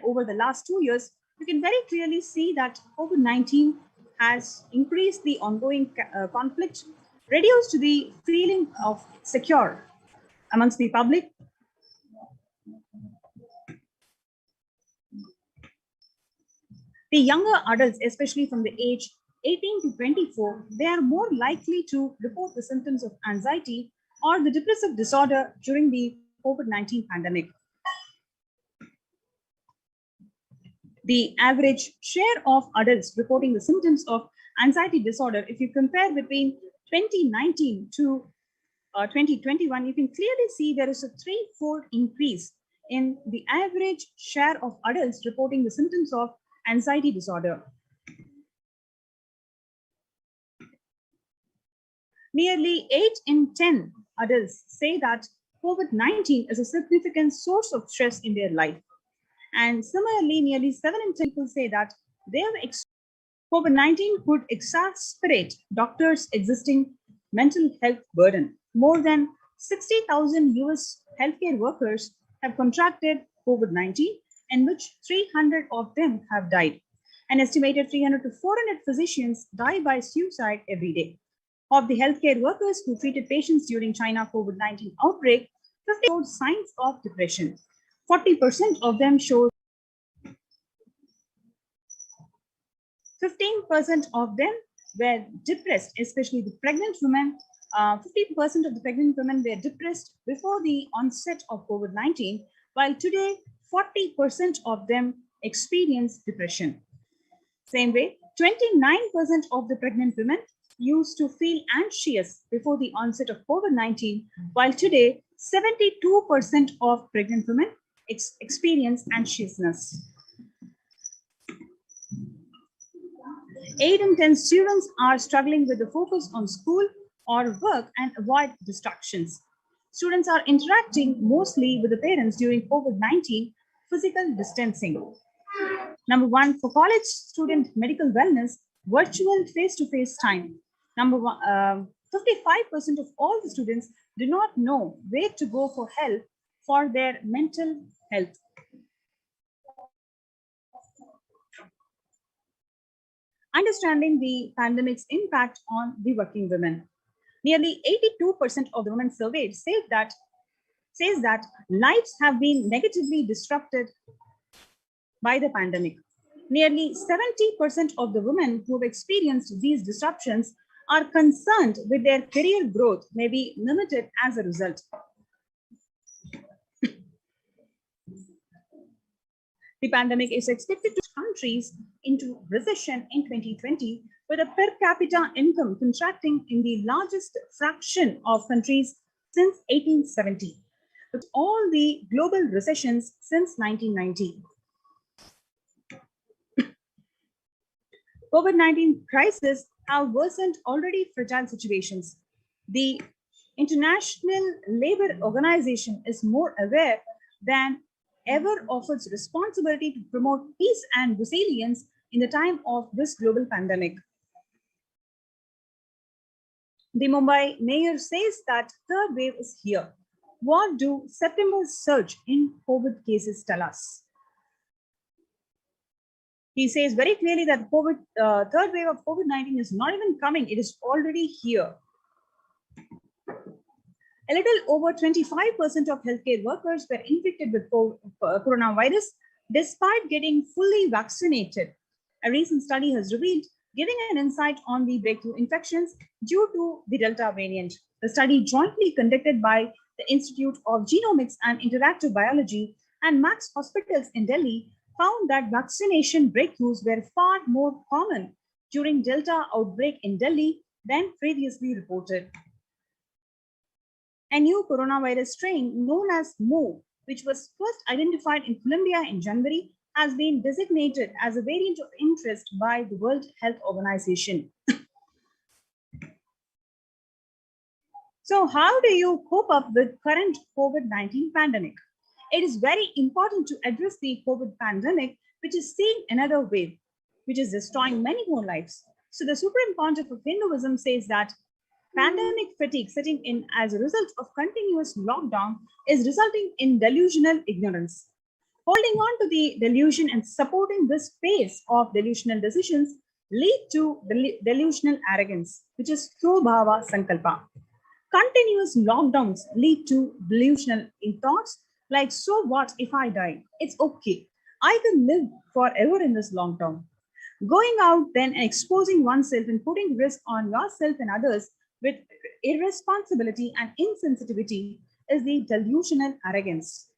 over the last 2 years, you can very clearly see that COVID-19 has increased the ongoing conflict, reduced the feeling of secure amongst the public. The younger adults, especially from the age 18 to 24, they are more likely to report the symptoms of anxiety or the depressive disorder during the COVID-19 pandemic. The average share of adults reporting the symptoms of anxiety disorder, if you compare between 2019 to 2021, you can clearly see there is a threefold increase in the average share of adults reporting the symptoms of anxiety disorder. Nearly 8 in 10 adults say that COVID-19 is a significant source of stress in their life. And similarly, nearly 7 in 10 people say that COVID-19 could exacerbate doctors' existing mental health burden. More than 60,000 US healthcare workers have contracted COVID-19, in which 300 of them have died. An estimated 300 to 400 physicians die by suicide every day. Of the healthcare workers who treated patients during China COVID-19 outbreak, 50 showed signs of depression. 40% of them showed 15% of them were depressed, especially the pregnant women. 50% of the pregnant women were depressed before the onset of COVID-19, while today 40% of them experience depression. Same way, 29% of the pregnant women used to feel anxious before the onset of COVID-19, while today 72% of pregnant women experience anxiousness. 8 in 10 students are struggling with the focus on school or work and avoid distractions. Students are interacting mostly with the parents during COVID-19 physical distancing. Number 1, for college student medical wellness, virtual face-to-face time. Number 1, 55% of all the students do not know where to go for help for their mental health. Understanding the pandemic's impact on the working women. Nearly 82% of the women surveyed says that lives have been negatively disrupted by the pandemic. Nearly 70% of the women who have experienced these disruptions are concerned with their career growth may be limited as a result. The pandemic is expected to push countries into recession in 2020, with a per capita income contracting in the largest fraction of countries since 1870, with all the global recessions since 1990. COVID-19 crisis have worsened already fragile situations. The International Labour Organization is more aware than ever of its responsibility to promote peace and resilience in the time of this global pandemic. The Mumbai mayor says that third wave is here. What do September's surge in COVID cases tell us? He says very clearly that third wave of COVID-19 is not even coming, it is already here. A little over 25% of healthcare workers were infected with coronavirus despite getting fully vaccinated. A recent study has revealed, giving an insight on the breakthrough infections due to the Delta variant. The study, jointly conducted by the Institute of Genomics and Interactive Biology and Max Hospitals in Delhi, found that vaccination breakthroughs were far more common during Delta outbreak in Delhi than previously reported. A new coronavirus strain known as Mu, which was first identified in Colombia in January, has been designated as a variant of interest by the World Health Organization. So how do you cope up with current COVID-19 pandemic? It is very important to address the COVID pandemic, which is seeing another wave, which is destroying many more lives. So the Supreme Pontiff of Hinduism says that pandemic fatigue setting in as a result of continuous lockdown is resulting in delusional ignorance. Holding on to the delusion and supporting this pace of delusional decisions lead to delusional arrogance, which is Bhava Sankalpa. Continuous lockdowns lead to delusional thoughts like, so what if I die? It's okay. I can live forever in this lockdown. Going out then and exposing oneself and putting risk on yourself and others with irresponsibility and insensitivity is the delusional arrogance.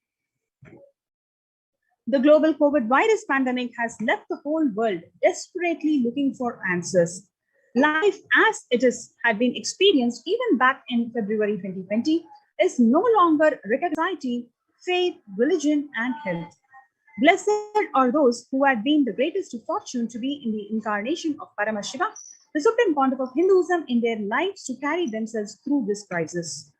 The global COVID virus pandemic has left the whole world desperately looking for answers. Life as it is had been experienced even back in February 2020 is no longer recognized faith, religion, and health. Blessed are those who had been the greatest fortune to be in the incarnation of Paramashiva, the Supreme Pontiff of Hinduism, in their lives to carry themselves through this crisis.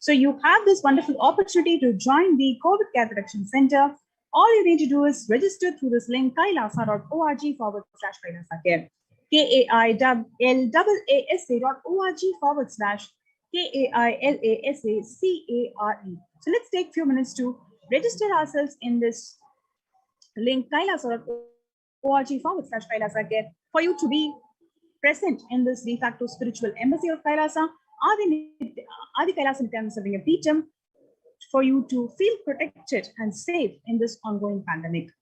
So you have this wonderful opportunity to join the COVID Care Protection Center. All you need to do is register through this link, kailasa.org/kailasa-care. kailasa.org/KAILASACARE. So let's take a few minutes to register ourselves in this link, kailasa.org/kailasa-care, for you to be present in this de facto spiritual embassy of Kailasa, Adi Kailasa Nithyananda Paramashivam, for you to feel protected and safe in this ongoing pandemic.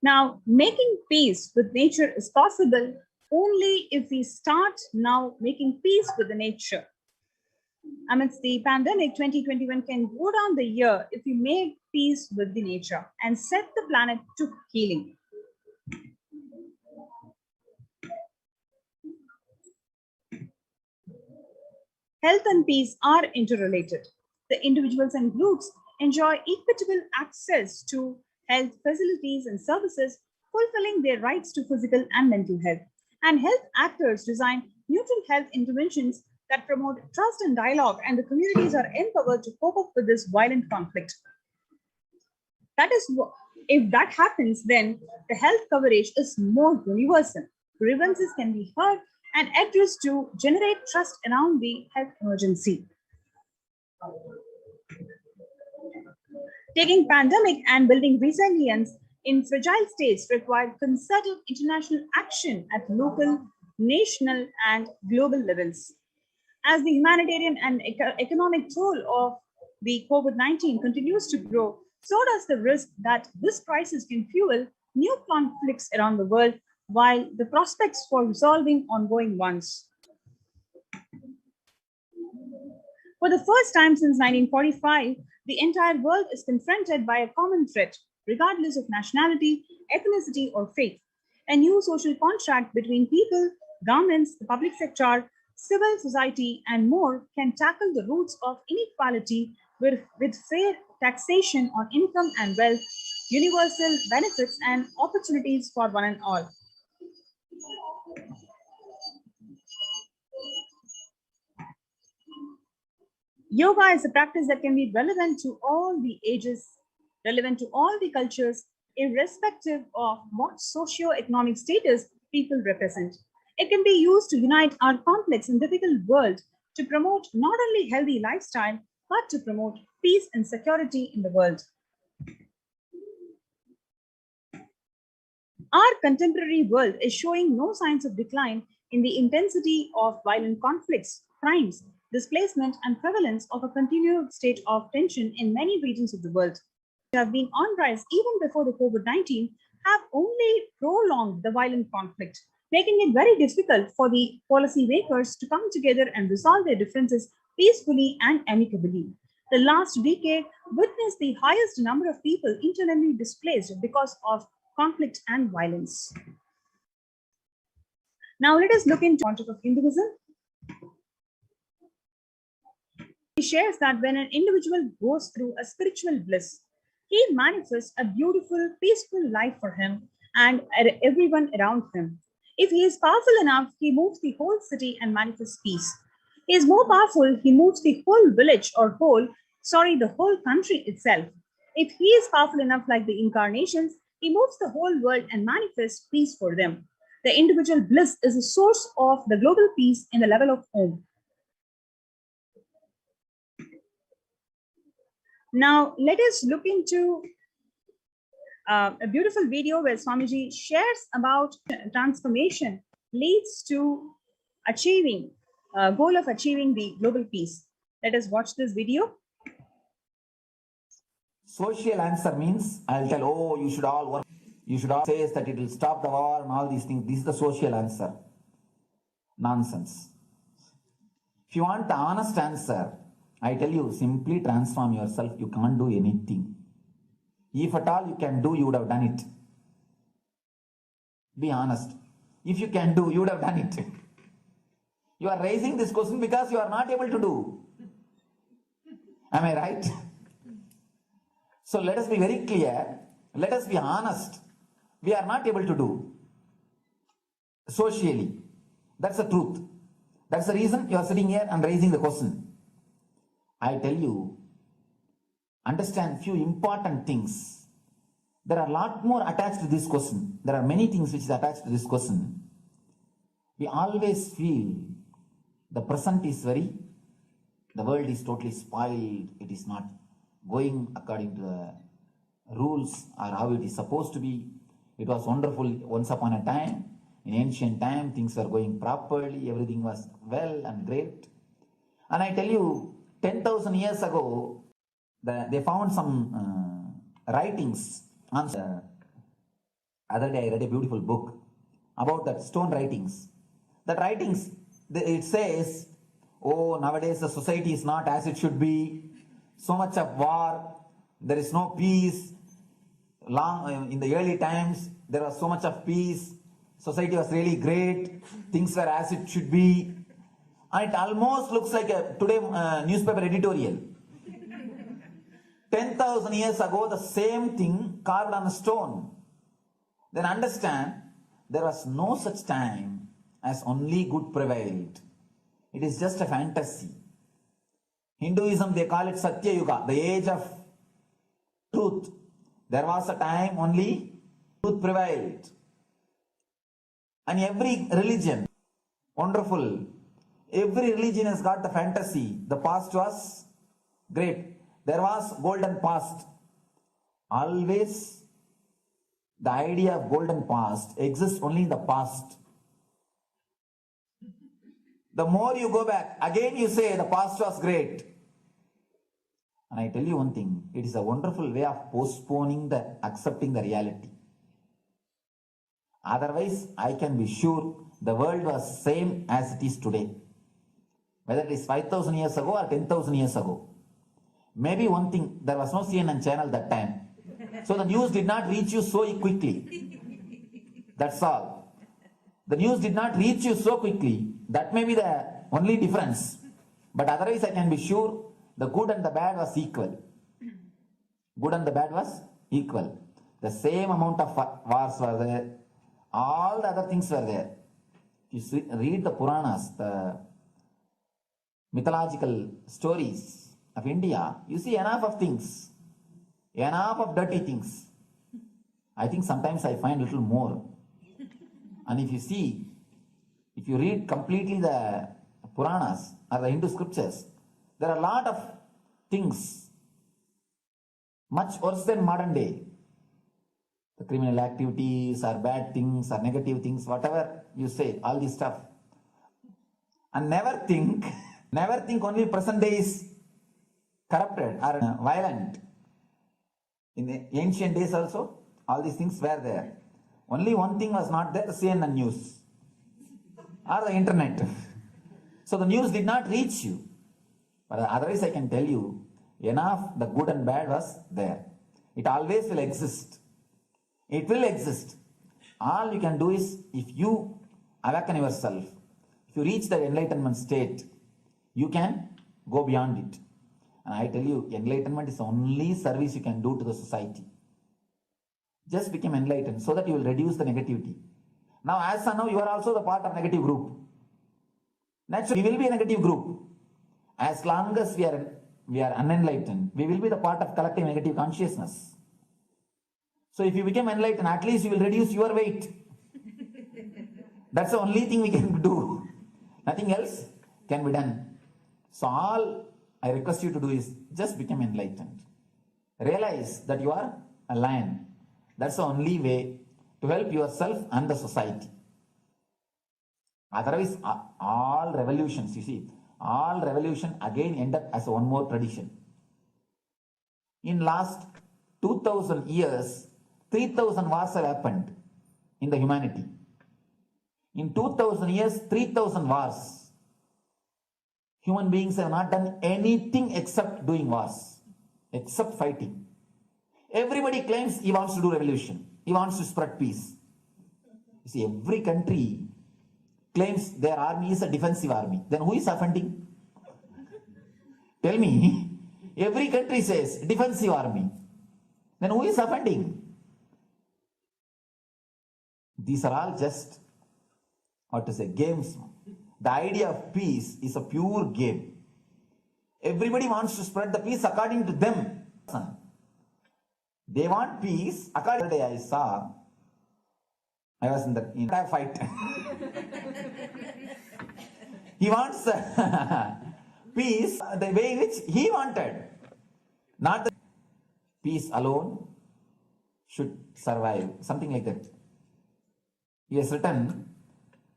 Now, making peace with nature is possible only if we start now making peace with the nature. Amidst the pandemic, 2021 can go down the year if we make peace with the nature and set the planet to healing. Health and peace are interrelated. The individuals and groups enjoy equitable access to health facilities and services, fulfilling their rights to physical and mental health. And health actors design neutral health interventions that promote trust and dialogue, and the communities are empowered to cope up with this violent conflict. That is, if that happens, then the health coverage is more universal. Grievances can be heard and addressed to generate trust around the health emergency. Taking pandemic and building resilience in fragile states require concerted international action at local, national, and global levels. As the humanitarian and economic toll of the COVID-19 continues to grow, so does the risk that this crisis can fuel new conflicts around the world, while the prospects for resolving ongoing ones. For the first time since 1945, the entire world is confronted by a common threat, regardless of nationality, ethnicity, or faith. A new social contract between people, governments, the public sector, civil society, and more can tackle the roots of inequality with fair taxation on income and wealth, universal benefits, and opportunities for one and all. Yoga is a practice that can be relevant to all the ages, relevant to all the cultures, irrespective of what socio-economic status people represent. It can be used to unite our complex and difficult world to promote not only healthy lifestyle, but to promote peace and security in the world. Our contemporary world is showing no signs of decline in the intensity of violent conflicts, crimes, displacement, and prevalence of a continued state of tension in many regions of the world. Which have been on rise even before the COVID-19 have only prolonged the violent conflict, making it very difficult for the policymakers to come together and resolve their differences peacefully and amicably. The last decade witnessed the highest number of people internally displaced because of conflict and violence. Now let us look into the concept of Hinduism. He shares that when an individual goes through a spiritual bliss, he manifests a beautiful, peaceful life for him and everyone around him. If he is powerful enough, he moves the whole city and manifests peace. He is more powerful, he moves the whole village or the whole country itself. If he is powerful enough like the incarnations, he moves the whole world and manifests peace for them. The individual bliss is the source of the global peace in the level of Om. Now, let us look into a beautiful video where Swamiji shares about transformation leads to achieving goal of achieving the global peace. Let us watch this video. Social answer means I'll tell, oh, you should all work. You should all say that it will stop the war and all these things. This is the social answer. Nonsense. If you want the honest answer, I tell you, simply transform yourself. You can't do anything. If at all you can do, you would have done it. Be honest. If you can do, you would have done it. You are raising this question because you are not able to do. Am I right? So let us be very clear. Let us be honest. We are not able to do socially. That's the truth. That's the reason you are sitting here and raising the question. I tell you, understand few important things. There are a lot more attached to this question. There are many things which is attached to this question. We always feel the present is the world is totally spoiled. It is not going according to the rules or how it is supposed to be. It was wonderful once upon a time. In ancient time, things were going properly. Everything was well and great. And I tell you, 10,000 years ago, they found some writings. The other day I read a beautiful book about that stone writings. That writings, it says, oh, nowadays the society is not as it should be. So much of war, there is no peace. In the early times, there was so much of peace. Society was really great. Things were as it should be. And it almost looks like a today newspaper editorial. 10,000 years ago, the same thing carved on a stone. Then understand, there was no such time as only good prevailed. It is just a fantasy. Hinduism, they call it Satya Yuga, the age of truth. There was a time only truth prevailed. And every religion, wonderful. Every religion has got the fantasy. The past was great. There was golden past. Always the idea of golden past exists only in the past. The more you go back, again you say the past was great. And I tell you one thing, it is a wonderful way of postponing accepting the reality. Otherwise, I can be sure the world was same as it is today. Whether it is 5,000 years ago or 10,000 years ago. Maybe one thing, there was no CNN channel that time. So the news did not reach you so quickly. That's all. The news did not reach you so quickly. That may be the only difference. But otherwise, I can be sure the good and the bad was equal. Good and the bad was equal. The same amount of wars were there. All the other things were there. If you read the Puranas, the mythological stories of India, you see enough of things. Enough of dirty things. I think sometimes I find little more. And if you read completely the Puranas or the Hindu scriptures, there are a lot of things much worse than modern day. The criminal activities or bad things or negative things, whatever you say, all this stuff. And never think only present day is corrupted or violent. In the ancient days also, all these things were there. Only one thing was not there, CNN news or the internet. So the news did not reach you. But otherwise I can tell you, enough the good and bad was there. It always will exist. It will exist. All you can do is, if you awaken yourself, if you reach the enlightenment state, you can go beyond it. And I tell you, enlightenment is the only service you can do to the society. Just become enlightened so that you will reduce the negativity. Now, as of now, you are also the part of negative group. Naturally, we will be a negative group. As long as we are unenlightened, we will be the part of collective negative consciousness. So if you become enlightened, at least you will reduce your weight. That's the only thing we can do. Nothing else can be done. So all I request you to do is just become enlightened. Realize that you are a lion. That's the only way to help yourself and the society. Otherwise, all revolutions, you see, all revolution again end up as one more tradition. In last 2000 years, 3000 wars have happened in the humanity. In 2000 years, 3000 wars. Human beings have not done anything except doing wars, except fighting. Everybody claims he wants to do revolution. He wants to spread peace. You see, every country claims their army is a defensive army. Then who is offending? Tell me. Every country says defensive army. Then who is offending? These are all just, games. The idea of peace is a pure game. Everybody wants to spread the peace according to them. They want peace. According to the day I was in the fight. He wants peace the way in which he wanted. Not the peace alone should survive. Something like that. He has written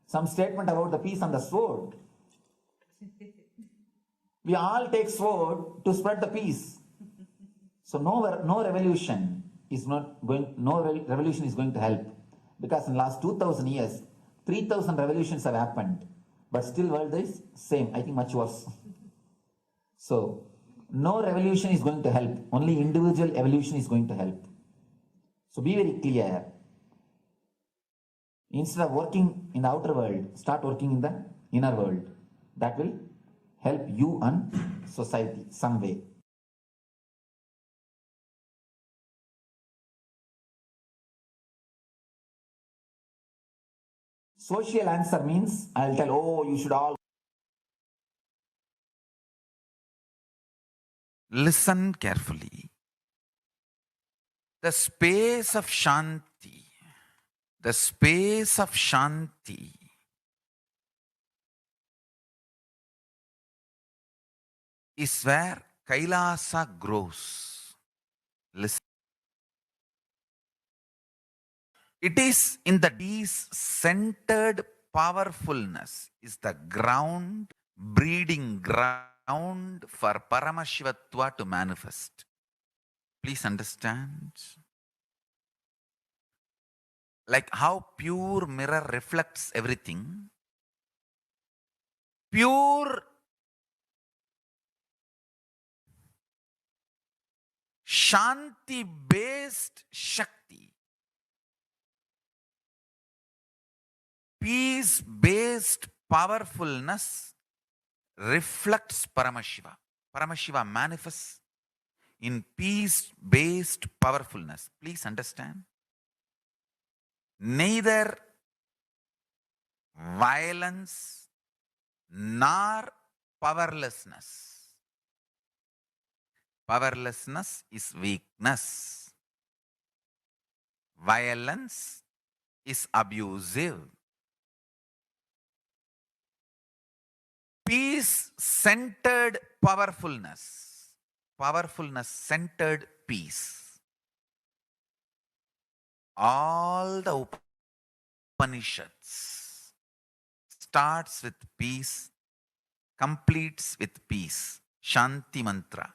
some statement about the peace on the sword. We all take sword to spread the peace. So no revolution is going to help. Because in the last 2000 years, 3000 revolutions have happened. But still world is same, I think much worse. So no revolution is going to help. Only individual evolution is going to help. So be very clear. Instead of working in the outer world, start working in the inner world. That will help you and society some way. Social answer means I'll tell, oh, you should all. Listen carefully. The space of Shanti is where Kailasa grows. Listen. It is in the peace-centered powerfulness is the breeding ground for Paramashivatva to manifest. Please understand. Like how pure mirror reflects everything, pure Shanti-based Shakti, peace-based powerfulness reflects Paramashiva. Paramashiva manifests in peace-based powerfulness. Please understand. Neither violence nor powerlessness. Powerlessness is weakness. Violence is abusive. Peace-centered powerfulness. Powerfulness-centered peace. All the Upanishads starts with peace, completes with peace. Shanti mantra.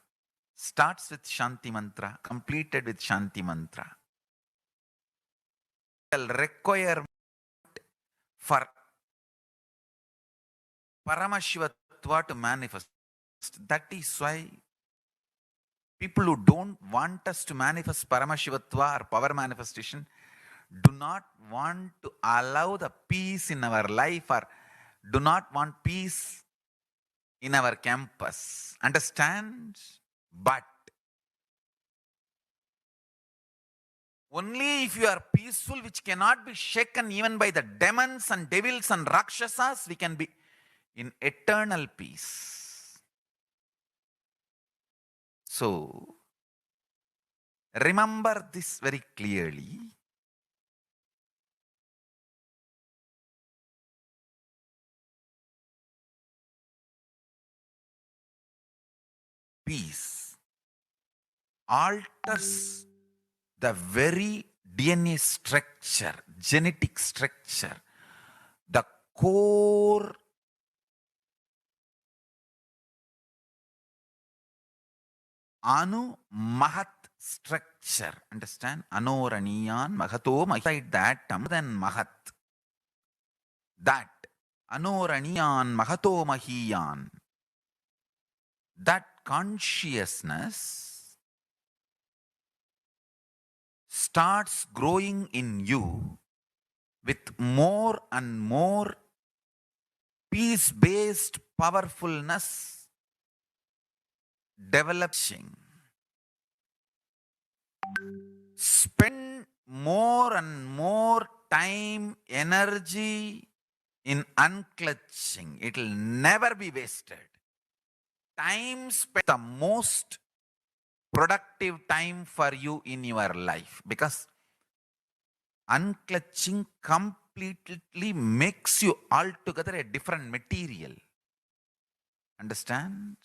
Starts with Shanti mantra, completed with Shanti mantra. Requirement for Paramashivatva to manifest. That is why people who don't want us to manifest Paramashivatva or power manifestation do not want to allow the peace in our life or do not want peace in our campus. Understand? But only if you are peaceful, which cannot be shaken even by the demons and devils and rakshasas, we can be in eternal peace. So, remember this very clearly. Peace alters the very DNA structure, genetic structure, the core Anu Mahat structure. Understand? Anoraniyan Mahato Mahit that atom than Mahat. That Anoraniyan Mahato Mahiyan. That consciousness starts growing in you with more and more peace-based powerfulness developing. Spend more and more time, energy in unclutching. It will never be wasted. Time spent the most productive time for you in your life, because unclutching completely makes you altogether a different material. Understand?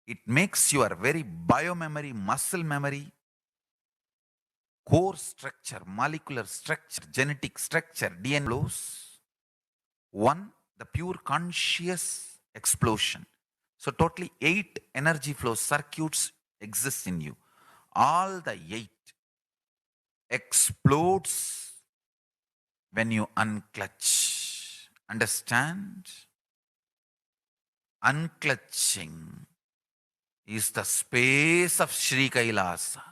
It makes your very biomemory, muscle memory, core structure, molecular structure, genetic structure, DNA flows. One, the pure conscious explosion. So totally 8 energy flow circuits exist in you. All the 8 explodes when you unclutch. Understand? Unclutching is the space of Sri Kailasa.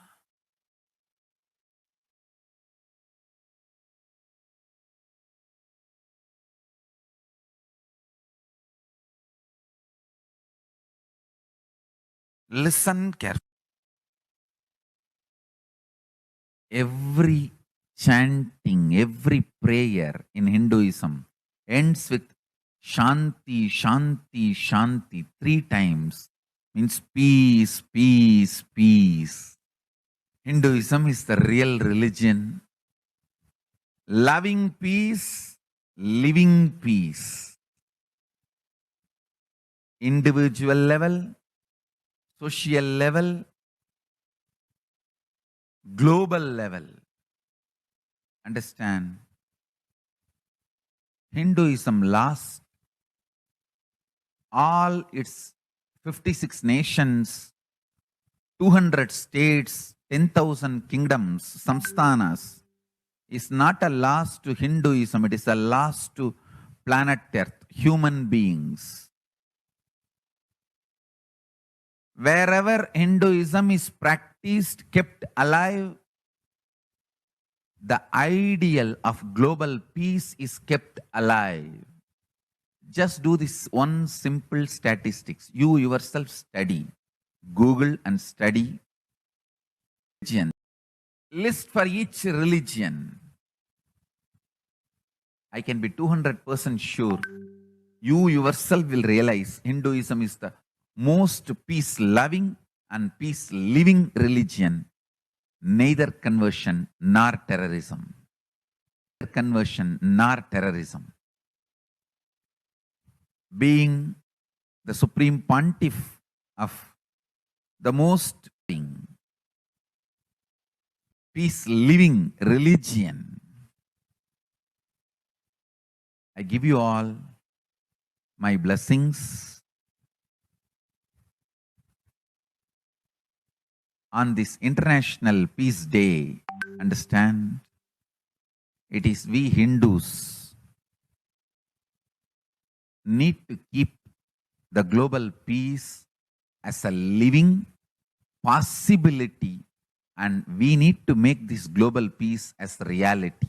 Listen carefully. Every chanting, every prayer in Hinduism ends with Shanti, Shanti, Shanti 3 times. Means peace, peace, peace. Hinduism is the real religion. Loving peace, living peace. Individual level, social level, global level. Understand? Hinduism lost all its 56 nations, 200 states, 10,000 kingdoms, samsthanas, is not a loss to Hinduism, it is a loss to planet Earth, human beings. Wherever Hinduism is practiced, kept alive, the ideal of global peace is kept alive. Just do this one simple statistics. You yourself study. Google and study religion. List for each religion. I can be 200% sure. You yourself will realize Hinduism is the most peace-loving and peace-living religion. neither conversion nor terrorism. Conversion nor terrorism. Being the supreme pontiff of the most peace living religion, I give you all my blessings on this International Peace Day. Understand, it is we Hindus need to keep the global peace as a living possibility, and we need to make this global peace as reality.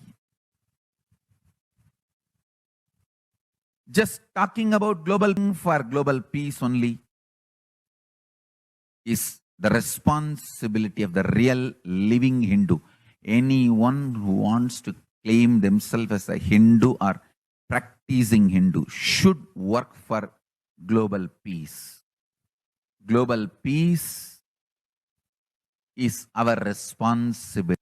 Just talking about global peace only is the responsibility of the real living Hindu. Anyone who wants to claim themselves as a Hindu or practicing Hindu should work for global peace. Global peace is our responsibility.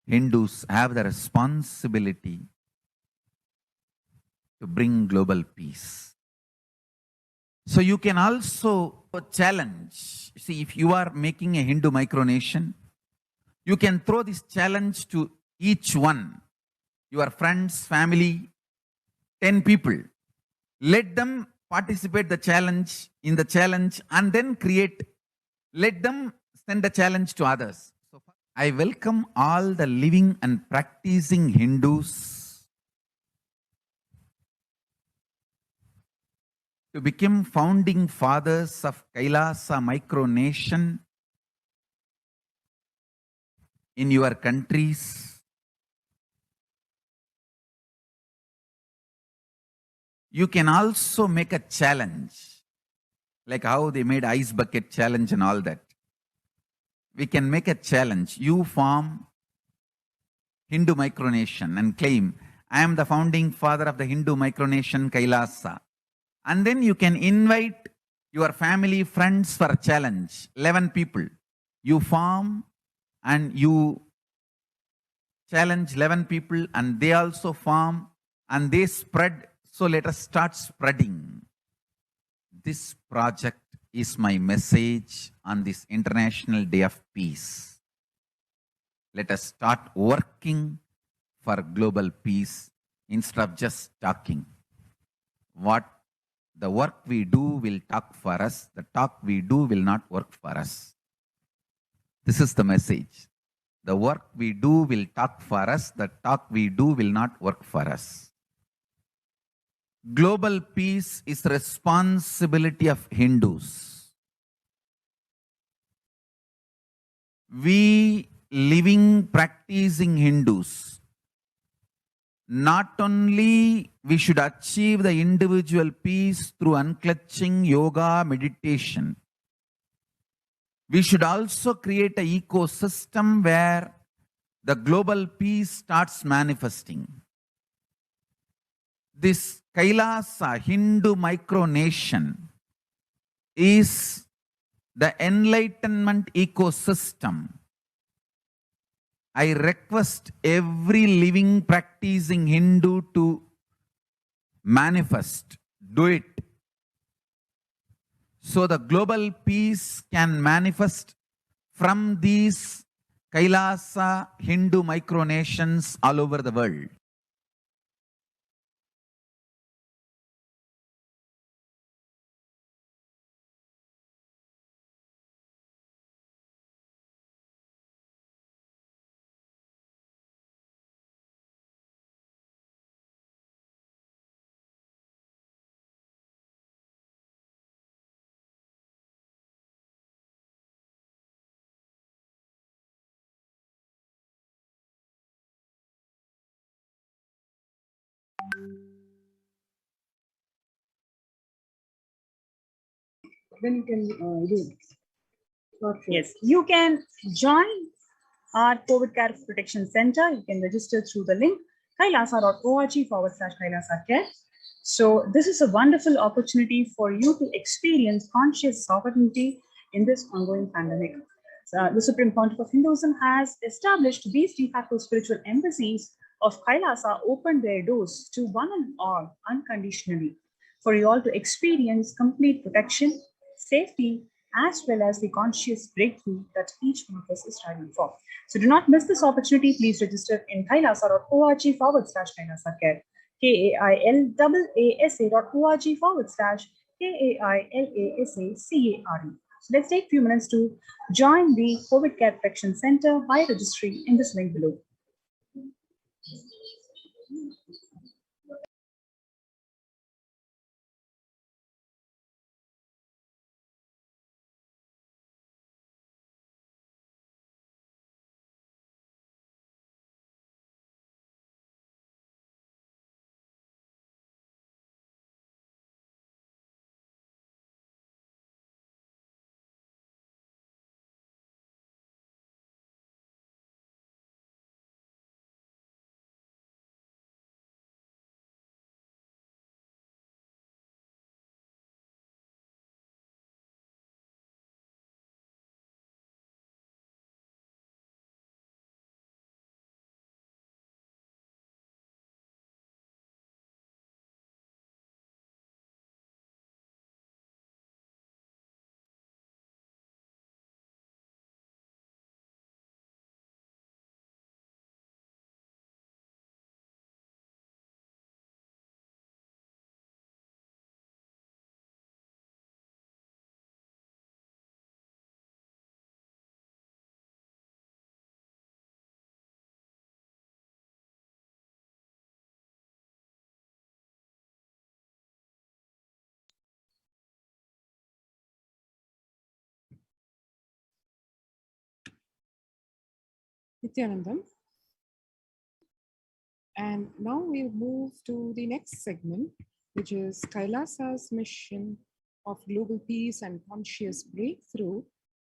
Hindus have the responsibility to bring global peace. So you can also challenge. See, if you are making a Hindu micronation, you can throw this challenge to each one, your friends, family, 10 people. Let them participate in the challenge and then let them send the challenge to others. So I welcome all the living and practicing Hindus to become founding fathers of Kailasa micronation in your countries. You can also make a challenge, like how they made ice bucket challenge and all that. We can make a challenge. You form Hindu micronation and claim, I am the founding father of the Hindu micronation Kailasa. And then you can invite your family, friends for a challenge. 11 people. You form and you challenge 11 people and they also form and they spread. So let us start spreading. This project is my message on this International Day of Peace. Let us start working for global peace instead of just talking. The work we do will talk for us. The talk we do will not work for us. This is the message. The work we do will talk for us. The talk we do will not work for us. Global peace is the responsibility of Hindus. We living, practicing Hindus, not only we should achieve the individual peace through unclutching yoga, meditation, we should also create an ecosystem where the global peace starts manifesting. This Kailasa Hindu micronation is the enlightenment ecosystem. I request every living practicing Hindu to manifest, do it. So the global peace can manifest from these Kailasa Hindu micronations all over the world. then you can do. Yes, you can join our COVID Care Protection Center. You can register through the link kailasa.org/kailasacare. So this is a wonderful opportunity for you to experience conscious sovereignty in this ongoing pandemic. The Supreme Pontiff of Hinduism has established these de facto spiritual embassies of Kailasa, opened their doors to one and all unconditionally for you all to experience complete protection, safety, as well as the conscious breakthrough that each one of us is striving for. So do not miss this opportunity. Please register in kailasa.org/kailasacare, KAILASA.org/KAILASACARE. So let's take a few minutes to join the COVID Care Protection Center by registering in this link below. Nithyanandam. And now we'll move to the next segment, which is Kailasa's mission of global peace and conscious breakthrough,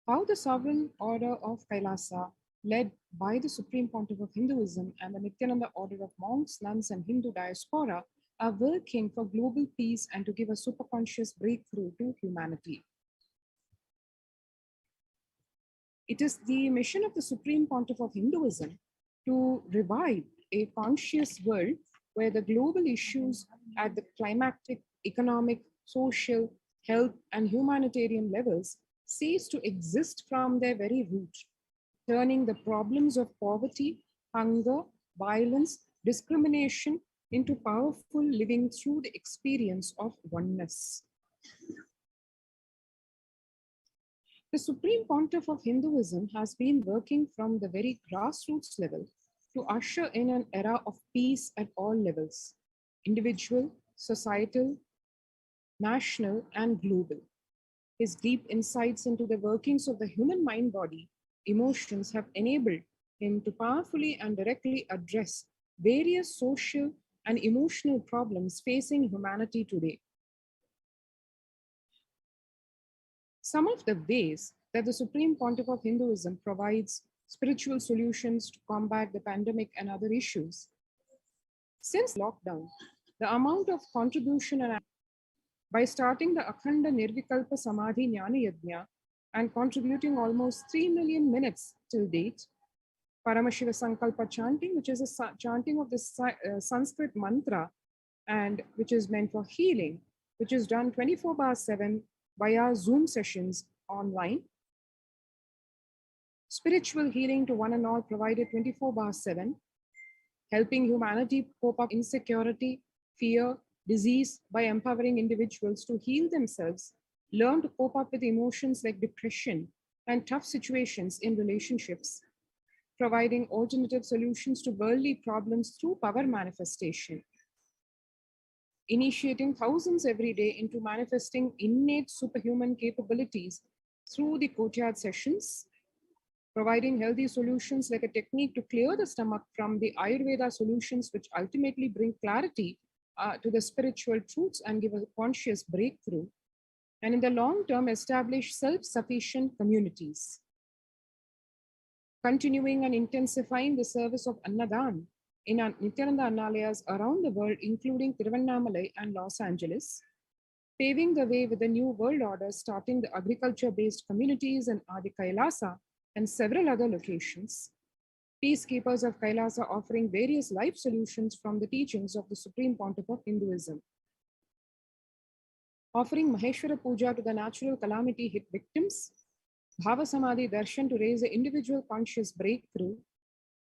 how the sovereign order of Kailasa, led by the Supreme Pontiff of Hinduism and the Nithyananda order of monks, nuns, and Hindu diaspora, are working for global peace and to give a superconscious breakthrough to humanity. It is the mission of the Supreme Pontiff of Hinduism to revive a conscious world where the global issues at the climatic, economic, social, health, and humanitarian levels cease to exist from their very root, turning the problems of poverty, hunger, violence, discrimination into powerful living through the experience of oneness. The Supreme Pontiff of Hinduism has been working from the very grassroots level to usher in an era of peace at all levels, individual, societal, national, and global. His deep insights into the workings of the human mind-body emotions have enabled him to powerfully and directly address various social and emotional problems facing humanity today. Some of the ways that the Supreme Pontiff of Hinduism provides spiritual solutions to combat the pandemic and other issues. Since lockdown, the amount of contribution and by starting the Akhanda Nirvikalpa Samadhi Jnana Yajna and contributing almost 3 million minutes till date, Paramashiva Sankalpa chanting, which is a chanting of the Sanskrit mantra and which is meant for healing, which is done 24/7 via Zoom sessions online. Spiritual healing to one and all provided 24/7, helping humanity cope up insecurity, fear, disease by empowering individuals to heal themselves, learn to cope up with emotions like depression and tough situations in relationships, providing alternative solutions to worldly problems through power manifestation, initiating thousands every day into manifesting innate superhuman capabilities through the courtyard sessions, providing healthy solutions like a technique to clear the stomach from the Ayurveda solutions, which ultimately bring clarity to the spiritual truths and give a conscious breakthrough, and in the long term establish self-sufficient communities. Continuing and intensifying the service of Annadan in Nithyananda Annalayas around the world, including Tiruvannamalai and Los Angeles, paving the way with a new world order, starting the agriculture-based communities in Adi Kailasa and several other locations. Peacekeepers of Kailasa offering various life solutions from the teachings of the Supreme Pontiff of Hinduism. Offering Maheshwara Puja to the natural calamity hit victims, Bhava Samadhi Darshan to raise the individual conscious breakthrough,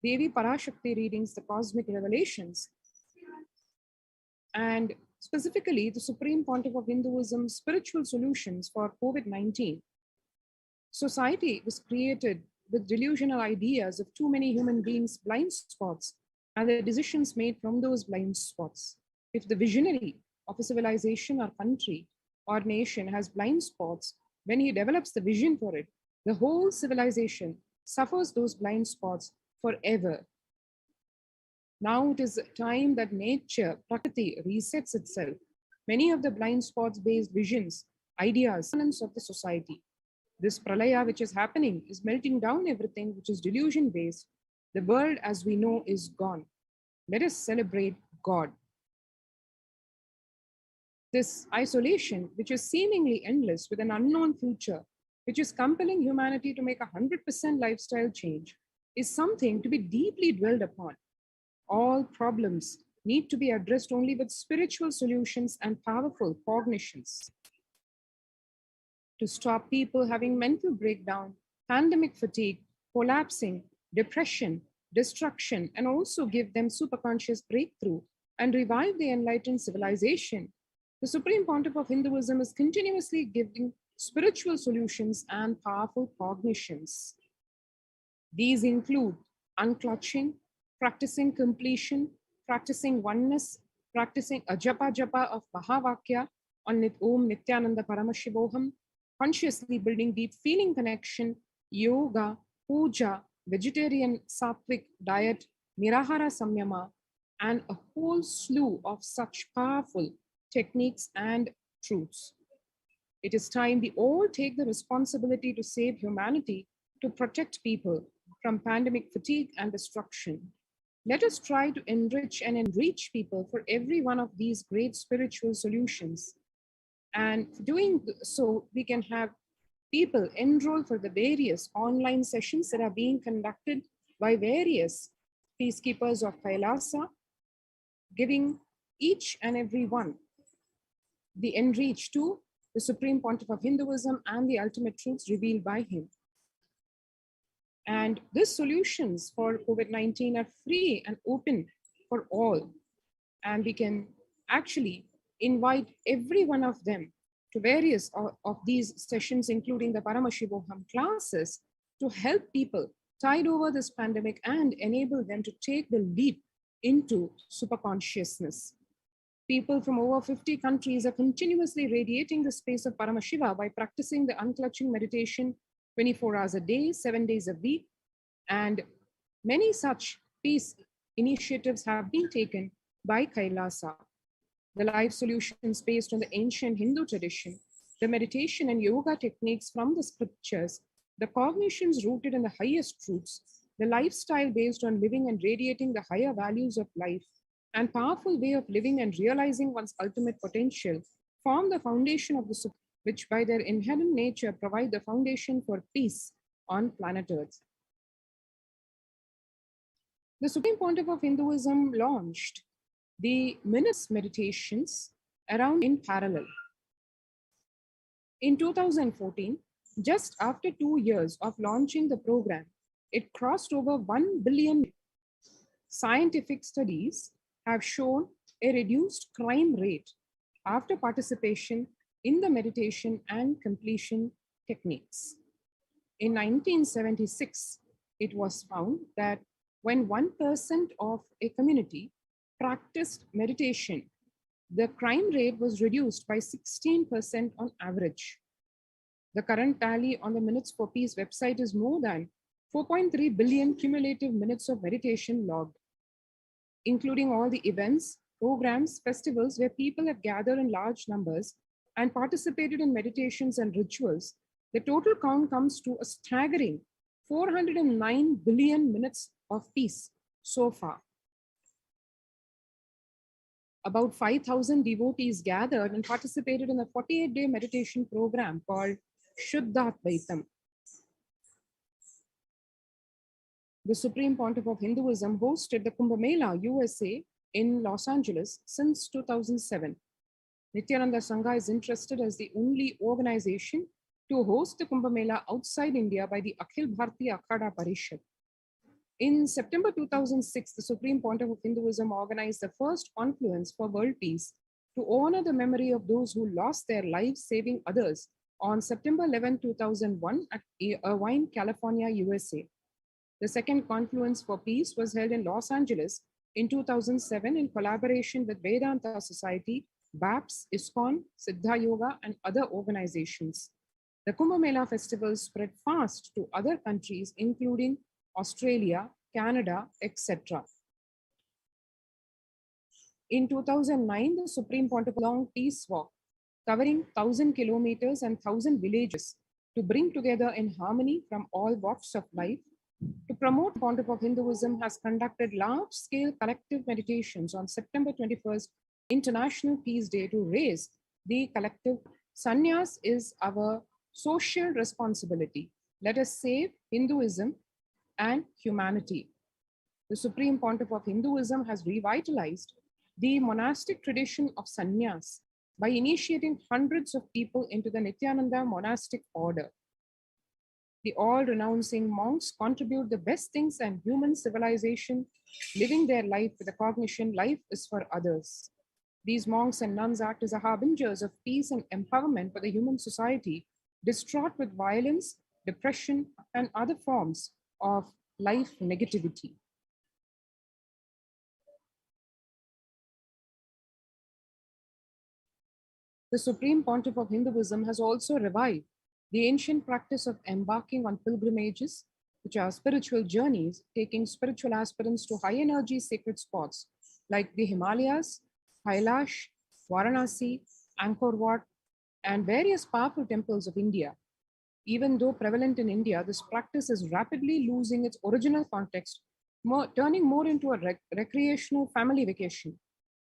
Devi Parashakti readings, the cosmic revelations, and specifically the Supreme Pontiff of Hinduism spiritual solutions for COVID-19. Society was created with delusional ideas of too many human beings' blind spots and the decisions made from those blind spots. If the visionary of a civilization or country or nation has blind spots, when he develops the vision for it, the whole civilization suffers those blind spots forever. Now it is time that nature, Prakriti, resets itself. Many of the blind spots-based visions, ideas, of the society. This pralaya which is happening is melting down everything which is delusion-based. The world as we know is gone. Let us celebrate God. This isolation, which is seemingly endless with an unknown future, which is compelling humanity to make 100% lifestyle change, is something to be deeply dwelled upon. All problems need to be addressed only with spiritual solutions and powerful cognitions. To stop people having mental breakdown, pandemic fatigue, collapsing, depression, destruction, and also give them superconscious breakthrough and revive the enlightened civilization, the Supreme Pontiff of Hinduism is continuously giving spiritual solutions and powerful cognitions. These include unclutching, practicing completion, practicing oneness, practicing ajapa japa of Mahavakya on Om Nithyananda Paramashivoham, consciously building deep feeling connection, yoga, puja, vegetarian sattvic diet, nirahara samyama, and a whole slew of such powerful techniques and truths. It is time we all take the responsibility to save humanity, to protect people from pandemic fatigue and destruction. Let us try to enrich and enrich people for every one of these great spiritual solutions. And doing so, we can have people enroll for the various online sessions that are being conducted by various peacekeepers of Kailasa, giving each and every one the enrich to the Supreme Pontiff of Hinduism and the ultimate truths revealed by him. And these solutions for COVID-19 are free and open for all. And we can actually invite every one of them to various of these sessions, including the Paramashivoham classes, to help people tide over this pandemic and enable them to take the leap into superconsciousness. People from over 50 countries are continuously radiating the space of Paramashiva by practicing the unclutching meditation 24 hours a day, 7 days a week. And many such peace initiatives have been taken by Kailasa. The life solutions based on the ancient Hindu tradition, the meditation and yoga techniques from the scriptures, the cognitions rooted in the highest truths, the lifestyle based on living and radiating the higher values of life, and powerful way of living and realizing one's ultimate potential form the foundation of the Supreme, which by their inherent nature provide the foundation for peace on planet Earth. The Supreme Pontiff of Hinduism launched the minutes meditations around in parallel. In 2014, just after 2 years of launching the program, it crossed over 1 billion. Scientific studies have shown a reduced crime rate after participation in the meditation and completion techniques. In 1976, it was found that when 1% of a community practiced meditation, the crime rate was reduced by 16% on average. The current tally on the Minutes for Peace website is more than 4.3 billion cumulative minutes of meditation logged, including all the events, programs, festivals where people have gathered in large numbers and participated in meditations and rituals, the total count comes to a staggering 409 billion minutes of peace so far. About 5,000 devotees gathered and participated in a 48-day meditation program called Shuddha-Advaitam. The Supreme Pontiff of Hinduism hosted the Kumbh Mela, USA in Los Angeles since 2007. Nithyananda Sangha is interested as the only organization to host the Kumbh Mela outside India by the Akhil Bharatiya Akhada Parishad. In September 2006, the Supreme Pontiff of Hinduism organized the first confluence for world peace to honor the memory of those who lost their lives saving others on September 11, 2001 at Irvine, California, USA. The second confluence for peace was held in Los Angeles in 2007 in collaboration with Vedanta Society, BAPS, ISKCON, Siddha Yoga, and other organizations. The Kumbh Mela festival spread fast to other countries, including Australia, Canada, etc. In 2009, the Supreme Pontiff long peace walk covering 1,000 kilometers and 1,000 villages to bring together in harmony from all walks of life. To promote Pontiff of Hinduism has conducted large-scale collective meditations on September 21st, International Peace Day, to raise the collective. Sannyas is our social responsibility. Let us save Hinduism and humanity. The Supreme Pontiff of Hinduism has revitalized the monastic tradition of sannyas by initiating hundreds of people into the Nithyananda monastic order. The all-renouncing monks contribute the best things and human civilization, living their life with the cognition life is for others. These monks and nuns act as harbingers of peace and empowerment for the human society, distraught with violence, depression, and other forms of life negativity. The Supreme Pontiff of Hinduism has also revived the ancient practice of embarking on pilgrimages, which are spiritual journeys, taking spiritual aspirants to high energy sacred spots like the Himalayas, Kailash, Varanasi, Angkor Wat, and various powerful temples of India. Even though prevalent in India, this practice is rapidly losing its original context, turning more into a recreational family vacation.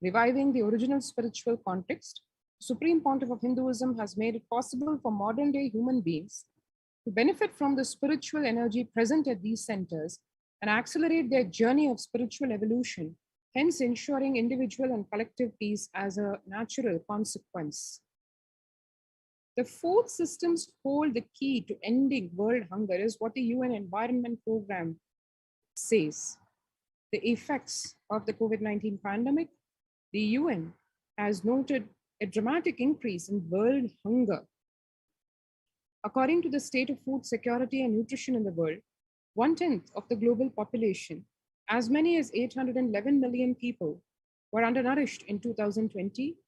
Reviving the original spiritual context, Supreme Pontiff of Hinduism has made it possible for modern-day human beings to benefit from the spiritual energy present at these centers and accelerate their journey of spiritual evolution, hence ensuring individual and collective peace as a natural consequence. The four systems hold the key to ending world hunger is what the UN Environment Program says. The effects of the COVID-19 pandemic, the UN has noted a dramatic increase in world hunger. According to the state of food security and nutrition in the world, 1/10 of the global population, as many as 811 million people, were undernourished in 2020,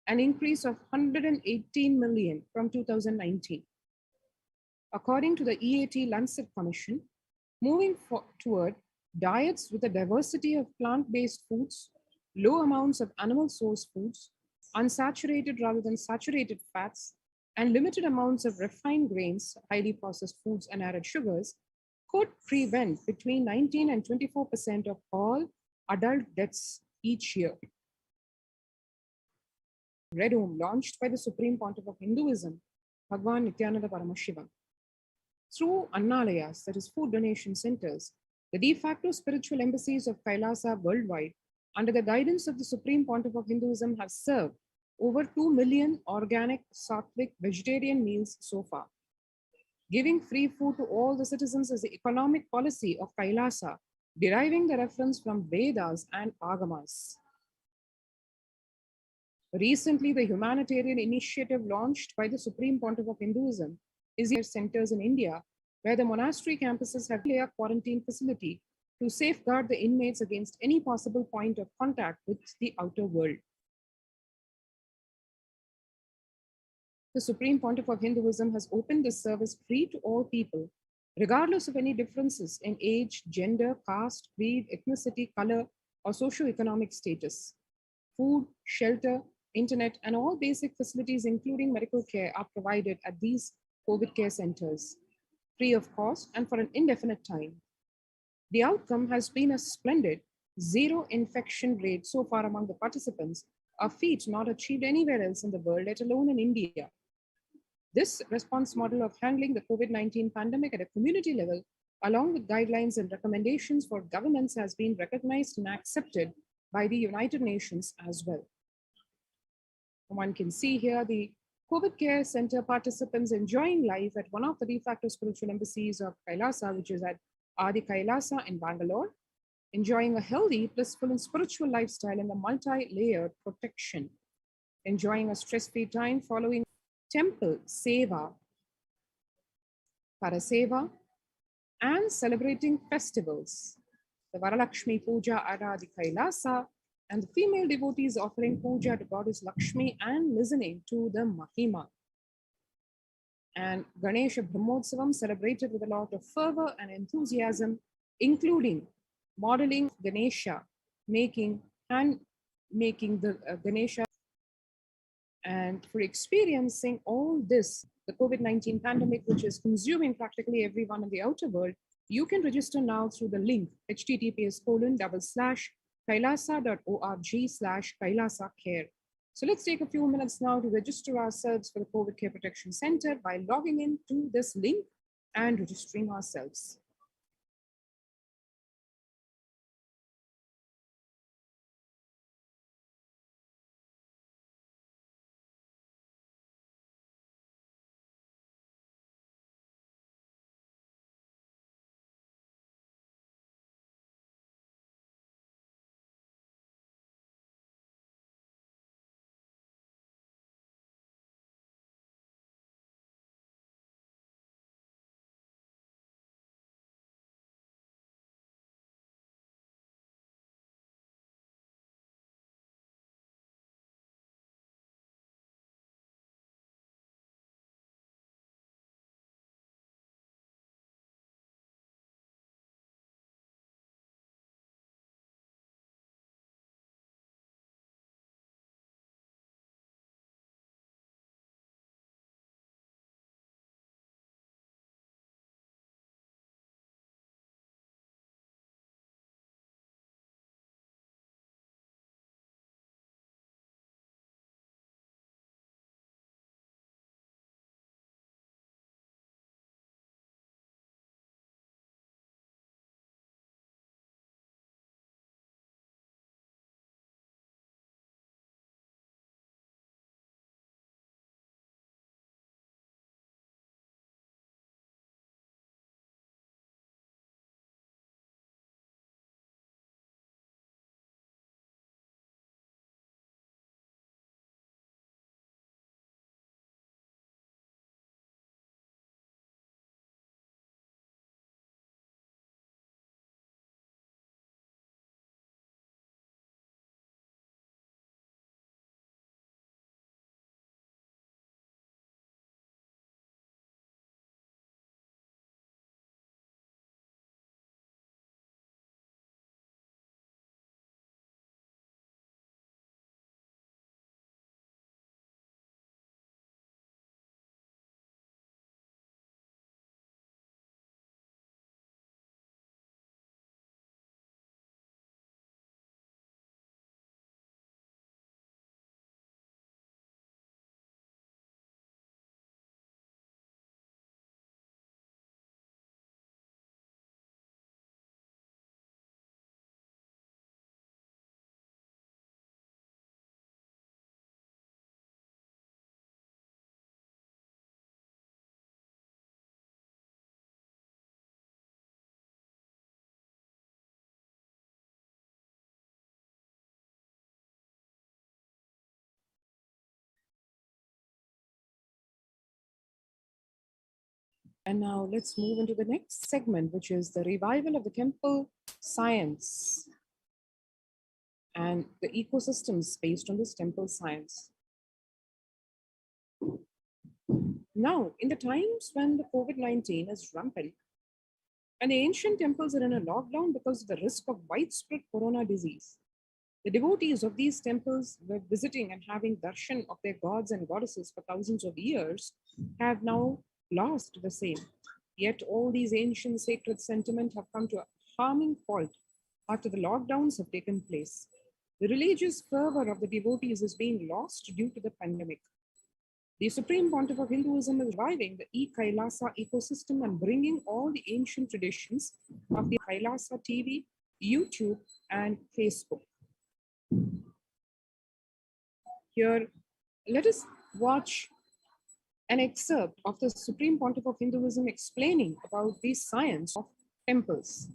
an increase of 118 million from 2019. According to the EAT Lancet Commission, moving toward diets with a diversity of plant-based foods, low amounts of animal source foods, unsaturated rather than saturated fats, and limited amounts of refined grains, highly processed foods, and added sugars could prevent between 19 and 24% of all adult deaths each year. Red Home, launched by the Supreme Pontiff of Hinduism, Bhagwan Nithyananda Paramashivam. Through Annalayas, that is food donation centers, the de facto spiritual embassies of Kailasa worldwide, under the guidance of the Supreme Pontiff of Hinduism, have served over 2 million organic, sattvic, vegetarian meals so far. Giving free food to all the citizens is the economic policy of Kailasa, deriving the reference from Vedas and Agamas. Recently, the humanitarian initiative launched by the Supreme Pontiff of Hinduism is centers in India, where the monastery campuses have a quarantine facility to safeguard the inmates against any possible point of contact with the outer world. The Supreme Pontiff of Hinduism has opened this service free to all people, regardless of any differences in age, gender, caste, creed, ethnicity, color, or socioeconomic status. Food, shelter, internet, and all basic facilities, including medical care, are provided at these COVID care centers, free of cost and for an indefinite time. The outcome has been a splendid zero infection rate so far among the participants, a feat not achieved anywhere else in the world, let alone in India. This response model of handling the COVID-19 pandemic at a community level, along with guidelines and recommendations for governments, has been recognized and accepted by the United Nations as well. One can see here the COVID care center participants enjoying life at one of the de facto spiritual embassies of Kailasa, which is at Adi Kailasa in Bangalore, enjoying a healthy, blissful, and spiritual lifestyle in the multi-layered protection, enjoying a stress-free time following temple seva, paraseva, and celebrating festivals. The Varalakshmi Puja at Adi Kailasa, and the female devotees offering puja to Goddess Lakshmi and listening to the Mahima. And Ganesha Brahmotsavam celebrated with a lot of fervor and enthusiasm, including modeling Ganesha, making the Ganesha. And for experiencing all this, the COVID-19 pandemic, which is consuming practically everyone in the outer world, you can register now through the link https://kailasa.org/kailasacare. So let's take a few minutes now to register ourselves for the COVID Care Protection Center by logging in to this link and registering ourselves. And now let's move into the next segment, which is the revival of the temple science and the ecosystems based on this temple science. Now, in the times when the COVID-19 is rampant and the ancient temples are in a lockdown because of the risk of widespread corona disease, The devotees of these temples were visiting and having darshan of their gods and goddesses for thousands of years have now lost the same. Yet all these ancient sacred sentiments have come to a harming halt after the lockdowns have taken place. The religious fervor of the devotees is being lost due to the pandemic. The Supreme Pontiff of Hinduism is reviving the e-Kailasa ecosystem and bringing all the ancient traditions of the Kailasa TV, YouTube, and Facebook. Here, let us watch an excerpt of the Supreme Pontiff of Hinduism explaining about the science of temples.